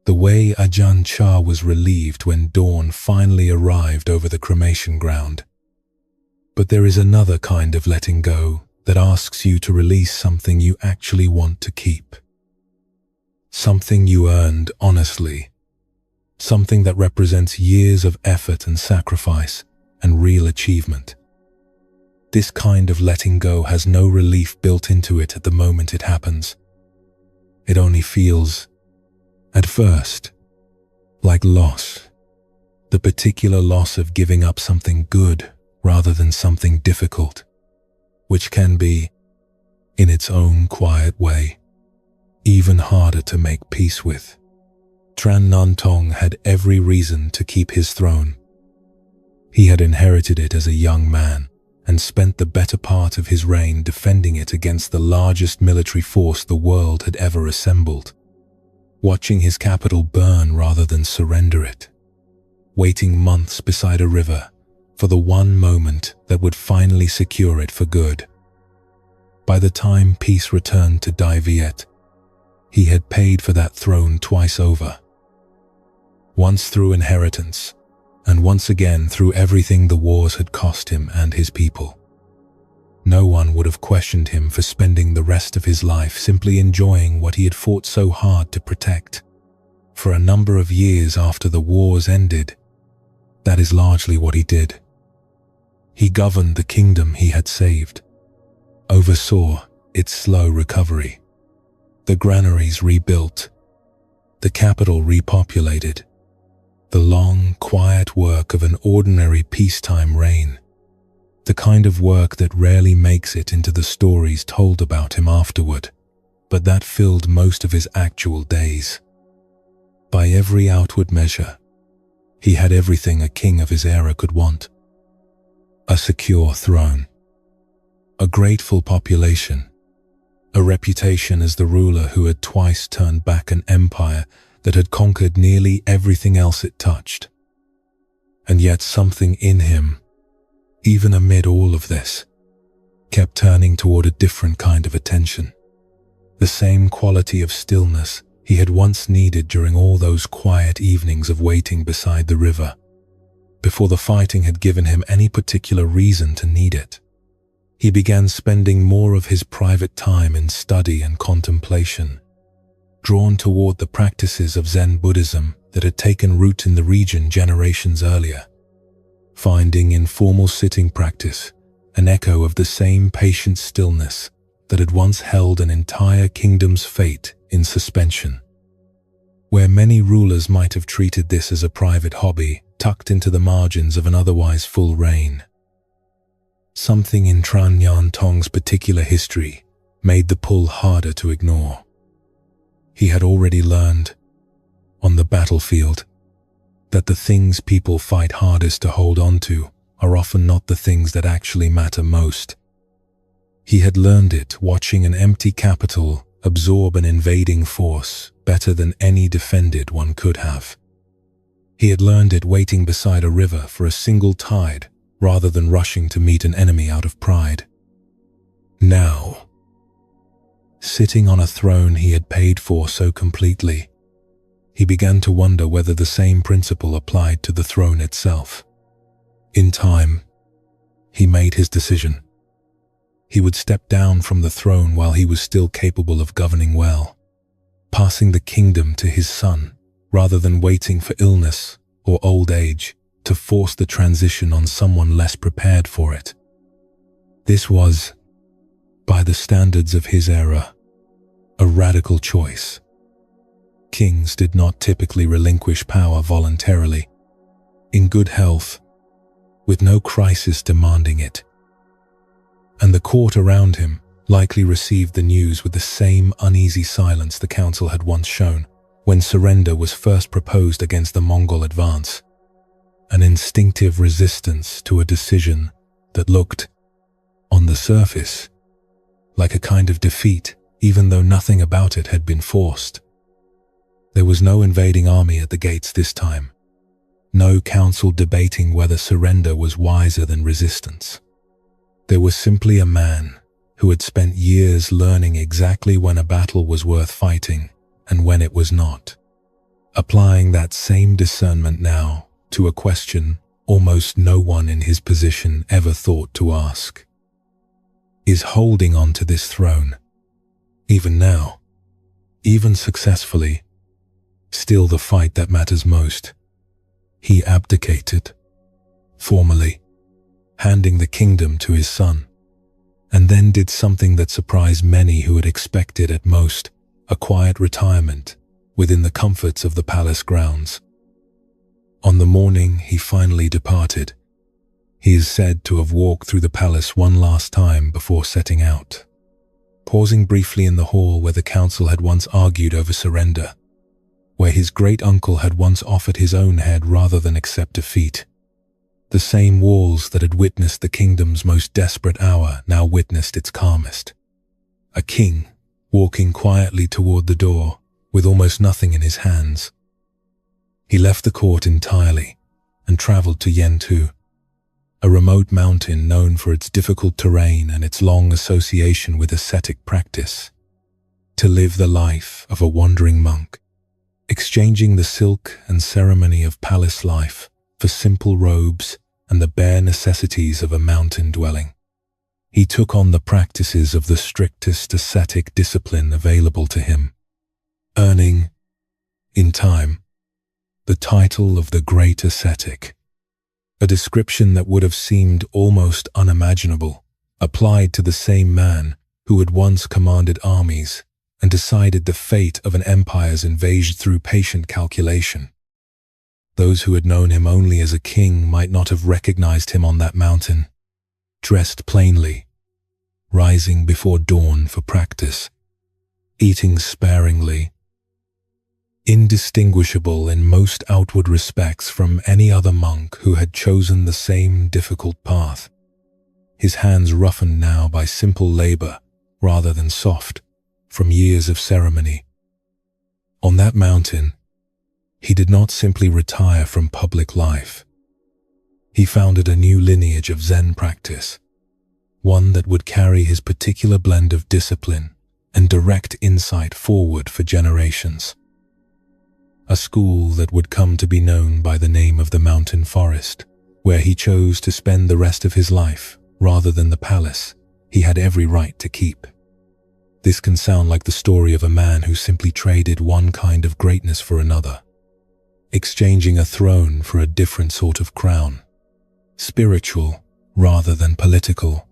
The way Ajahn Chah was relieved when dawn finally arrived over the cremation ground. But there is another kind of letting go that asks you to release something you actually want to keep. something you earned honestly, something that represents years of effort and sacrifice and real achievement. This kind of letting go has no relief built into it at the moment it happens. It only feels, at first, like loss. The particular loss of giving up something good rather than something difficult, which can be, in its own quiet way, even harder to make peace with. Tran Nan Tong had every reason to keep his throne. He had inherited it as a young man and spent the better part of his reign defending it against the largest military force the world had ever assembled, watching his capital burn rather than surrender it, waiting months beside a river for the one moment that would finally secure it for good. By the time peace returned to Dai Viet, he had paid for that throne twice over. Once through inheritance, and once again through everything the wars had cost him and his people. No one would have questioned him for spending the rest of his life simply enjoying what he had fought so hard to protect. For a number of years after the wars ended, that is largely what he did. He governed the kingdom he had saved, oversaw its slow recovery, the granaries rebuilt, the capital repopulated, the long, quiet work of an ordinary peacetime reign, the kind of work that rarely makes it into the stories told about him afterward, but that filled most of his actual days. By every outward measure, he had everything a king of his era could want. A secure throne, a grateful population, a reputation as the ruler who had twice turned back an empire that had conquered nearly everything else it touched. And yet something in him, even amid all of this, kept turning toward a different kind of attention. The same quality of stillness he had once needed during all those quiet evenings of waiting beside the river, before the fighting had given him any particular reason to need it. He began spending more of his private time in study and contemplation, drawn toward the practices of Zen Buddhism that had taken root in the region generations earlier, finding in formal sitting practice an echo of the same patient stillness that had once held an entire kingdom's fate in suspension. Where many rulers might have treated this as a private hobby tucked into the margins of an otherwise full reign, something in Tran Nan Tong's particular history made the pull harder to ignore. He had already learned, on the battlefield, that the things people fight hardest to hold on to are often not the things that actually matter most. He had learned it watching an empty capital absorb an invading force better than any defended one could have. He had learned it waiting beside a river for a single tide rather than rushing to meet an enemy out of pride. Now, sitting on a throne he had paid for so completely, he began to wonder whether the same principle applied to the throne itself. In time, he made his decision. He would step down from the throne while he was still capable of governing well, passing the kingdom to his son rather than waiting for illness or old age to force the transition on someone less prepared for it. This was, by the standards of his era, a radical choice. Kings did not typically relinquish power voluntarily, in good health, with no crisis demanding it. And the court around him likely received the news with the same uneasy silence the council had once shown when surrender was first proposed against the Mongol advance, an instinctive resistance to a decision that looked, on the surface, like a kind of defeat, even though nothing about it had been forced. There was no invading army at the gates this time, no council debating whether surrender was wiser than resistance. There was simply a man who had spent years learning exactly when a battle was worth fighting and when it was not, applying that same discernment now to a question almost no one in his position ever thought to ask. Is holding on to this throne, even now, even successfully, still the fight that matters most. He abdicated, formally, handing the kingdom to his son, and then did something that surprised many who had expected at most a quiet retirement within the comforts of the palace grounds. On the morning he finally departed, he is said to have walked through the palace one last time before setting out, pausing briefly in the hall where the council had once argued over surrender, where his great-uncle had once offered his own head rather than accept defeat. The same walls that had witnessed the kingdom's most desperate hour now witnessed its calmest. A king, walking quietly toward the door, with almost nothing in his hands. He left the court entirely and traveled to Yentu, a remote mountain known for its difficult terrain and its long association with ascetic practice, to live the life of a wandering monk, exchanging the silk and ceremony of palace life for simple robes and the bare necessities of a mountain dwelling. He took on the practices of the strictest ascetic discipline available to him, earning, in time, the title of the Great Ascetic, a description that would have seemed almost unimaginable, applied to the same man who had once commanded armies and decided the fate of an empire's invasion through patient calculation. Those who had known him only as a king might not have recognized him on that mountain, dressed plainly, rising before dawn for practice, eating sparingly, indistinguishable in most outward respects from any other monk who had chosen the same difficult path, his hands roughened now by simple labor rather than soft from years of ceremony. On that mountain, he did not simply retire from public life. He founded a new lineage of Zen practice, one that would carry his particular blend of discipline and direct insight forward for generations. A school that would come to be known by the name of the mountain forest, where he chose to spend the rest of his life rather than the palace he had every right to keep. This can sound like the story of a man who simply traded one kind of greatness for another, exchanging a throne for a different sort of crown, spiritual rather than political.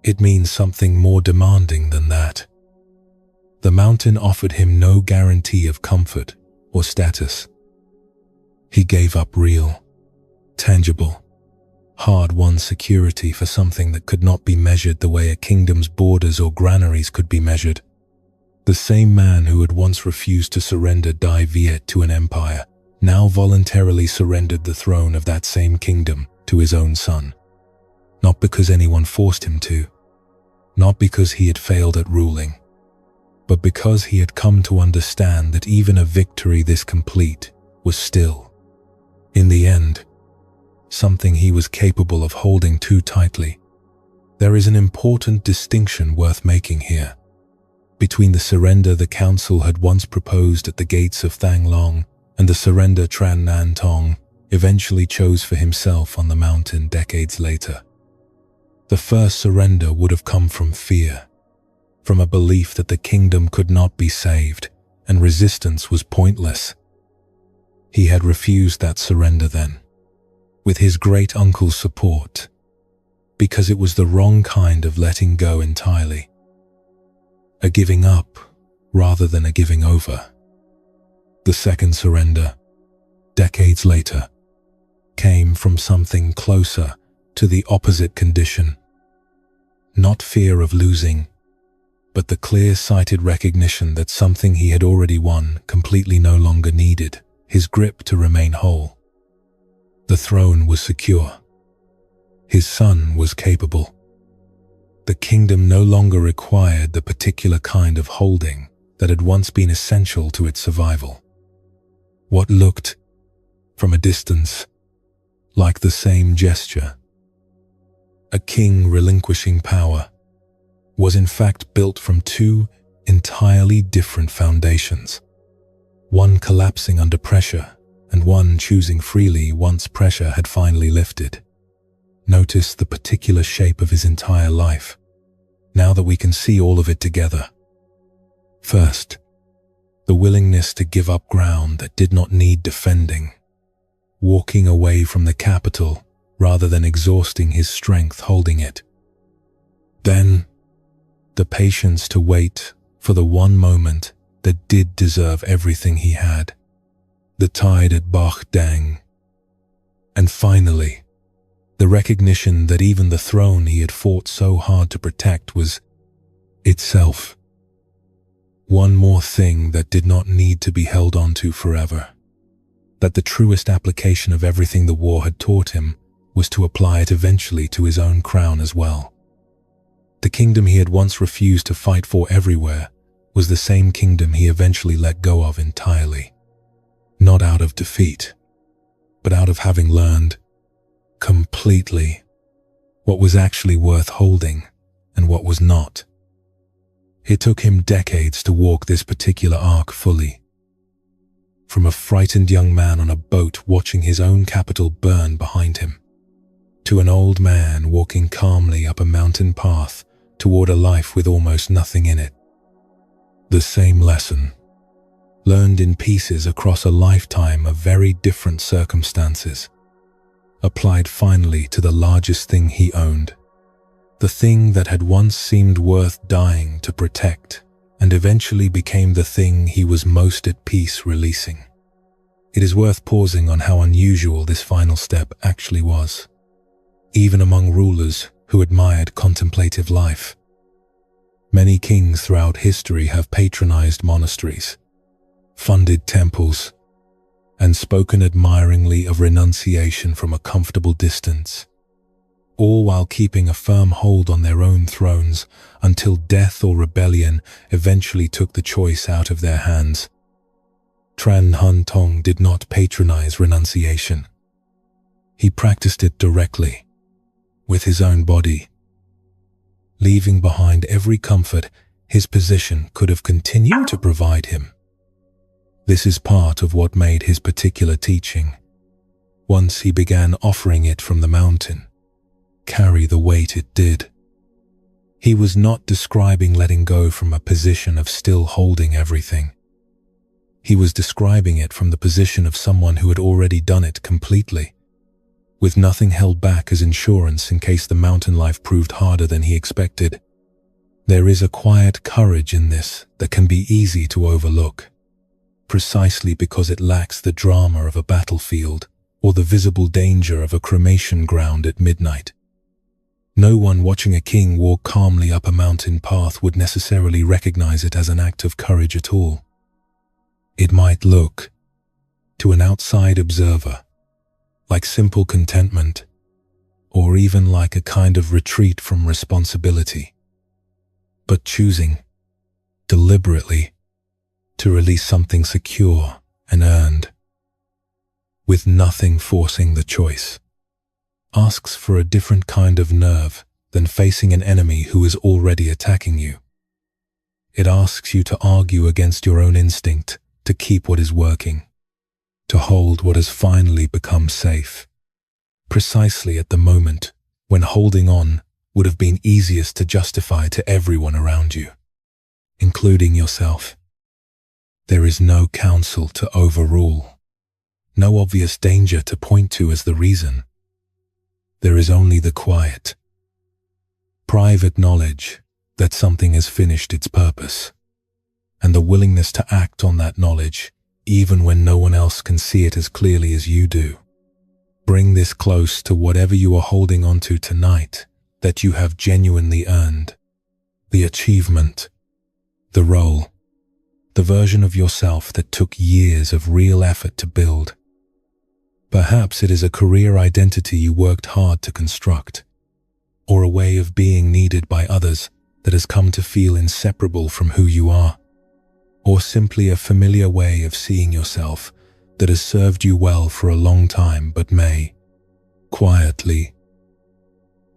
It means something more demanding than that. The mountain offered him no guarantee of comfort or status. He gave up real, tangible, hard-won security for something that could not be measured the way a kingdom's borders or granaries could be measured. The same man who had once refused to surrender Dai Viet to an empire now voluntarily surrendered the throne of that same kingdom to his own son. Not because anyone forced him to, not because he had failed at ruling, but because he had come to understand that even a victory this complete was still, in the end, something he was capable of holding too tightly. There is an important distinction worth making here between the surrender the council had once proposed at the gates of Thang Long and the surrender Tran Nan Tong eventually chose for himself on the mountain decades later. The first surrender would have come from fear, from a belief that the kingdom could not be saved and resistance was pointless. He had refused that surrender then, with his great-uncle's support, because it was the wrong kind of letting go entirely. A giving up rather than a giving over. The second surrender, decades later, came from something closer to the opposite condition. Not fear of losing, but the clear-sighted recognition that something he had already won completely no longer needed his grip to remain whole. The throne was secure. His son was capable. The kingdom no longer required the particular kind of holding that had once been essential to its survival. What looked, from a distance, like the same gesture, a king relinquishing power, was in fact built from two entirely different foundations, one collapsing under pressure and one choosing freely once pressure had finally lifted. Notice the particular shape of his entire life, now that we can see all of it together. First, the willingness to give up ground that did not need defending, walking away from the capital rather than exhausting his strength holding it. Then, the patience to wait for the one moment that did deserve everything he had, the tide at Bach Dang. And finally, the recognition that even the throne he had fought so hard to protect was itself one more thing that did not need to be held on to forever. That the truest application of everything the war had taught him was to apply it eventually to his own crown as well. The kingdom he had once refused to fight for everywhere was the same kingdom he eventually let go of entirely. Not out of defeat, but out of having learned completely what was actually worth holding and what was not. It took him decades to walk this particular arc fully. From a frightened young man on a boat watching his own capital burn behind him, to an old man walking calmly up a mountain path toward a life with almost nothing in it. The same lesson, learned in pieces across a lifetime of very different circumstances, applied finally to the largest thing he owned. The thing that had once seemed worth dying to protect and eventually became the thing he was most at peace releasing. It is worth pausing on how unusual this final step actually was, even among rulers who admired contemplative life. Many kings throughout history have patronized monasteries, funded temples, and spoken admiringly of renunciation from a comfortable distance, all while keeping a firm hold on their own thrones until death or rebellion eventually took the choice out of their hands. Tran Hun Tong did not patronize renunciation. He practiced it directly, with his own body, leaving behind every comfort his position could have continued to provide him. This is part of what made his particular teaching, once he began offering it from the mountain, carry the weight it did. He was not describing letting go from a position of still holding everything. He was describing it from the position of someone who had already done it completely, with nothing held back as insurance in case the mountain life proved harder than he expected. There is a quiet courage in this that can be easy to overlook, precisely because it lacks the drama of a battlefield or the visible danger of a cremation ground at midnight. No one watching a king walk calmly up a mountain path would necessarily recognize it as an act of courage at all. It might look, to an outside observer, like simple contentment, or even like a kind of retreat from responsibility. But choosing, deliberately, to release something secure and earned, with nothing forcing the choice, asks for a different kind of nerve than facing an enemy who is already attacking you. It asks you to argue against your own instinct to keep what is working, to hold what has finally become safe, precisely at the moment when holding on would have been easiest to justify to everyone around you, including yourself. There is no counsel to overrule, no obvious danger to point to as the reason. There is only the quiet, private knowledge that something has finished its purpose, and the willingness to act on that knowledge even when no one else can see it as clearly as you do. Bring this close to whatever you are holding on to tonight that you have genuinely earned. The achievement, the role, the version of yourself that took years of real effort to build. Perhaps it is a career identity you worked hard to construct, or a way of being needed by others that has come to feel inseparable from who you are, or simply a familiar way of seeing yourself that has served you well for a long time but may, quietly,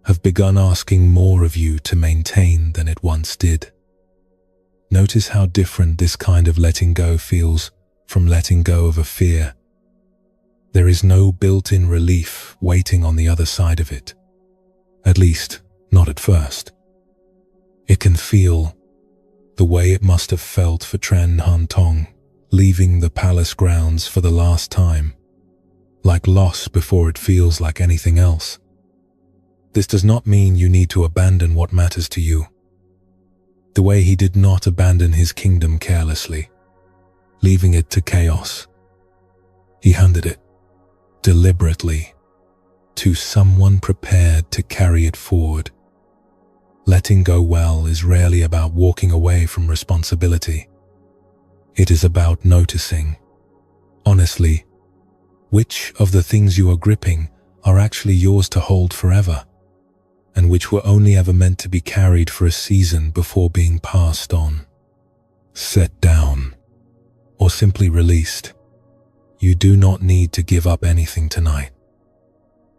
have begun asking more of you to maintain than it once did. Notice how different this kind of letting go feels from letting go of a fear. There is no built-in relief waiting on the other side of it. At least, not at first. It can feel the way it must have felt for Tran Han Tong leaving the palace grounds for the last time, like loss before it feels like anything else. This does not mean you need to abandon what matters to you. The way he did not abandon his kingdom carelessly, leaving it to chaos. He handed it, deliberately, to someone prepared to carry it forward. Letting go well is rarely about walking away from responsibility. It is about noticing, honestly, which of the things you are gripping are actually yours to hold forever, and which were only ever meant to be carried for a season before being passed on, set down, or simply released. You do not need to give up anything tonight.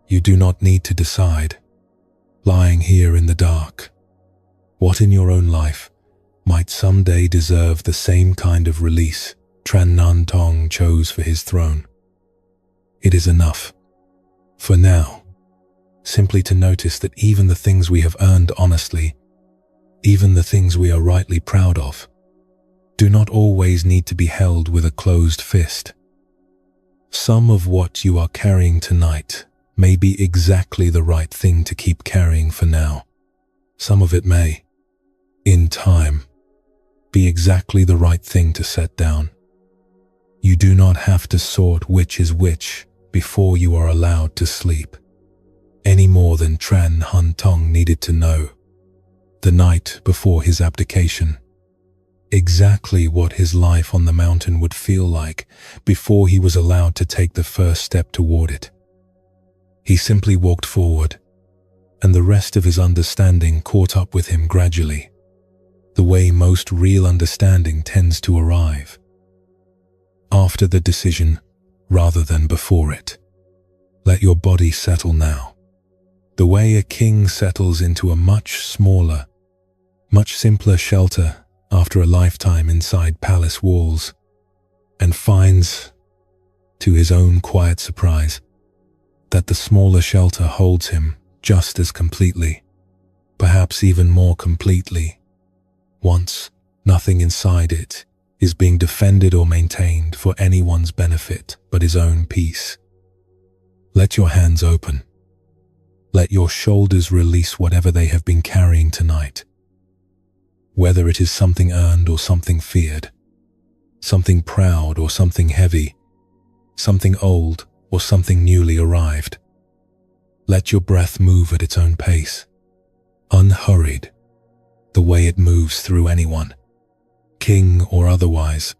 You do not need to decide, lying here in the dark, what in your own life might someday deserve the same kind of release Tran Nan Tong chose for his throne. It is enough, for now, simply to notice that even the things we have earned honestly, even the things we are rightly proud of, do not always need to be held with a closed fist. Some of what you are carrying tonight may be exactly the right thing to keep carrying for now. Some of it may, in time, be exactly the right thing to set down. You do not have to sort which is which before you are allowed to sleep, any more than Tran Han Tong needed to know, the night before his abdication, exactly what his life on the mountain would feel like before he was allowed to take the first step toward it. He simply walked forward, and the rest of his understanding caught up with him gradually, the way most real understanding tends to arrive. After the decision, rather than before it. Let your body settle now, the way a king settles into a much smaller, much simpler shelter after a lifetime inside palace walls, and finds, to his own quiet surprise, that the smaller shelter holds him just as completely, perhaps even more completely, once nothing inside it is being defended or maintained for anyone's benefit but his own peace. Let your hands open. Let your shoulders release whatever they have been carrying tonight. Whether it is something earned or something feared, something proud or something heavy, something old or something newly arrived. Let your breath move at its own pace, unhurried, the way it moves through anyone, king or otherwise.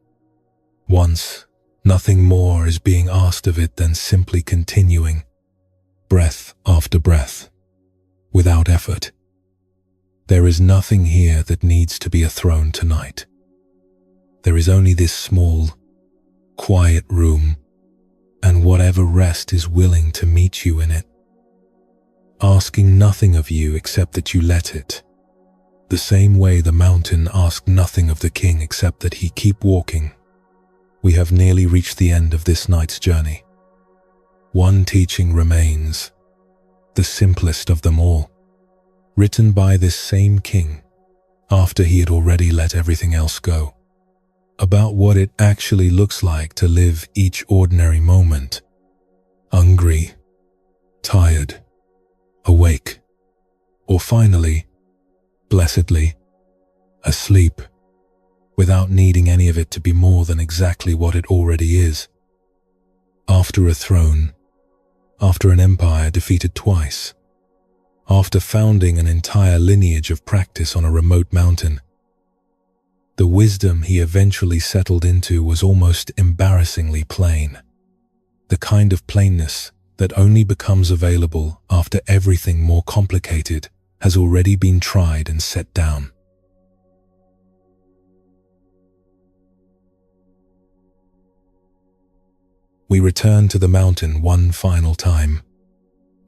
Once, nothing more is being asked of it than simply continuing, breath after breath, without effort. There is nothing here that needs to be a throne tonight. There is only this small, quiet room, and whatever rest is willing to meet you in it, asking nothing of you except that you let it. The same way the mountain asked nothing of the king except that he keep walking. We have nearly reached the end of this night's journey. One teaching remains, the simplest of them all, written by this same king after he had already let everything else go, about what it actually looks like to live each ordinary moment, hungry, tired, awake, or finally, blessedly, asleep, without needing any of it to be more than exactly what it already is. After a throne, after an empire defeated twice, after founding an entire lineage of practice on a remote mountain, the wisdom he eventually settled into was almost embarrassingly plain, the kind of plainness that only becomes available after everything more complicated has already been tried and set down. We return to the mountain one final time,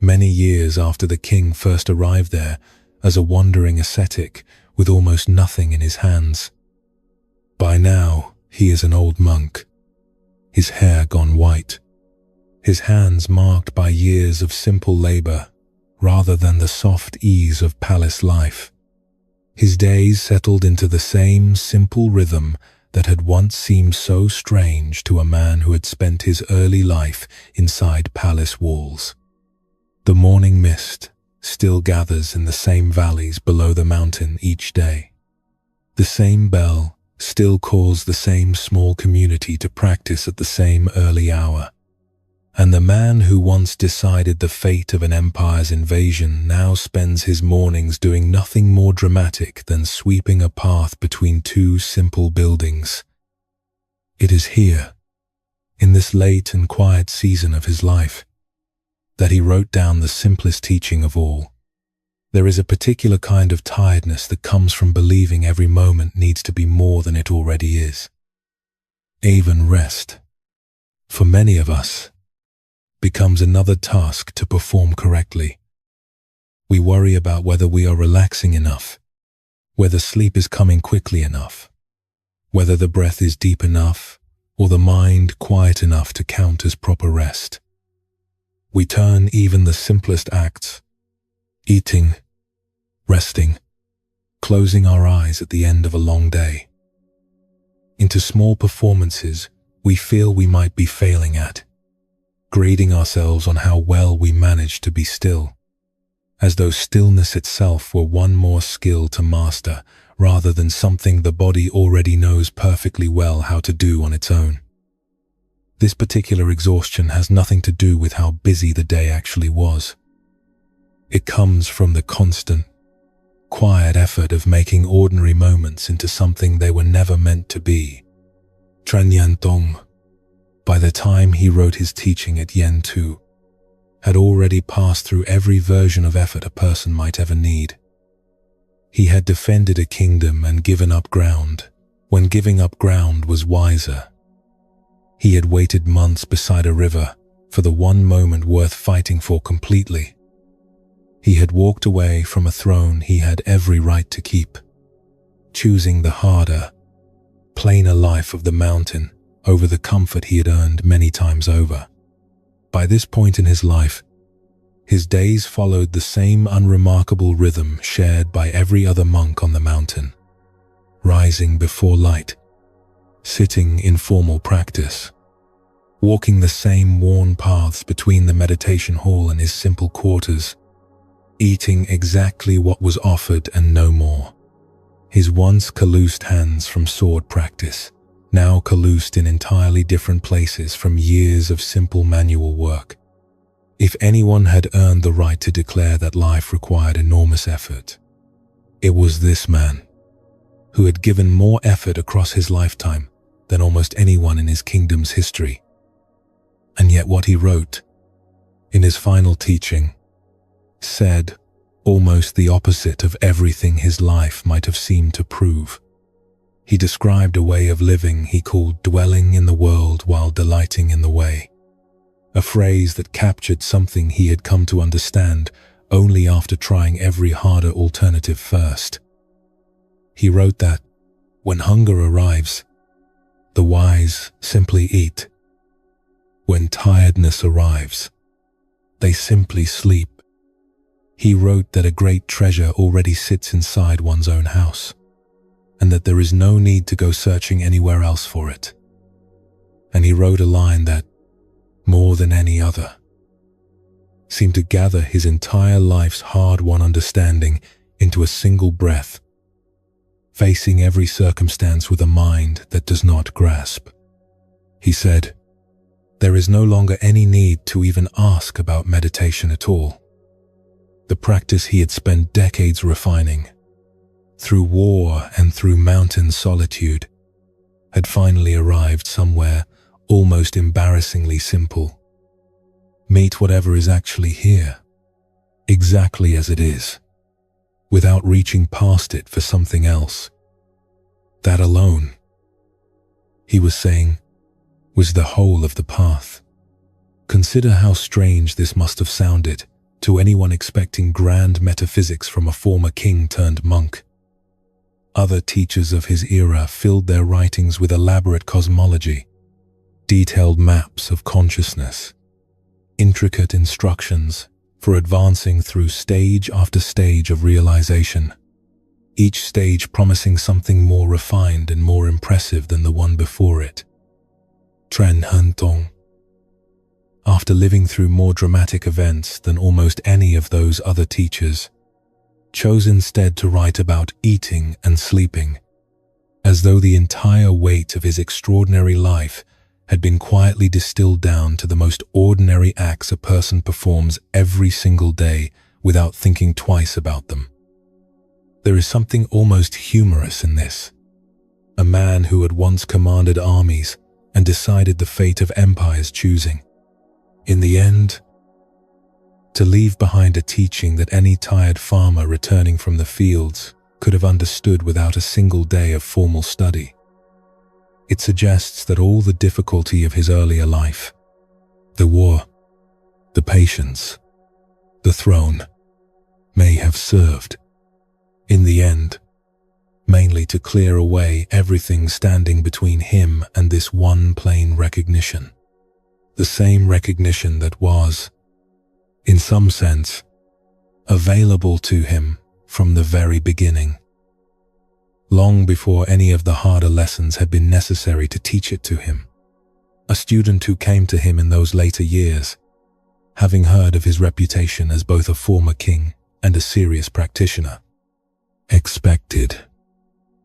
many years after the king first arrived there as a wandering ascetic with almost nothing in his hands. By now, he is an old monk, his hair gone white, his hands marked by years of simple labor rather than the soft ease of palace life. His days settled into the same simple rhythm that had once seemed so strange to a man who had spent his early life inside palace walls. The morning mist still gathers in the same valleys below the mountain each day. The same bell still calls the same small community to practice at the same early hour. And the man who once decided the fate of an empire's invasion now spends his mornings doing nothing more dramatic than sweeping a path between two simple buildings. It is here, in this late and quiet season of his life, that he wrote down the simplest teaching of all. There is a particular kind of tiredness that comes from believing every moment needs to be more than it already is. Even rest, for many of us, becomes another task to perform correctly. We worry about whether we are relaxing enough, whether sleep is coming quickly enough, whether the breath is deep enough, or the mind quiet enough to count as proper rest. We turn even the simplest acts, eating, resting, closing our eyes at the end of a long day, into small performances we feel we might be failing at, grading ourselves on how well we manage to be still, as though stillness itself were one more skill to master rather than something the body already knows perfectly well how to do on its own. This particular exhaustion has nothing to do with how busy the day actually was. It comes from the constant, quiet effort of making ordinary moments into something they were never meant to be. Tranyan Tong, by the time he wrote his teaching at Yen Tu, had already passed through every version of effort a person might ever need. He had defended a kingdom and given up ground, when giving up ground was wiser. He had waited months beside a river for the one moment worth fighting for completely. He had walked away from a throne he had every right to keep, choosing the harder, plainer life of the mountain over the comfort he had earned many times over. By this point in his life, his days followed the same unremarkable rhythm shared by every other monk on the mountain, rising before light, sitting in formal practice, walking the same worn paths between the meditation hall and his simple quarters, eating exactly what was offered and no more. His once calloused hands from sword practice, now calloused in entirely different places from years of simple manual work. If anyone had earned the right to declare that life required enormous effort, it was this man, who had given more effort across his lifetime than almost anyone in his kingdom's history. And yet what he wrote, in his final teaching, said almost the opposite of everything his life might have seemed to prove. He described a way of living he called dwelling in the world while delighting in the way, a phrase that captured something he had come to understand only after trying every harder alternative first. He wrote that, when hunger arrives, the wise simply eat. When tiredness arrives, they simply sleep. He wrote that a great treasure already sits inside one's own house, and that there is no need to go searching anywhere else for it. And he wrote a line that, more than any other, seemed to gather his entire life's hard-won understanding into a single breath, facing every circumstance with a mind that does not grasp. He said, "There is no longer any need to even ask about meditation at all." The practice he had spent decades refining, through war and through mountain solitude, had finally arrived somewhere almost embarrassingly simple. Meet whatever is actually here, exactly as it is, without reaching past it for something else. That alone, he was saying, was the whole of the path. Consider how strange this must have sounded to anyone expecting grand metaphysics from a former king turned monk. Other teachers of his era filled their writings with elaborate cosmology, detailed maps of consciousness, intricate instructions for advancing through stage after stage of realization. each stage promising something more refined and more impressive than the one before it. Tren Hentong. After living through more dramatic events than almost any of those other teachers, chose instead to write about eating and sleeping, as though the entire weight of his extraordinary life had been quietly distilled down to the most ordinary acts a person performs every single day without thinking twice about them. There is something almost humorous in this. A man who had once commanded armies and decided the fate of empires choosing, in the end, to leave behind a teaching that any tired farmer returning from the fields could have understood without a single day of formal study. It suggests that all the difficulty of his earlier life, the war, the patience, the throne, may have served, in the end, mainly to clear away everything standing between him and this one plain recognition. The same recognition that was, in some sense, available to him from the very beginning, long before any of the harder lessons had been necessary to teach it to him. A student who came to him in those later years, having heard of his reputation as both a former king and a serious practitioner, expected,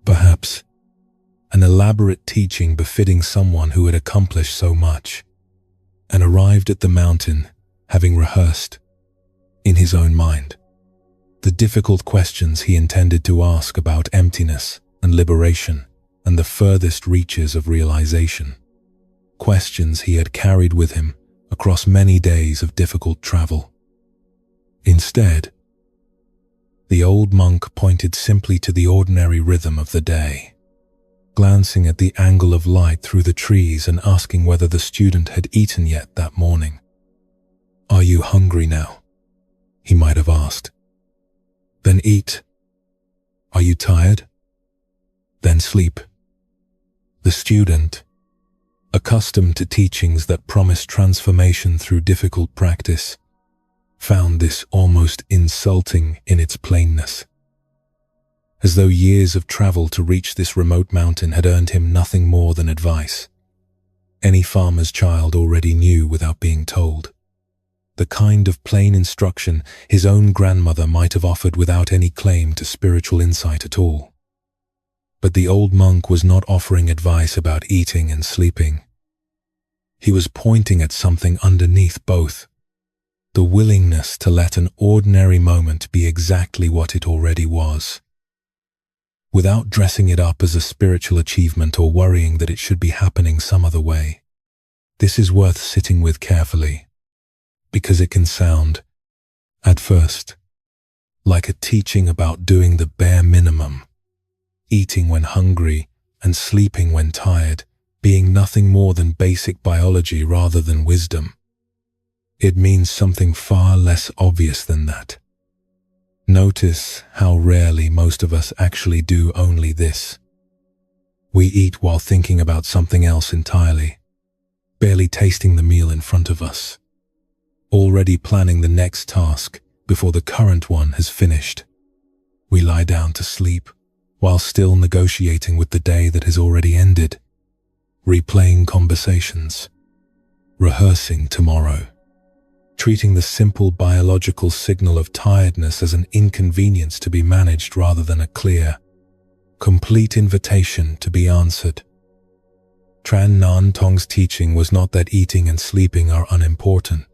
perhaps, an elaborate teaching befitting someone who had accomplished so much, and arrived at the mountain having rehearsed, in his own mind, the difficult questions he intended to ask about emptiness and liberation and the furthest reaches of realization, questions he had carried with him across many days of difficult travel. Instead, the old monk pointed simply to the ordinary rhythm of the day, glancing at the angle of light through the trees and asking whether the student had eaten yet that morning. "Are you hungry now?" he might have asked. "Then eat. Are you tired? Then sleep." The student, accustomed to teachings that promised transformation through difficult practice, found this almost insulting in its plainness, as though years of travel to reach this remote mountain had earned him nothing more than advice any farmer's child already knew without being told, the kind of plain instruction his own grandmother might have offered without any claim to spiritual insight at all. But the old monk was not offering advice about eating and sleeping. He was pointing at something underneath both, the willingness to let an ordinary moment be exactly what it already was, without dressing it up as a spiritual achievement or worrying that it should be happening some other way. This is worth sitting with carefully, because it can sound, at first, like a teaching about doing the bare minimum, eating when hungry and sleeping when tired, being nothing more than basic biology rather than wisdom. It means something far less obvious than that. Notice how rarely most of us actually do only this. We eat while thinking about something else entirely, barely tasting the meal in front of us, already planning the next task before the current one has finished. We lie down to sleep while still negotiating with the day that has already ended, replaying conversations, rehearsing tomorrow, treating the simple biological signal of tiredness as an inconvenience to be managed rather than a clear, complete invitation to be answered. Tran Nan Tong's teaching was not that eating and sleeping are unimportant.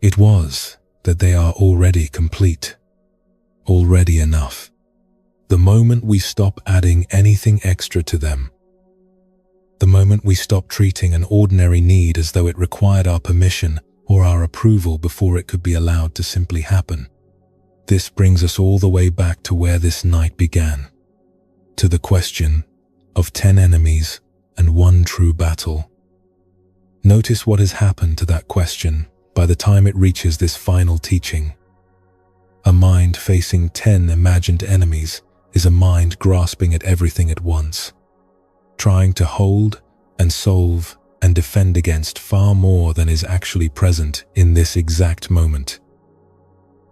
It was that they are already complete, already enough. The moment we stop adding anything extra to them, the moment we stop treating an ordinary need as though it required our permission or our approval before it could be allowed to simply happen. This brings us all the way back to where this night began, to the question of 10 enemies and 1 true battle. Notice what has happened to that question by the time it reaches this final teaching. A mind facing 10 imagined enemies is a mind grasping at everything at once, trying to hold and solve and defend against far more than is actually present in this exact moment.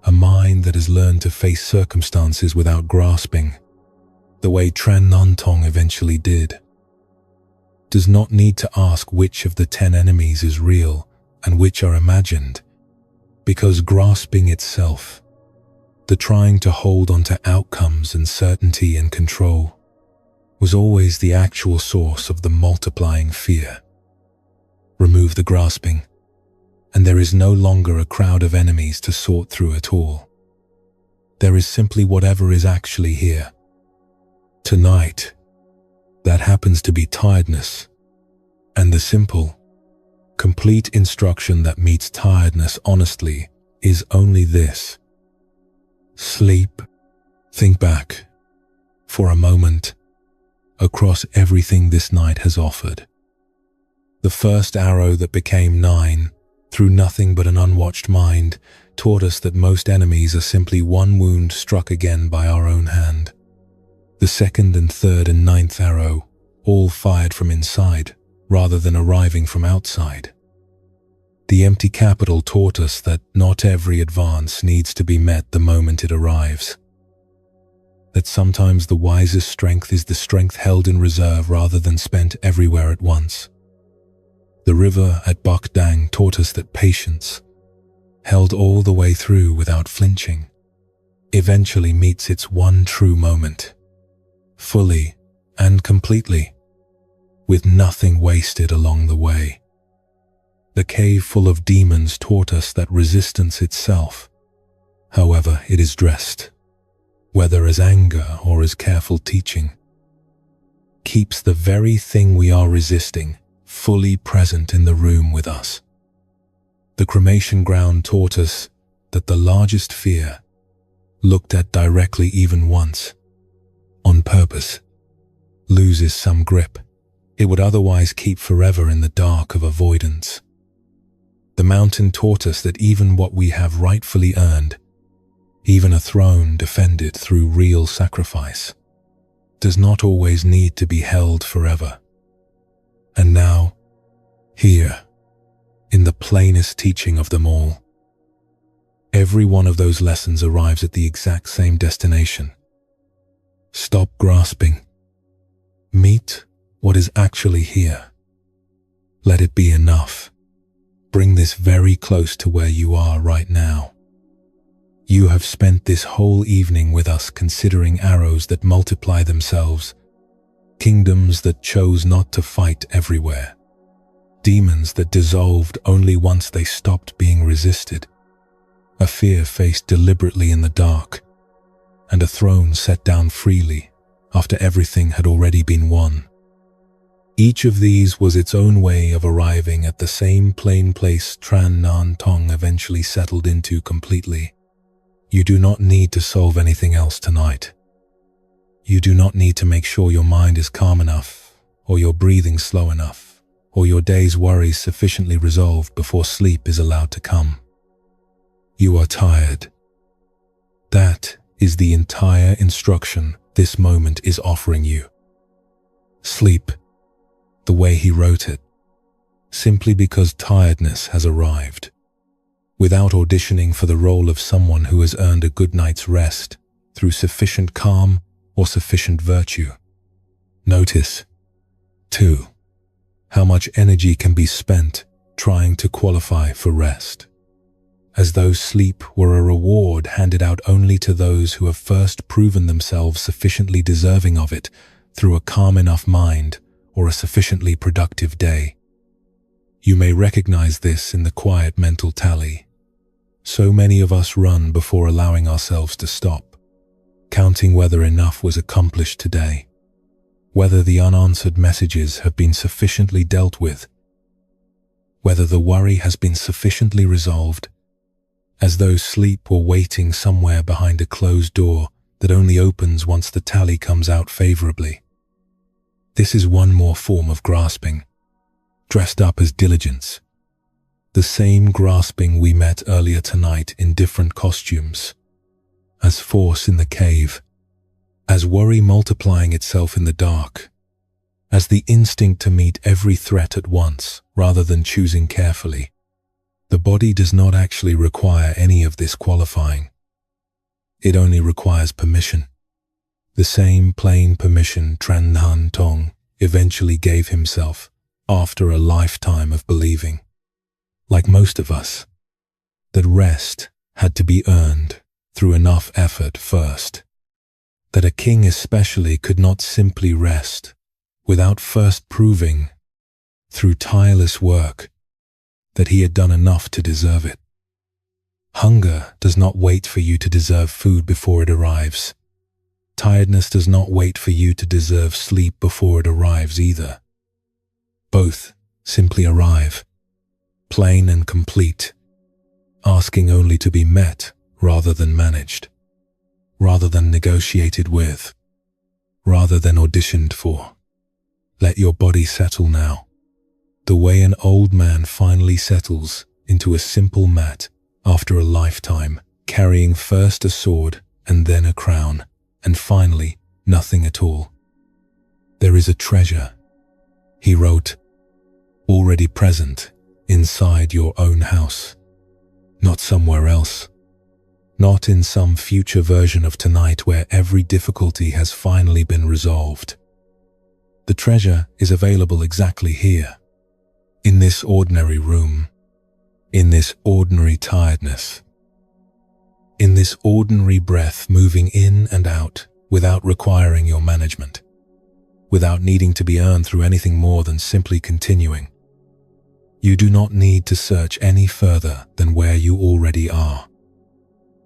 a mind that has learned to face circumstances without grasping, the way Tran Nan Tong eventually did. Does not need to ask which of the 10 enemies is real and which are imagined, because grasping itself, the trying to hold on to outcomes and certainty and control, was always the actual source of the multiplying fear. Remove the grasping, and there is no longer a crowd of enemies to sort through at all. There is simply whatever is actually here. Tonight, that happens to be tiredness, and the simple, complete instruction that meets tiredness honestly is only this: sleep. Think back, for a moment, across everything this night has offered. The first arrow that became 9, through nothing but an unwatched mind, taught us that most enemies are simply one wound struck again by our own hand. The second and third and 9th arrow, all fired from inside, rather than arriving from outside. The empty capital taught us that not every advance needs to be met the moment it arrives. That sometimes the wisest strength is the strength held in reserve rather than spent everywhere at once. The river at Bak Dang taught us that patience, held all the way through without flinching, eventually meets its one true moment, fully and completely, with nothing wasted along the way. The cave full of demons taught us that resistance itself, however it is dressed, whether as anger or as careful teaching, keeps the very thing we are resisting fully present in the room with us. The cremation ground taught us that the largest fear, looked at directly even once, on purpose, loses some grip it would otherwise keep forever in the dark of avoidance. The mountain taught us that even what we have rightfully earned, even a throne defended through real sacrifice, does not always need to be held forever. And now, here, in the plainest teaching of them all, every one of those lessons arrives at the exact same destination. Stop grasping. Meet what is actually here. Let it be enough. Bring this very close to where you are right now. You have spent this whole evening with us considering arrows that multiply themselves, kingdoms that chose not to fight everywhere, demons that dissolved only once they stopped being resisted, a fear faced deliberately in the dark, and a throne set down freely after everything had already been won. Each of these was its own way of arriving at the same plain place Tran Nan Tong eventually settled into completely. You do not need to solve anything else tonight. You do not need to make sure your mind is calm enough, or your breathing slow enough, or your day's worries sufficiently resolved before sleep is allowed to come. You are tired. That is the entire instruction this moment is offering you. Sleep, the way he wrote it, simply because tiredness has arrived, without auditioning for the role of someone who has earned a good night's rest through sufficient calm or sufficient virtue. Notice, too, how much energy can be spent trying to qualify for rest, as though sleep were a reward handed out only to those who have first proven themselves sufficiently deserving of it through a calm enough mind or a sufficiently productive day. You may recognize this in the quiet mental tally. So many of us run before allowing ourselves to stop, counting whether enough was accomplished today, whether the unanswered messages have been sufficiently dealt with, whether the worry has been sufficiently resolved, as though sleep were waiting somewhere behind a closed door that only opens once the tally comes out favorably. This is one more form of grasping, dressed up as diligence. The same grasping we met earlier tonight in different costumes, as force in the cave, as worry multiplying itself in the dark, as the instinct to meet every threat at once rather than choosing carefully. The body does not actually require any of this qualifying. It only requires permission. The same plain permission Tran Han Tong eventually gave himself after a lifetime of believing, like most of us, that rest had to be earned through enough effort first, that a king especially could not simply rest without first proving, through tireless work, that he had done enough to deserve it. Hunger does not wait for you to deserve food before it arrives. Tiredness does not wait for you to deserve sleep before it arrives either. Both simply arrive, plain and complete, asking only to be met rather than managed, rather than negotiated with, rather than auditioned for. Let your body settle now, the way an old man finally settles into a simple mat after a lifetime, carrying first a sword and then a crown, and finally nothing at all. There is a treasure, he wrote, already present inside your own house, not somewhere else, not in some future version of tonight where every difficulty has finally been resolved. The treasure is available exactly here, in this ordinary room, in this ordinary tiredness, in this ordinary breath moving in and out without requiring your management, without needing to be earned through anything more than simply continuing. You do not need to search any further than where you already are.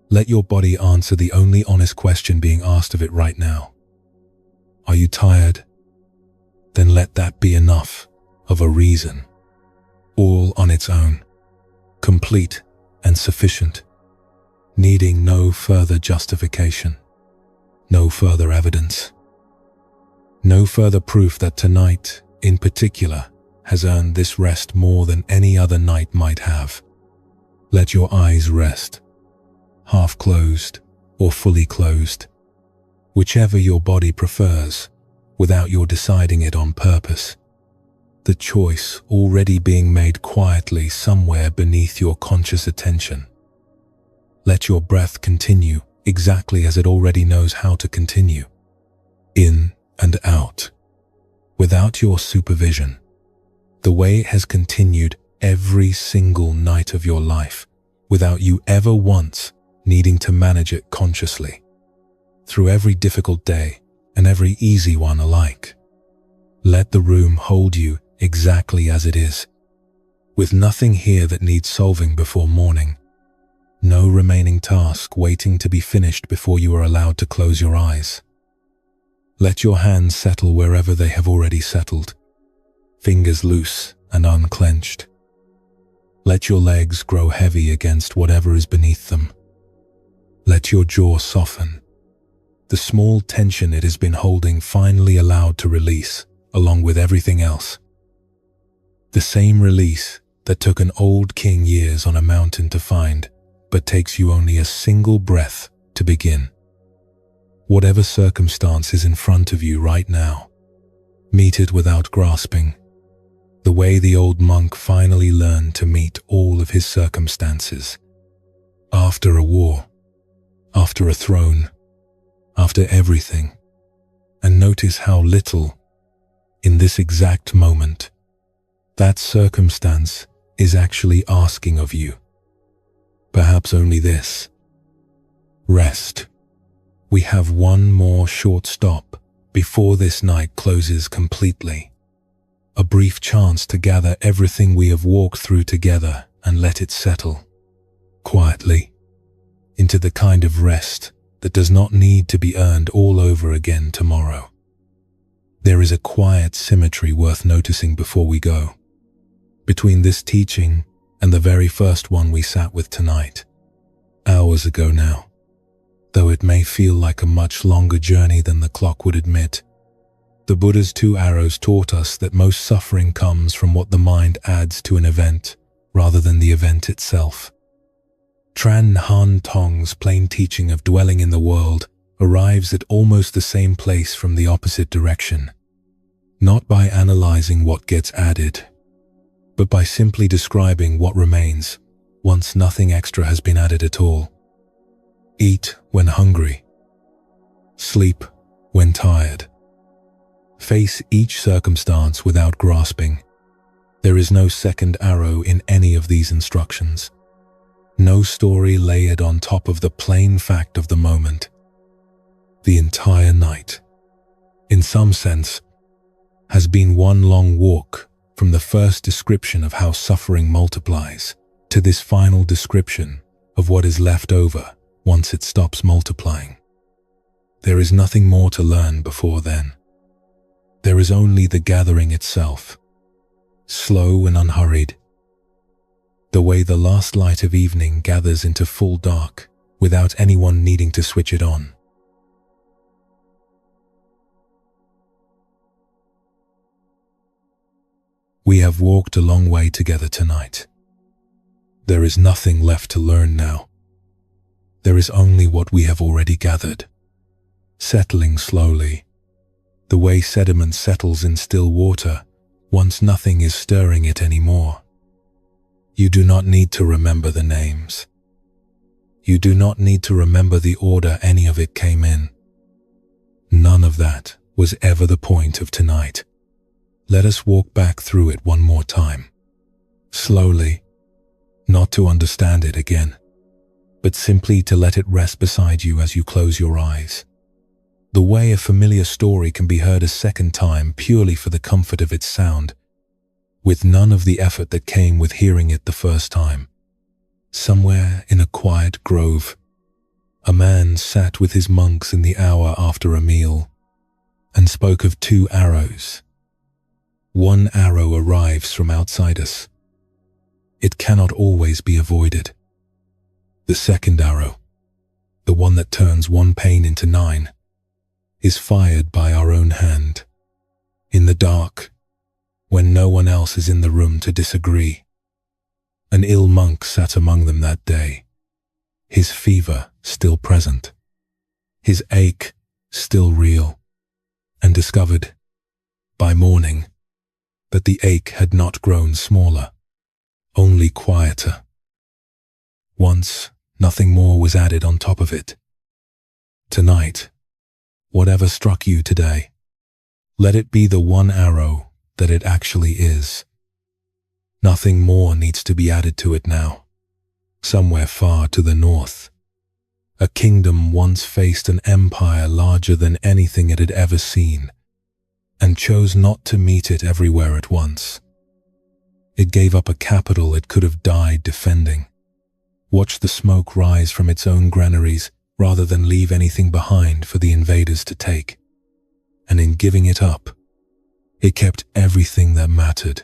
Let your body answer the only honest question being asked of it right now. Are you tired? Then let that be enough of a reason, all on its own, complete and sufficient, needing no further justification, no further evidence, no further proof that tonight, in particular, has earned this rest more than any other night might have. Let your eyes rest, half closed or fully closed, whichever your body prefers, without your deciding it on purpose. The choice already being made quietly somewhere beneath your conscious attention. Let your breath continue exactly as it already knows how to continue, in and out, without your supervision, the way it has continued every single night of your life, without you ever once needing to manage it consciously, through every difficult day and every easy one alike. Let the room hold you exactly as it is, with nothing here that needs solving before morning, no remaining task waiting to be finished before you are allowed to close your eyes. Let your hands settle wherever they have already settled, fingers loose and unclenched. Let your legs grow heavy against whatever is beneath them. Let your jaw soften, the small tension it has been holding finally allowed to release, along with everything else. The same release that took an old king years on a mountain to find, but takes you only a single breath to begin. Whatever circumstance is in front of you right now, meet it without grasping, the way the old monk finally learned to meet all of his circumstances. After a war, after a throne, after everything, and notice how little, in this exact moment, that circumstance is actually asking of you. Perhaps only this: rest. We have one more short stop before this night closes completely. A brief chance to gather everything we have walked through together and let it settle, quietly, into the kind of rest that does not need to be earned all over again tomorrow. There is a quiet symmetry worth noticing before we go, between this teaching and the very first one we sat with tonight, hours ago now. Though it may feel like a much longer journey than the clock would admit, the Buddha's 2 arrows taught us that most suffering comes from what the mind adds to an event rather than the event itself. Tran Han Tong's plain teaching of dwelling in the world arrives at almost the same place from the opposite direction, not by analyzing what gets added, but by simply describing what remains once nothing extra has been added at all. Eat when hungry. Sleep when tired. Face each circumstance without grasping. There is no second arrow in any of these instructions. No story layered on top of the plain fact of the moment. The entire night, in some sense, has been one long walk from the first description of how suffering multiplies to this final description of what is left over once it stops multiplying. There is nothing more to learn before then. There is only the gathering itself, slow and unhurried, the way the last light of evening gathers into full dark without anyone needing to switch it on. We have walked a long way together tonight. There is nothing left to learn now. There is only what we have already gathered, settling slowly, the way sediment settles in still water once nothing is stirring it anymore. You do not need to remember the names. You do not need to remember the order any of it came in. None of that was ever the point of tonight. Let us walk back through it one more time, slowly, not to understand it again, but simply to let it rest beside you as you close your eyes. The way a familiar story can be heard a second time purely for the comfort of its sound, with none of the effort that came with hearing it the first time. Somewhere in a quiet grove, a man sat with his monks in the hour after a meal and spoke of 2 arrows. One arrow arrives from outside us. It cannot always be avoided. The second arrow, the one that turns one pain into 9, is fired by our own hand, in the dark, when no one else is in the room to disagree. An ill monk sat among them that day, his fever still present, his ache still real, and discovered, by morning, that the ache had not grown smaller, only quieter. Once, nothing more was added on top of it. Tonight, whatever struck you today, let it be the one arrow that it actually is. Nothing more needs to be added to it now. Somewhere far to the north, a kingdom once faced an empire larger than anything it had ever seen, and chose not to meet it everywhere at once. It gave up a capital it could have died defending, watched the smoke rise from its own granaries rather than leave anything behind for the invaders to take. And in giving it up, it kept everything that mattered.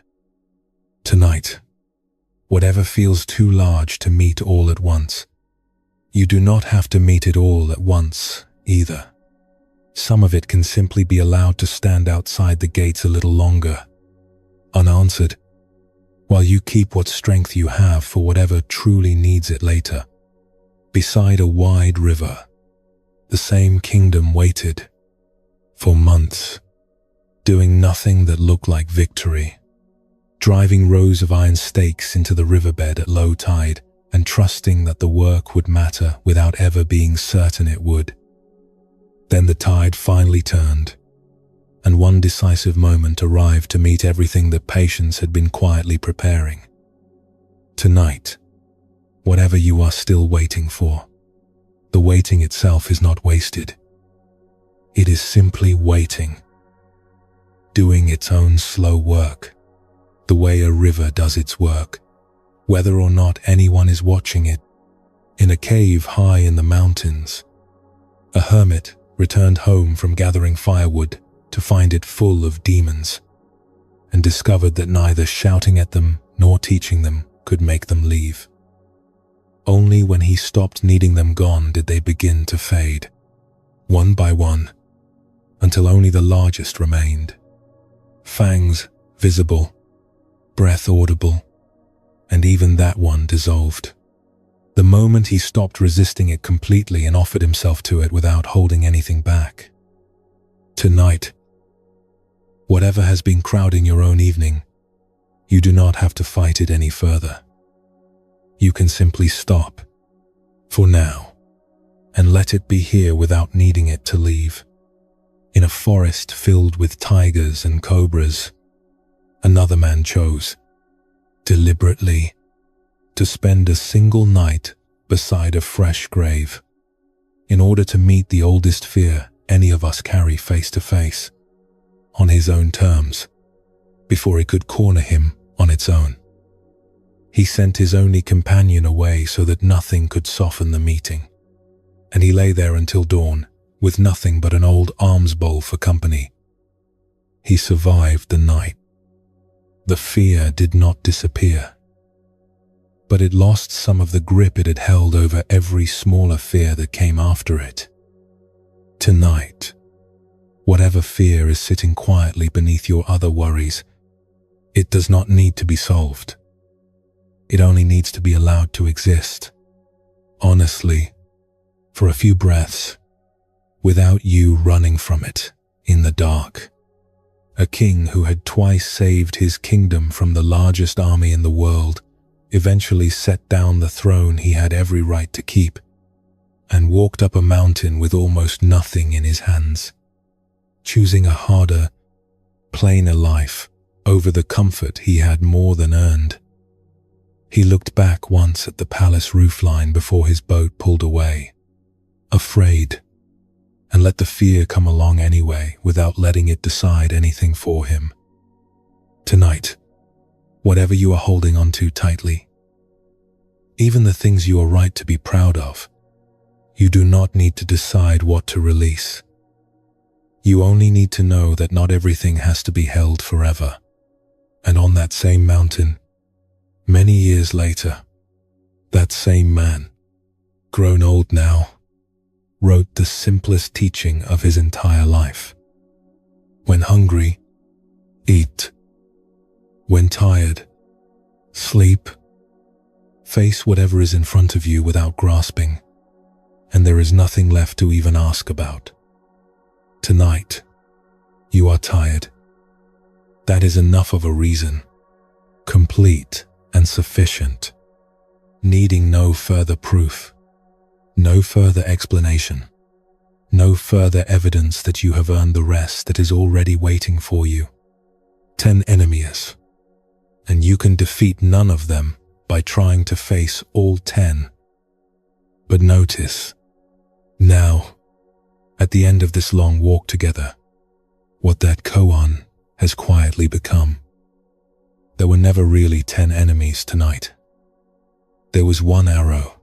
Tonight, whatever feels too large to meet all at once, you do not have to meet it all at once either. Some of it can simply be allowed to stand outside the gates a little longer, unanswered, while you keep what strength you have for whatever truly needs it later. Beside a wide river, the same kingdom waited, for months, doing nothing that looked like victory, driving rows of iron stakes into the riverbed at low tide and trusting that the work would matter without ever being certain it would. Then the tide finally turned, and one decisive moment arrived to meet everything that patience had been quietly preparing. Tonight, whatever you are still waiting for, the waiting itself is not wasted. It is simply waiting, doing its own slow work, the way a river does its work, whether or not anyone is watching it. In a cave high in the mountains, a hermit returned home from gathering firewood to find it full of demons, and discovered that neither shouting at them nor teaching them could make them leave. Only when he stopped needing them gone did they begin to fade, one by one, until only the largest remained. Fangs visible, breath audible, and even that one dissolved. The moment he stopped resisting it completely and offered himself to it without holding anything back. Tonight, whatever has been crowding your own evening, you do not have to fight it any further. You can simply stop, for now, and let it be here without needing it to leave. In a forest filled with tigers and cobras, another man chose, deliberately, to spend a single night beside a fresh grave, in order to meet the oldest fear any of us carry face to face, on his own terms, before it could corner him on its own. He sent his only companion away so that nothing could soften the meeting, and he lay there until dawn, with nothing but an old alms bowl for company. He survived the night. The fear did not disappear, but it lost some of the grip it had held over every smaller fear that came after it. Tonight, whatever fear is sitting quietly beneath your other worries, it does not need to be solved. It only needs to be allowed to exist, honestly, for a few breaths, without you running from it in the dark. A king who had twice saved his kingdom from the largest army in the world eventually set down the throne he had every right to keep and walked up a mountain with almost nothing in his hands, choosing a harder, plainer life over the comfort he had more than earned. He looked back once at the palace roofline before his boat pulled away, afraid, and let the fear come along anyway without letting it decide anything for him. Tonight, whatever you are holding on to tightly, even the things you are right to be proud of, you do not need to decide what to release. You only need to know that not everything has to be held forever. And on that same mountain, many years later, that same man, grown old now, wrote the simplest teaching of his entire life. When hungry, eat. When tired, sleep. Face whatever is in front of you without grasping, and there is nothing left to even ask about. Tonight, you are tired. That is enough of a reason, complete and sufficient, needing no further proof, no further explanation, no further evidence that you have earned the rest that is already waiting for you. 10 enemies, and you can defeat none of them by trying to face all 10. But notice, now, at the end of this long walk together, what that koan has quietly become. There were never really 10 enemies tonight. There was one arrow,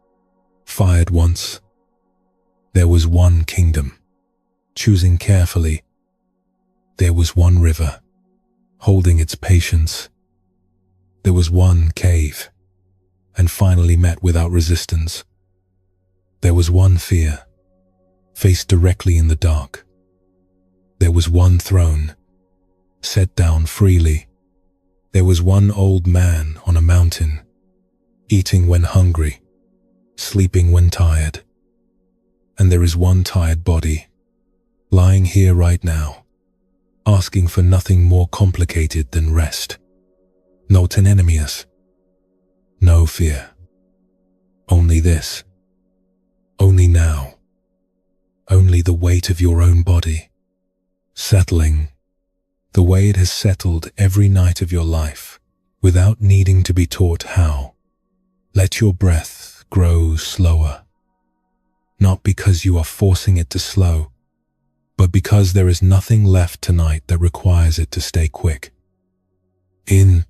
fired once. There was one kingdom, choosing carefully. There was one river, holding its patience. There was one cave, and finally met without resistance. There was one fear, faced directly in the dark. There was one throne, set down freely. There was one old man on a mountain, eating when hungry, sleeping when tired. And there is one tired body, lying here right now, asking for nothing more complicated than rest. No 10 enemies, no fear. Only this, only now, only the weight of your own body, settling the way it has settled every night of your life, without needing to be taught how. Let your breath grow slower, not because you are forcing it to slow, but because there is nothing left tonight that requires it to stay quick. In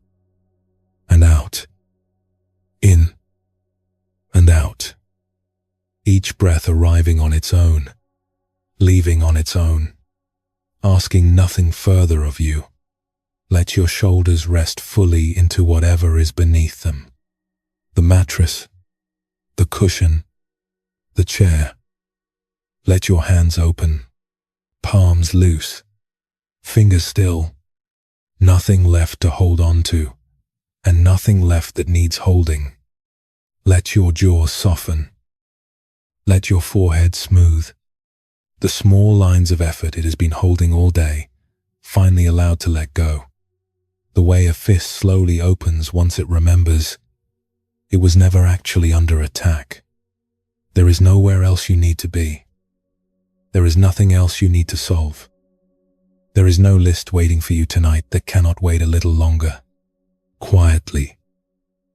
and out, in and out, each breath arriving on its own, leaving on its own, asking nothing further of you. Let your shoulders rest fully into whatever is beneath them. The mattress, the cushion, the chair. Let your hands open, palms loose, fingers still. Nothing left to hold on to, and nothing left that needs holding. Let your jaw soften. Let your forehead smooth. The small lines of effort it has been holding all day, finally allowed to let go. The way a fist slowly opens once it remembers it was never actually under attack. There is nowhere else you need to be. There is nothing else you need to solve. There is no list waiting for you tonight that cannot wait a little longer. Quietly,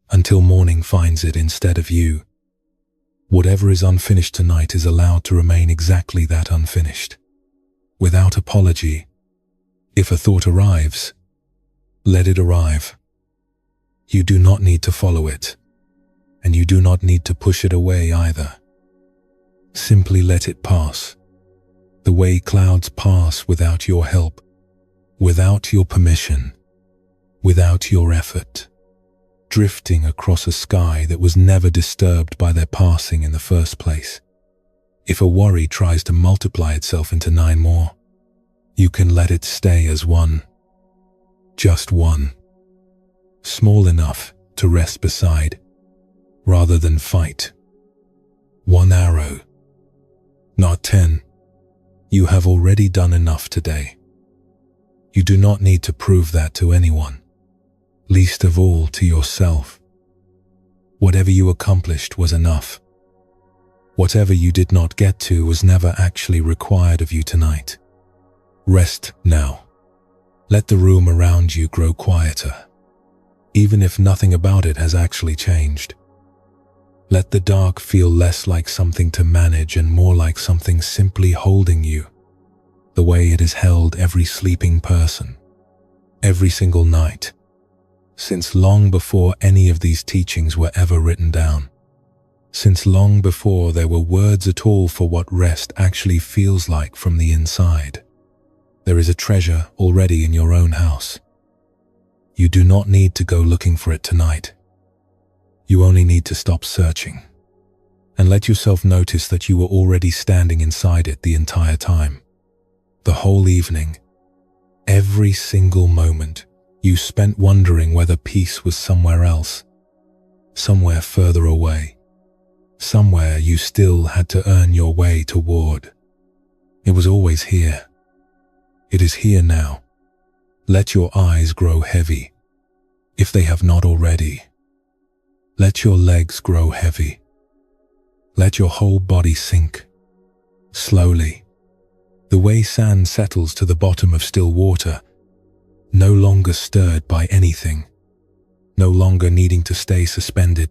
until morning finds it instead of you. Whatever is unfinished tonight is allowed to remain exactly that, unfinished. Without apology. If a thought arrives, let it arrive. You do not need to follow it, and you do not need to push it away either. Simply let it pass, the way clouds pass without your help, without your permission, without your effort, drifting across a sky that was never disturbed by their passing in the first place. If a worry tries to multiply itself into 9 more, you can let it stay as one. Just one. Small enough to rest beside, rather than fight. 1 arrow. Not 10. You have already done enough today. You do not need to prove that to anyone, least of all to yourself. Whatever you accomplished was enough. Whatever you did not get to was never actually required of you tonight. Rest now. Let the room around you grow quieter, even if nothing about it has actually changed. Let the dark feel less like something to manage and more like something simply holding you, the way it has held every sleeping person, every single night, since long before any of these teachings were ever written down, since long before there were words at all for what rest actually feels like from the inside. There is a treasure already in your own house. You do not need to go looking for it tonight. You only need to stop searching and let yourself notice that you were already standing inside it the entire time. The whole evening, every single moment, you spent wondering whether peace was somewhere else, somewhere further away, somewhere you still had to earn your way toward. It was always here. It is here now. Let your eyes grow heavy, if they have not already. Let your legs grow heavy. Let your whole body sink, slowly, the way sand settles to the bottom of still water, no longer stirred by anything, no longer needing to stay suspended.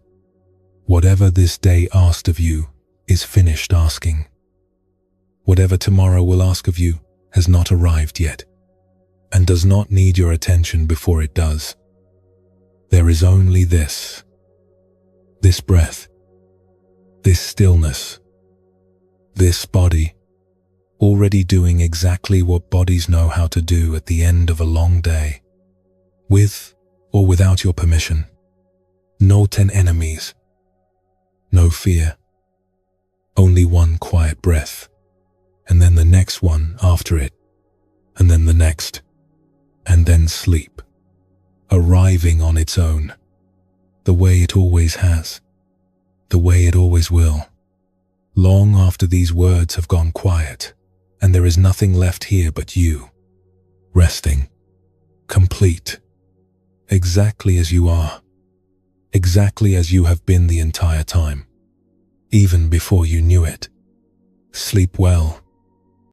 Whatever this day asked of you is finished asking. Whatever tomorrow will ask of you has not arrived yet, and does not need your attention before it does. There is only this breath, this stillness, this body, already doing exactly what bodies know how to do at the end of a long day, with or without your permission. No 10 enemies, no fear, only one quiet breath, and then the next one after it, and then the next, and then sleep, arriving on its own, the way it always has, the way it always will, long after these words have gone quiet, and there is nothing left here but you, resting, complete, exactly as you are, exactly as you have been the entire time, even before you knew it. Sleep well.